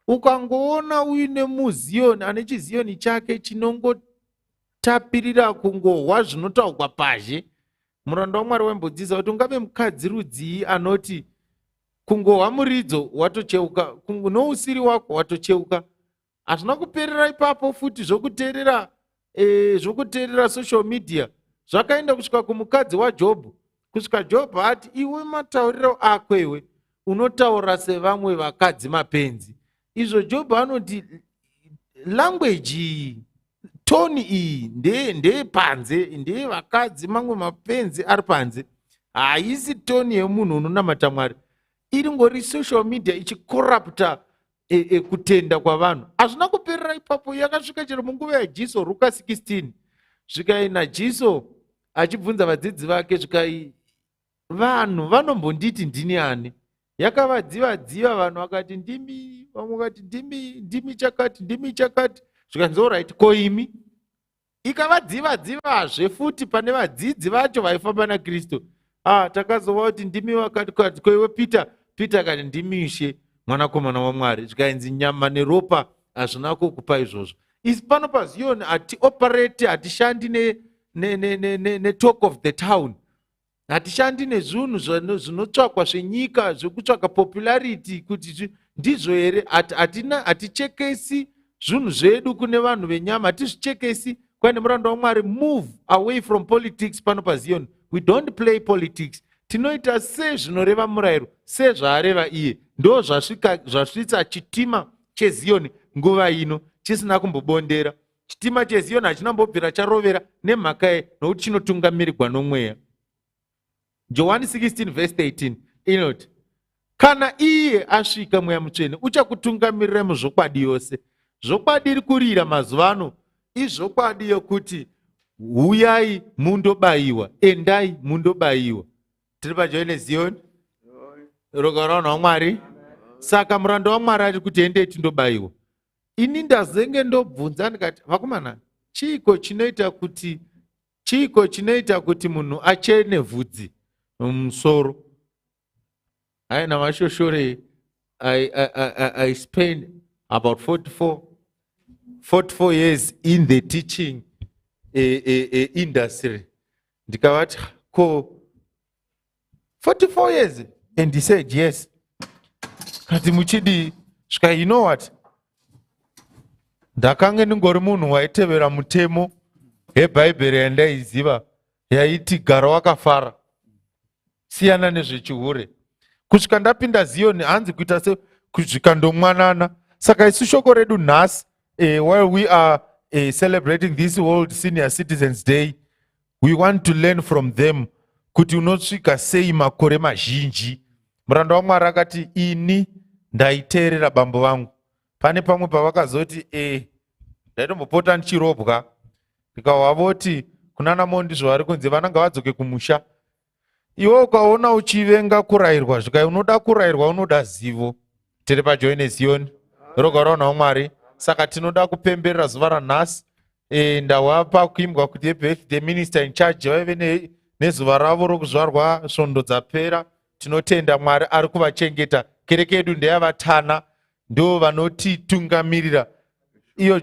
Ukangoona uine muziyoni ane chiziyoni chake chinongotapirira kungohwa zvinotaurwa pazhe, muranda waMwari wembodzisa kuti ungave mukadzi rudzii anoti kungohwa muridzo watocheuka, nousiri wako watocheuka. Hazvina kuperera ipapo futi zvokuteerera social media zvakaenda kusvika kumukadzi waJobhu. Kusvika Jobhu ati iwe matauriro ako iwe unotaura sevamwe vakadzi mapenzi. Izvo Jobhu anoti language iyi, toni iyi ndeye panze, ndeye vakadzi mamwe mapenzi ari panze, haisi toni yemunhu unonamata Mwari. Iri ngori social media ichikorapta kutenda kwavanhu. Hazvina kuperera ipapo, yakasvika chero munguva yaJesu, Luka 16, zvikai naJesu achibvunza vadzidzi vake zvikai, vanhu vanombonditi ndini ani? Yakavadziva vanhu vakati ndimi, vamwe vakati ndimi chakati, ndimi chakati, zvikanzi alright, ko imi? Ikavadziva futi pane vadzidzi vacho vaifamba naKristu. Takazova kuti ndimi wakati, ko iwe Peter akati ndimi Ishe mwanakomana waMwari. Zvikainzi nyama neropa hazvina kukupa izvozvo. Isi pano paZioni hatioperate, hatishandi ne talk of the town, hatishandi nezvinhu zvinotsvakwa zvenyika zvekutsvaka popularity kuti ndizvo here. Hatichekesi zvinhu zvedu kune vanhu venyama, hatizvichekesi. Kwani muranda waMwari, move away from politics pano paZioni. We don't play politics. Tinoita sezvinoreva murayiro, sezvaareva iye. Ndo zvasvitsa chitima cheZioni nguva ino chisina kumbobondera. Chitima cheZioni hachinambobvira charovera nemhaka nokuti chinotungamirirwa nomweya. Johani 16 verse 18 inoti, kana iye asvika mweya mutsvene uchakutungamirira muzvokwadi yose. Zvokwadi iri kurira mazuva ano izvokwadi yokuti huyai mundobayiwa, endai mundobayiwa. Tiri padyo neZioni, rugare rwaMwari. Saka muranda waMwari ari kuti endei tindobayiwa. Ini ndazenge ndobvunza ndikati, vakomana, chiiko chinoita kuti munhu achene vhudzi mumusoro? Haina mashoshore, I spent about 44 years in the teaching industry. Ndikavati, ko 44 years? And he said, yes. Kati muchidi, shka, you know what? Ndakange ndingori munhu waitevera mutemo yebhaibheri yandaiziva yaiti gara wakafara, siyana nezvechihure. Kusvika ndapinda Zioni hanzi kuita zvikandomwanana. Saka isu shoko redu nhasi, while we are celebrating this World Senior Citizens Day, we want to learn from them kuti unosvika sei makore mazhinji. Muranda waMwari akati ini ndaiteerera bambo vangu. Pane pamwe pavakazoti ndaitombopota ndichirobwa, ndikavavoti kunana Mondizvo vari kunze vananga vadzoke kumusha. Iwe ukaona uchivenga kurayirwa, zvikai unoda kurayirwa unoda zivo. Tiri padyo neZioni, rugare rwaMwari. Saka tinoda kupemberera zuva ranhasi. Ndawapa kuimbwa kuti the minister in charge vaive nezuva ravo rokuzvarwa, svondo dzapera. Tinotenda Mwari ari kuvachengeta. Kereke yedu ndeyavatana, ndo vanotitungamirira. Iyo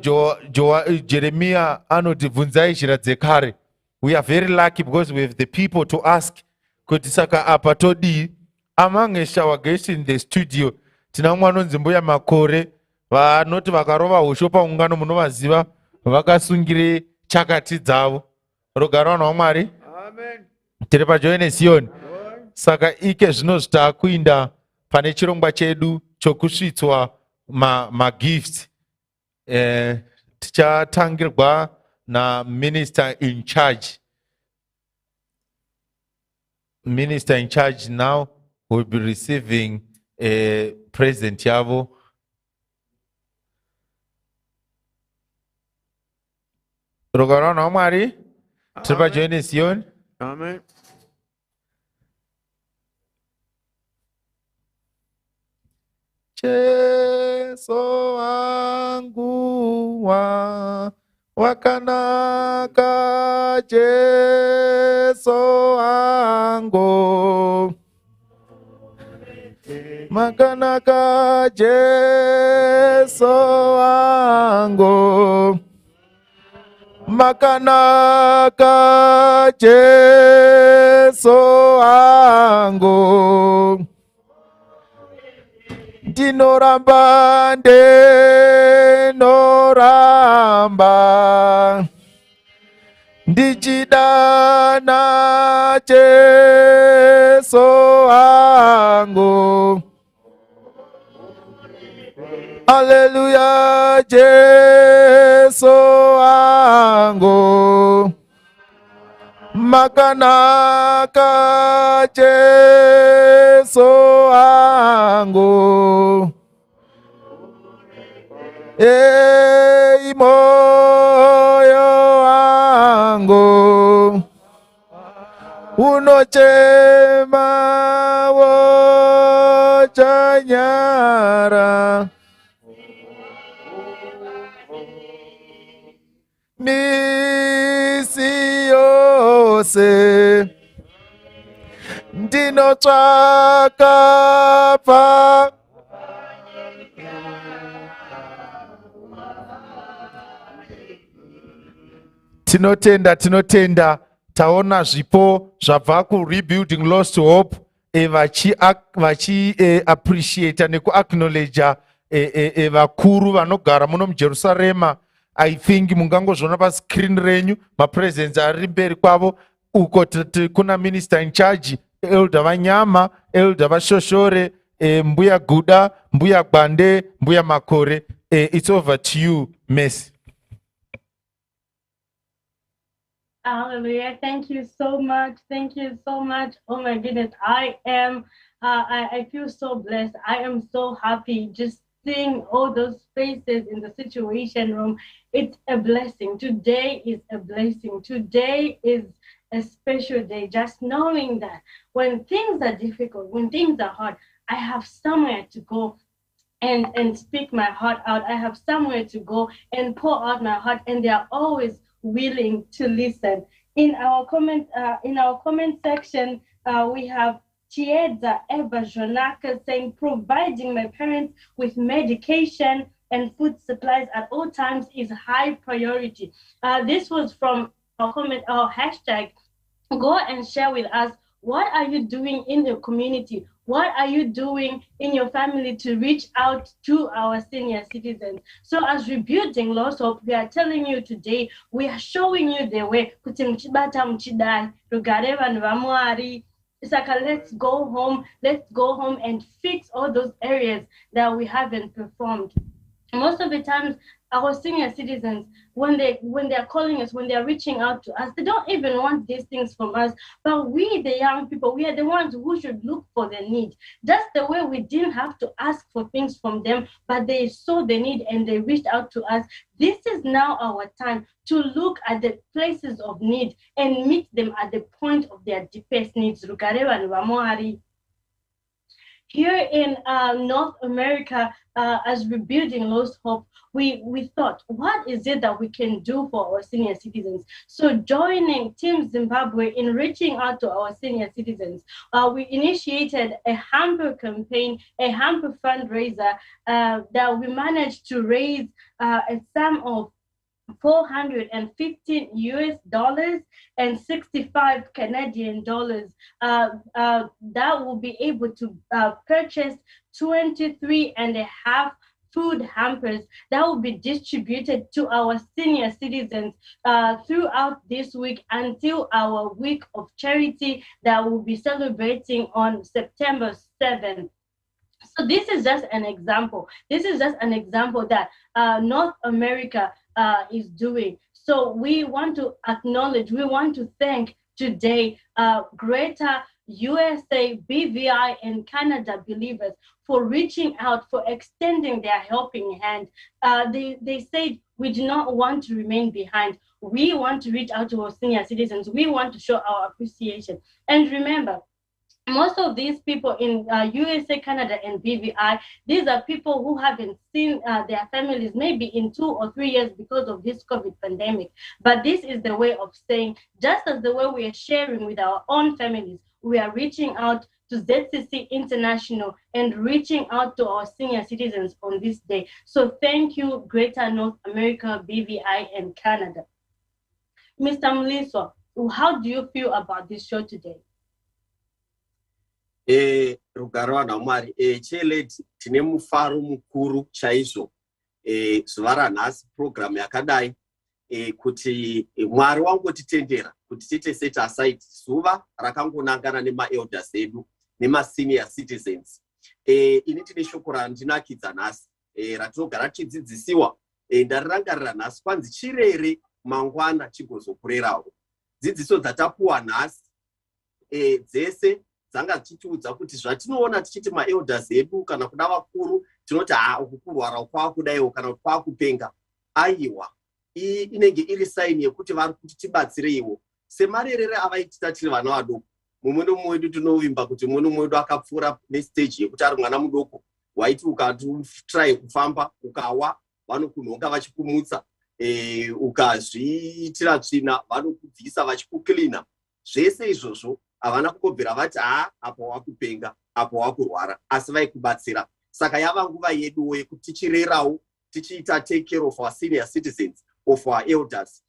Jeremia anoti bvunzai zhira dzekare. We are very lucky because we have the people to ask. Kuti saka apa todii, among our guests in the studio, tina mwana unonzi Mbuya Makore, vanoti vakarova hosho paungano munovaziva, vakasungire chakati dzavo. Rugare rwaMwari. Tiri padyo neZioni. Saka ike zvino zvitakuinda pane chirongwa chedu chokusvitswa magifts. Tichatangirwa na minister in charge. Minister in charge now will be receiving a present yavo. Rogarona Omari, Tripa Join Sion. Amen. Jesu wangu wakanaka, Jesu wangu makanaka, Jesu wangu makanaka, Jesu wangu ndinoramba ndenoramba ndichidana, Jesu wangu. Haleluya, Jesu wangu makanaka, Jesu wangu. Ei moyo wangu unochema wochanyara, misi yose ndinotsvaka pa tinotenda taona zvipo zvabva kurebuilding lost hope vachi appreciate nekuacknowledge vakuru vanogara muno mujerusarema. I think mungangozviona pascreen renyu mapresence ari mberi kwavo uko kuna minister in charge, elder vanyama, elder vashoshore, mbuya guda, mbuya gbande, mbuya makore. It's over to you, Messi. Hallelujah. Thank you so much. Thank you so much. Oh my goodness. I feel so blessed. I am so happy just seeing all those faces in the situation room. It's a blessing. Today is a blessing. Today is a special day. Just knowing that when things are difficult, when things are hard, I have somewhere to go and speak my heart out. I have somewhere to go and pour out my heart, and they are always willing to listen. In our comment section, we have Chiedza Eva Jonaka saying, providing my parents with medication and food supplies at all times is high priority. This was from our comment, our hashtag. Go and share with us, what are you doing in the community? What are you doing in your family to reach out to our senior citizens? So as Rebuilding Lost Hope, we are telling you today, we are showing you the way. Saka, let's go home and fix all those areas that we haven't performed. Most of the times, our senior citizens, when they're calling us, when they're reaching out to us, they don't even want these things from us. But we, the young people, we are the ones who should look for the need. Just the way we didn't have to ask for things from them, but they saw the need and they reached out to us. This is now our time to look at the places of need and meet them at the point of their deepest needs. Here in North America, as Rebuilding Lost Hope, we thought, what is it that we can do for our senior citizens? So joining Team Zimbabwe in reaching out to our senior citizens, we initiated a Hamper campaign, a Hamper fundraiser that we managed to raise a sum of $415 and 65 Canadian dollars. That will be able to purchase 23.5 food hampers that will be distributed to our senior citizens throughout this week until our week of charity that we'll be celebrating on September 7th. So this is just an example. This is just an example that North America is doing. So we want to acknowledge, we want to thank today Greater USA, BVI, and Canada believers for reaching out, for extending their helping hand. They said, We do not want to remain behind. We want to reach out to our senior citizens. We want to show our appreciation. And remember, most of these people in USA, Canada, and BVI, these are people who haven't seen their families maybe in 2 or 3 years because of this COVID pandemic. But this is the way of saying, just as the way we are sharing with our own families, we are reaching out to ZCC International and reaching out to our senior citizens on this day. So thank you, Greater North America, BVI, and Canada. Mr. Mliswa, how do you feel about this show today? Rugare vanhu vaMwari, cheleti tine mufaro mukuru chaizvo zuva ranhasi program yakadai kuti Mwari wangotitendera kuti tiite set aside zuva rakangonangana nemaelders edu nemasenior citizens. Ini tine shoko randinakidza nhasi ratinogara tichidzidzisiwa, ndarirangarira nhasi kwanzi chirere mangwana chigozokurerawo. Dzidziso dzatapuwa nhasi dzese dzanga dzichitiudza kuti zvatinoona tichiti maelders edu kana kuda vakuru tinoti uku kurwara kwakudaiwo kana kuti kwakupenga, aiwa iyi inenge iri saini yekuti vari kuti tibatsireiwo semarerere avaitita tiri vana vadoko. Mumwe nomumwe wedu tinovimba kuti mumwe nomumwe wedu akapfuura nestage yekuti ari mwana mudoko waiti ukatry kufamba ukawa vanokunhonga vachikumutsa, ukazviitira tsvina vanokubvisa vachikuklina. Zvese izvozvo havana kukobvera vati apo wakupenga apo wakurwara, asi vaikubatsira. Saka yava nguva yeduwo yekuti tichirerawo tichiita take care of our senior citizens, of our elders.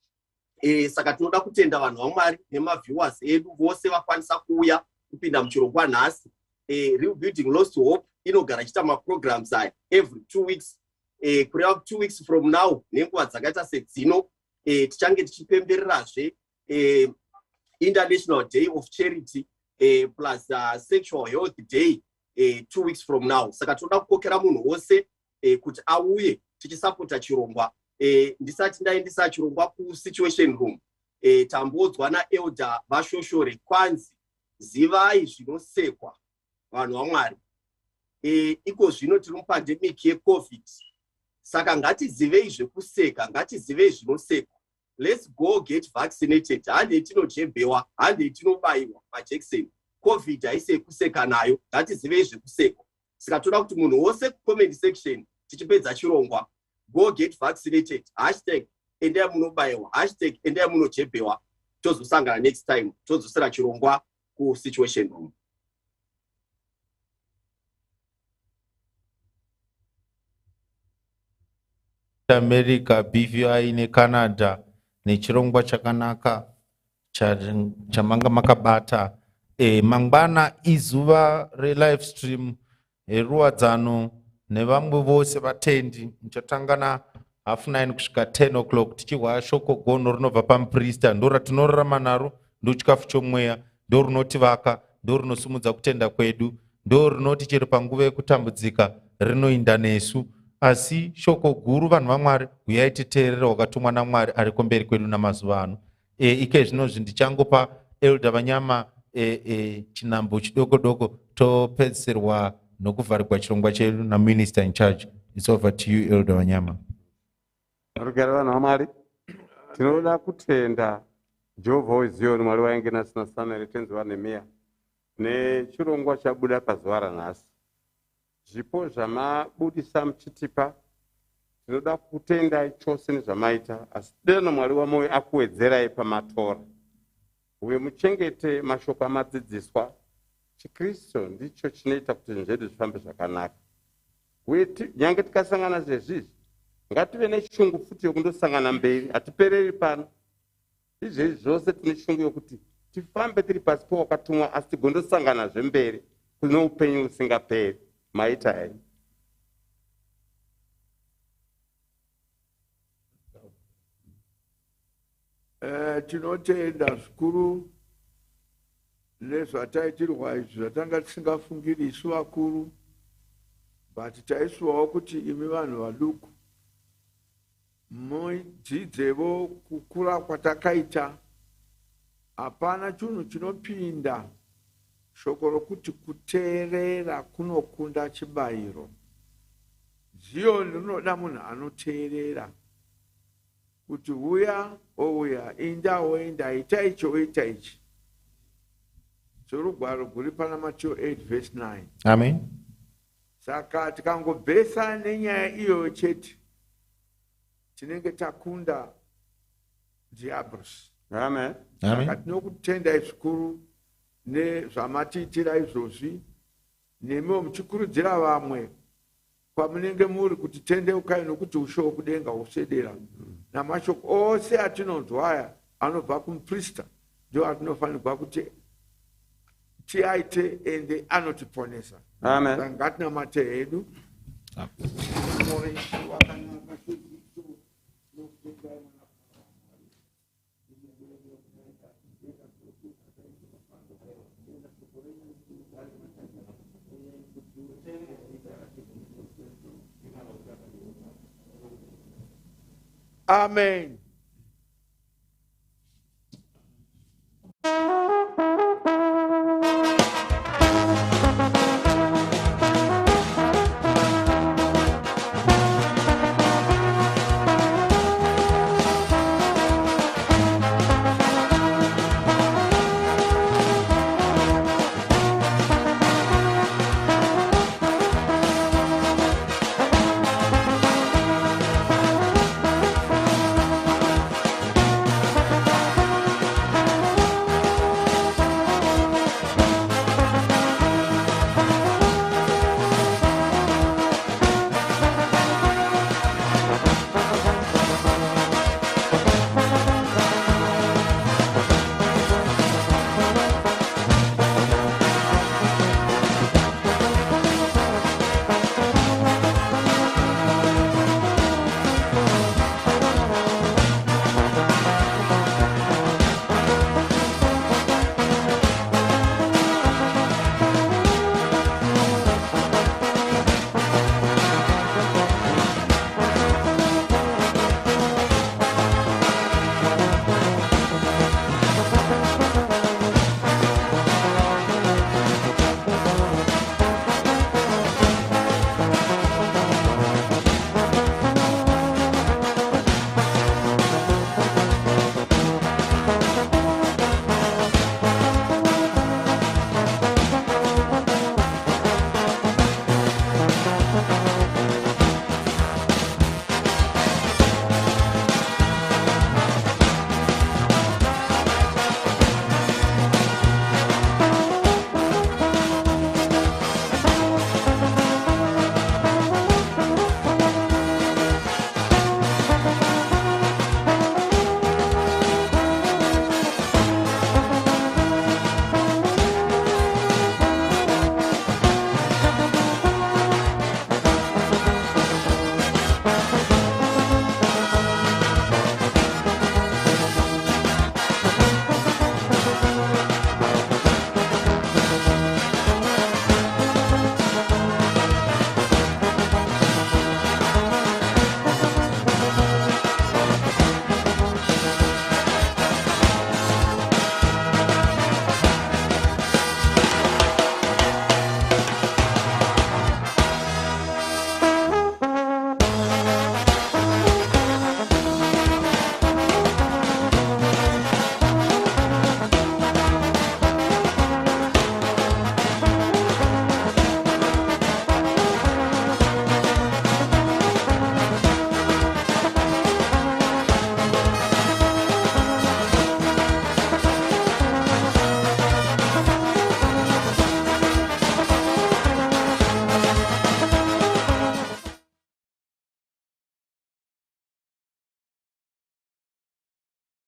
Saka tinoda kutenda vanhu vaMwari nemaviewers edu vose vakwanisa kuuya kupinda muchirongwa nhasi. Rebuilding Lost Hope inogara ichiita maprograms aya every 2 weeks. Kureva 2 weeks from now nenguva dzakaita sedzino tichange tichipembererazve International Day of Charity plus Sexual Health Day 2 weeks from now. Saka toda kukokera munhu wose kuti auye tichisapota chirongwa. Ndisati ndaendesa chirongwa ku-situation room, tambodzwa naelder vashoshore kwanzi zivai zvinosekwa vanhu vaMwari. Iko zvino tiri mupandemic yeCovid, saka ngatizivei zvekuseka, ngatizivei zvinosekwa. Let's go get vaccinated. Hande tinojebhewa, hande tinobaiwa majekiseni. COVID haisi yekuseka nayo, ngatizivei zvekusekwa. Saka toda kuti munhu wose comment section tichipedza chirongwa, go get vaccinated, hashtag endai munobaiwa, hashtag endai munojebhewa. Tozosangana next time, tozosera chirongwa ku-situation room. America, BVI neCanada nechirongwa chakanaka chamanga makabata. Mangwana izuva relivestream ruwadzano nevamwe vose vatendi. Nichatangana 9:30 kusvika 10 o'clock tichihwa shoko gono rinobva pamuprista, ndo ratinorarama naro, ndo chikafu chomweya, ndo rinotivaka, ndo rinosumudza kutenda kwedu, ndo rinoti chero panguva yekutambudzika rinoinda nesu. Asi shoko guru vanhu vaMwari, uyai titeerera wakatumwa naMwari ari kumberi kwedu namazuva ano. Ike zvinozvi ndichangopa Elder Vanyama chinambo chidoko doko topedzerwa nokuvharirwa chirongwa chedu na minister in charge. It's over to you, Elder Vanyama. Rugare vanhu vaMwari, tinoda kutenda Jehovha weZioni, Mwari wainge nasina Samuel tenzi waNehemiya nechirongwa chabuda pazuva ranhasi. Zvipo zvamabudisa muchitipa tinoda kutendai chose nezvamaita, asi deno Mwari wamoyo akuwedzerai pamatora. Uye muchengete mashoko amadzidziswa. Chikristu ndicho chinoita kuti zvinhu zvedu zvifambe zvakanaka. Uye nyange tikasangana zvezvizvi, ngative neshungu futi yokundosangana mberi, hatipereri pano. Izvezvi zvose tine shungu yokuti tifambe tiri pasi pewakatumwa, asi tigondosangana zvemberi kune upenyu husingaperi. Maita hai. Tinotenda zvikuru nezvataitirwa izvi zvatanga tisingafungiri isu vakuru, but taiswawo kuti imi vanhu vaduku mudzidzevo kukura kwatakaita. Hapana chinhu chinopinda shoko rokuti kuteerera kunokunda chibayiro. Zioni rinoda munhu anoteerera. kuti uya ouya inda oenda ita icho oita ichi. Sorugwaro guri pana Matthew 8 verse 9. Amen. Saka tikangobvesa nenyaya iyo chete tinenge takunda diablos. Amen. Saka tinokutenda zvikuru nezvamatiitira izvozvi, nemiwo muchikurudzira vamwe kwamunenge muri kuti tendeukai nokuti usho kudenga usvedera. Namashoko ose atinonzwa aya anobva kumuprista, ndio atinofanirwa kuti tiaite ende anotiponesa. Amen. Ngatinamate hedu. Amen.